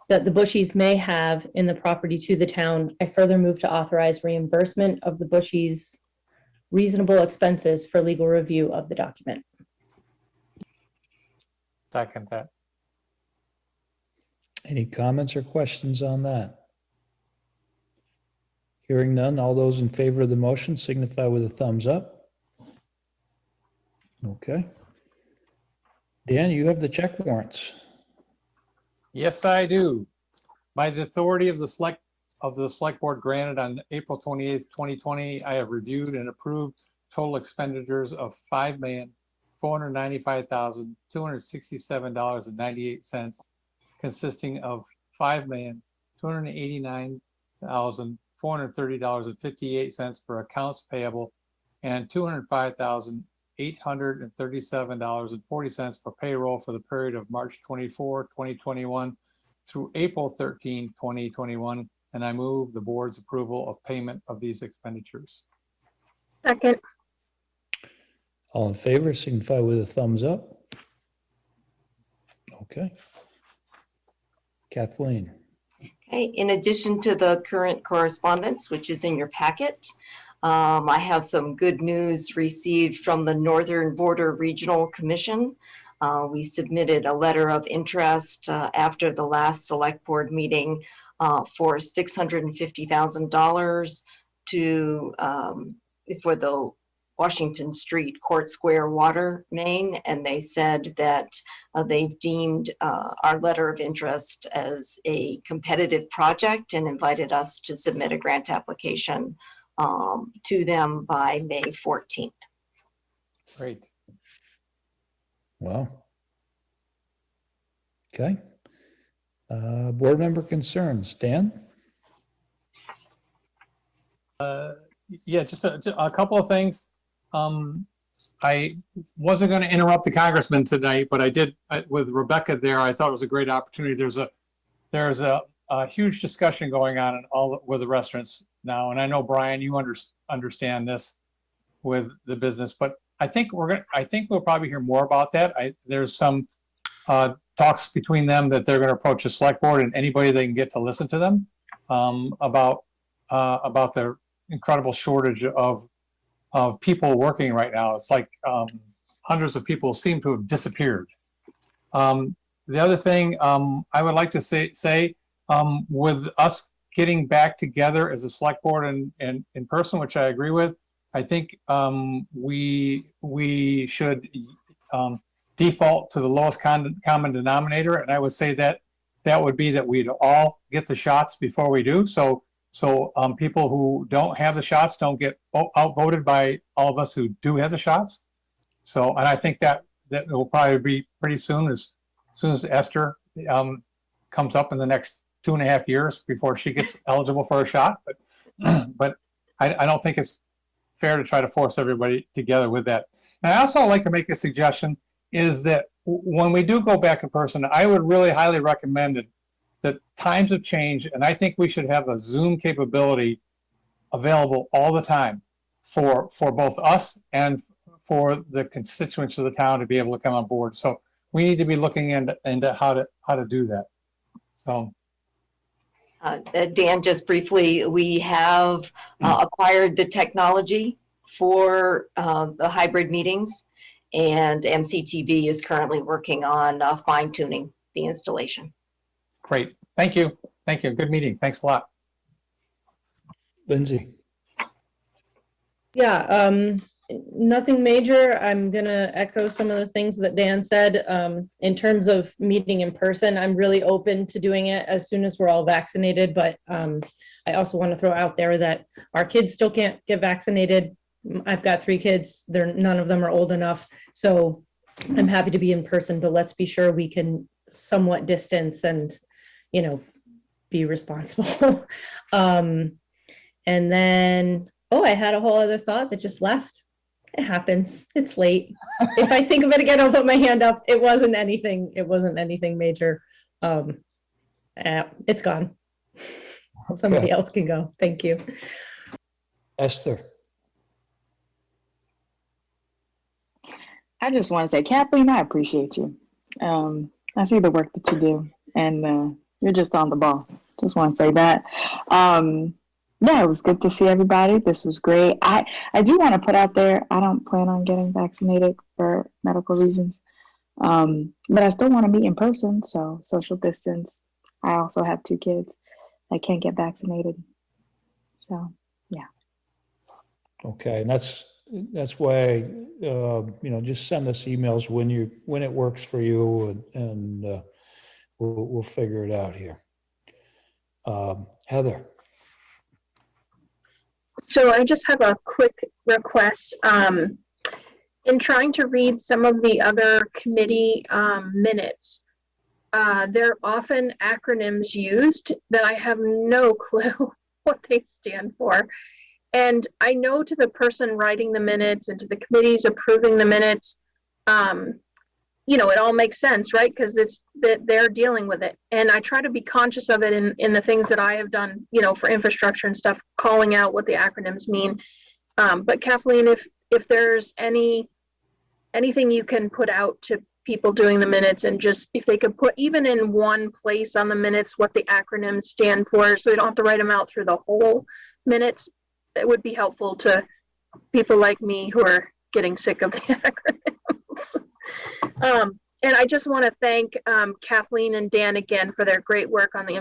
that the Bushies may have in the property to the town. I further move to authorize reimbursement of the Bushies reasonable expenses for legal review of the document. Second that. Any comments or questions on that? Hearing none, all those in favor of the motion signify with a thumbs up. Okay. Dan, you have the check warrants. Yes, I do. By the authority of the select board granted on April 28th, 2020, I have reviewed and approved total expenditures of $5,495,267.98, consisting of $5,289,430.58 for accounts payable and $205,837.40 for payroll for the period of March 24, 2021 through April 13, 2021, and I move the board's approval of payment of these expenditures. Second. All in favor signify with a thumbs up. Okay. Kathleen. Okay, in addition to the current correspondence, which is in your packet, I have some good news received from the Northern Border Regional Commission. We submitted a letter of interest after the last select board meeting for $650,000 for the Washington Street Court Square water main, and they said that they've deemed our letter of interest as a competitive project and invited us to submit a grant application to them by May 14th. Great. Wow. Okay. Board member concerns. Dan? Yeah, just a couple of things. I wasn't going to interrupt the congressman tonight, but I did with Rebecca there. I thought it was a great opportunity. There's a huge discussion going on in with the restaurants now, and I know Brian, you understand this with the business, but I think we'll probably hear more about that. There's some talks between them that they're going to approach the select board and anybody they can get to listen to them about the incredible shortage of people working right now. It's like hundreds of people seem to have disappeared. The other thing I would like to say with us getting back together as a select board and in person, which I agree with, I think we should default to the lowest common denominator, and I would say that would be that we'd all get the shots before we do. So people who don't have the shots don't get outvoted by all of us who do have the shots. So, and I think that will probably be pretty soon as Esther comes up in the next 2.5 years before she gets eligible for a shot. But I don't think it's fair to try to force everybody together with that. And I also like to make a suggestion is that when we do go back in person, I would really highly recommend it. That times have changed, and I think we should have a Zoom capability available all the time for both us and for the constituents of the town to be able to come on board. So we need to be looking into how to do that. So. Dan, just briefly, we have acquired the technology for the hybrid meetings, and MCTV is currently working on fine-tuning the installation. Great. Thank you. Thank you. Good meeting. Thanks a lot. Lindsay. Yeah, nothing major. I'm gonna echo some of the things that Dan said. In terms of meeting in person, I'm really open to doing it as soon as we're all vaccinated, but I also want to throw out there that our kids still can't get vaccinated. I've got 3 kids. None of them are old enough. So I'm happy to be in person, but let's be sure we can somewhat distance and be responsible. And then, I had a whole other thought that just left. It happens. It's late. If I think of it again, I'll put my hand up. It wasn't anything major. It's gone. Somebody else can go. Thank you. Esther. I just want to say, Kathleen, I appreciate you. I see the work that you do, and you're just on the ball. Just want to say that. Yeah, it was good to see everybody. This was great. I do want to put out there, I don't plan on getting vaccinated for medical reasons. But I still want to meet in person, so social distance. I also have 2 kids that can't get vaccinated. So, yeah. Okay, and that's why, just send us emails when it works for you, and we'll figure it out here. Heather. So I just have a quick request. In trying to read some of the other committee minutes, there are often acronyms used that I have no clue what they stand for. And I know to the person writing the minutes and to the committees approving the minutes, it all makes sense, right? Because it's that they're dealing with it. And I try to be conscious of it in the things that I have done, for infrastructure and stuff, calling out what the acronyms mean. But Kathleen, if there's anything you can put out to people doing the minutes, and just if they could put even in one place on the minutes what the acronyms stand for, so they don't have to write them out through the whole minutes, that would be helpful to people like me who are getting sick of the acronyms. And I just want to thank Kathleen and Dan again for their great work on the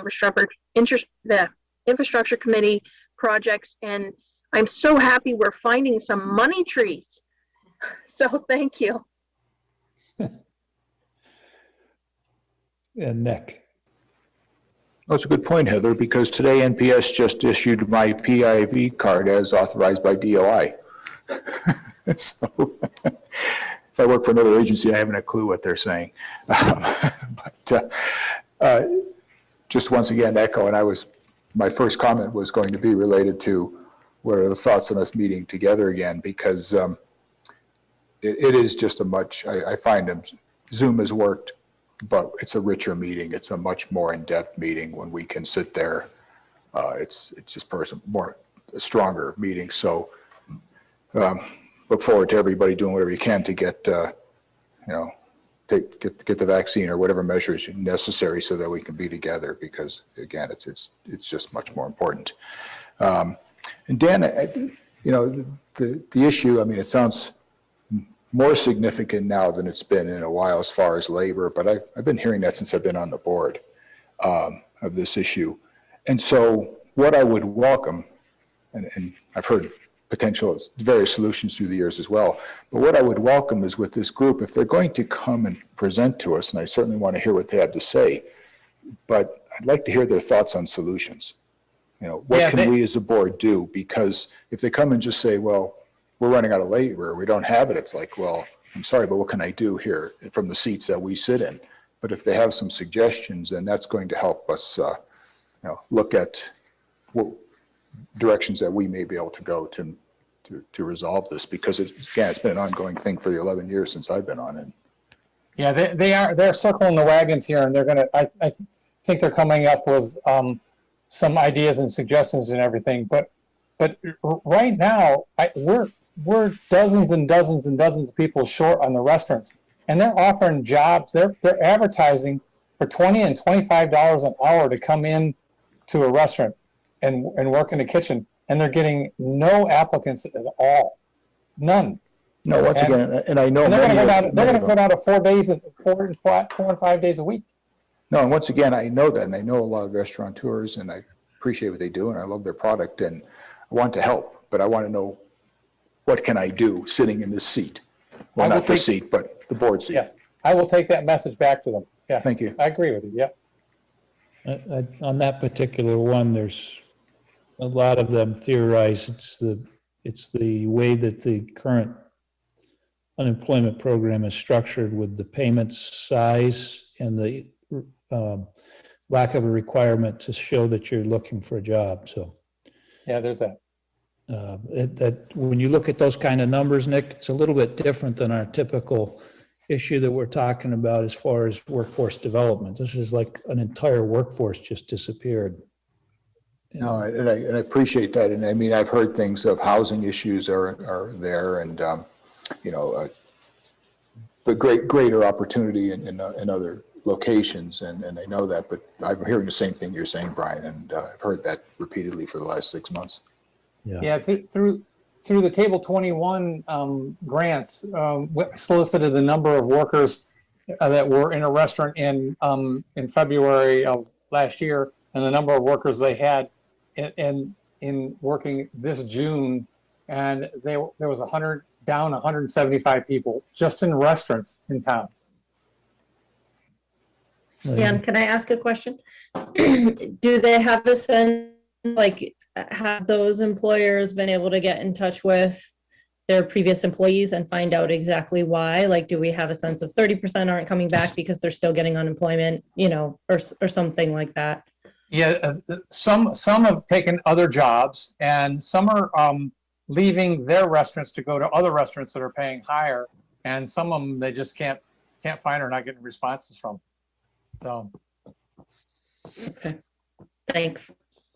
infrastructure committee projects. And I'm so happy we're finding some money trees. So thank you. And Nick. That's a good point, Heather, because today NPS just issued my PIV card as authorized by DOI. So if I work for another agency, I haven't a clue what they're saying. But just once again, echo, and my first comment was going to be related to what are the thoughts on us meeting together again, because it is just I find Zoom has worked, but it's a richer meeting. It's a much more in-depth meeting when we can sit there. It's just a stronger meeting. So look forward to everybody doing whatever you can to get the vaccine or whatever measures necessary so that we can be together, because again, it's just much more important. And Dan, the issue, it sounds more significant now than it's been in a while as far as labor, but I've been hearing that since I've been on the board of this issue. And so what I would welcome, and I've heard potential various solutions through the years as well, but what I would welcome is with this group, if they're going to come and present to us, and I certainly want to hear what they have to say, but I'd like to hear their thoughts on solutions. What can we as a board do? Because if they come and just say, well, we're running out of labor, we don't have it, it's like, well, I'm sorry, but what can I do here from the seats that we sit in? But if they have some suggestions, then that's going to help us look at what directions that we may be able to go to resolve this, because it's been an ongoing thing for the 11 years since I've been on it. Yeah, they're circling the wagons here, and I think they're coming up with some ideas and suggestions and everything. But right now, we're dozens and dozens and dozens of people short on the restaurants, and they're offering jobs. They're advertising for $20 and $25 an hour to come in to a restaurant and work in the kitchen, and they're getting no applicants at all, none. No, once again, and I know and they're going to go down to 4 days and 4 and 5 days a week. No, and once again, I know that, and I know a lot of restaurateurs, and I appreciate what they do, and I love their product, and I want to help, but I want to know, what can I do sitting in this seat? Well, not this seat, but the board seat. Yeah, I will take that message back to them. Yeah, thank you. I agree with you. Yeah. On that particular one, there's a lot of them theorize it's the way that the current unemployment program is structured, with the payment size and the lack of a requirement to show that you're looking for a job. So yeah, there's that. That when you look at those kind of numbers, Nick, it's a little bit different than our typical issue that we're talking about as far as workforce development. This is like an entire workforce just disappeared. No, and I appreciate that. And I mean, I've heard things of housing issues are there, and but greater opportunity in other locations, and they know that, but I'm hearing the same thing you're saying, Brian, and I've heard that repeatedly for the last 6 months. Yeah, through the Table 21 grants, solicited the number of workers that were in a restaurant in February of last year, and the number of workers they had in working this June, and there was 175 people just in restaurants in town. Dan, can I ask a question? Do they have a sense, like, have those employers been able to get in touch with their previous employees and find out exactly why? Like, do we have a sense of 30% aren't coming back because they're still getting unemployment, you know, or something like that? Yeah, some have taken other jobs, and some are leaving their restaurants to go to other restaurants that are paying higher, and some of them they just can't find or not getting responses from. So. Okay. Thanks.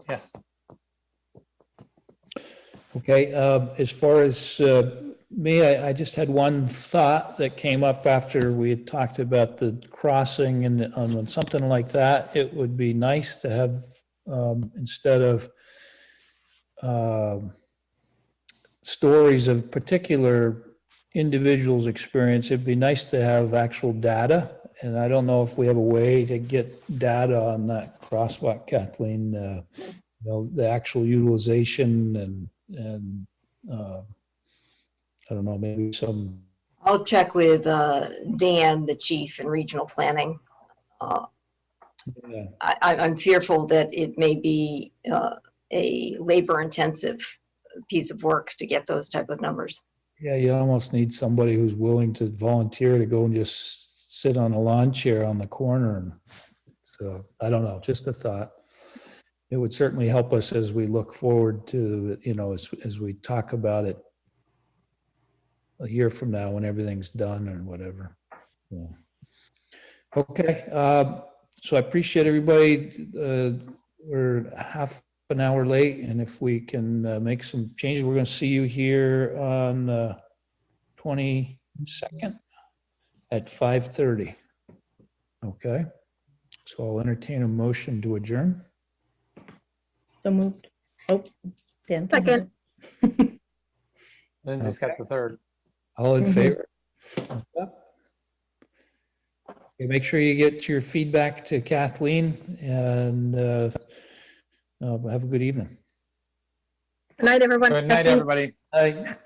Yes. Okay, as far as me, I just had one thought that came up after we had talked about the crossing, and on something like that, it would be nice to have, instead of stories of particular individuals' experience, it'd be nice to have actual data. And I don't know if we have a way to get data on that crosswalk, Kathleen, you know, the actual utilization and I don't know, maybe some. I'll check with Dan, the chief in regional planning. Yeah. I'm fearful that it may be a labor-intensive piece of work to get those type of numbers. Yeah, you almost need somebody who's willing to volunteer to go and just sit on a lawn chair on the corner. And so I don't know, just a thought. It would certainly help us as we look forward to, you know, as we talk about it a year from now when everything's done or whatever. So, okay, so I appreciate everybody. We're half an hour late, and if we can make some changes, we're going to see you here on 22nd at 5:30. Okay, so I'll entertain a motion to adjourn. So moved. Oh, Dan. Second. Lindsay's got the third. All in favor? Okay, make sure you get your feedback to Kathleen, and have a good evening. Good night, everyone. Good night, everybody. Bye.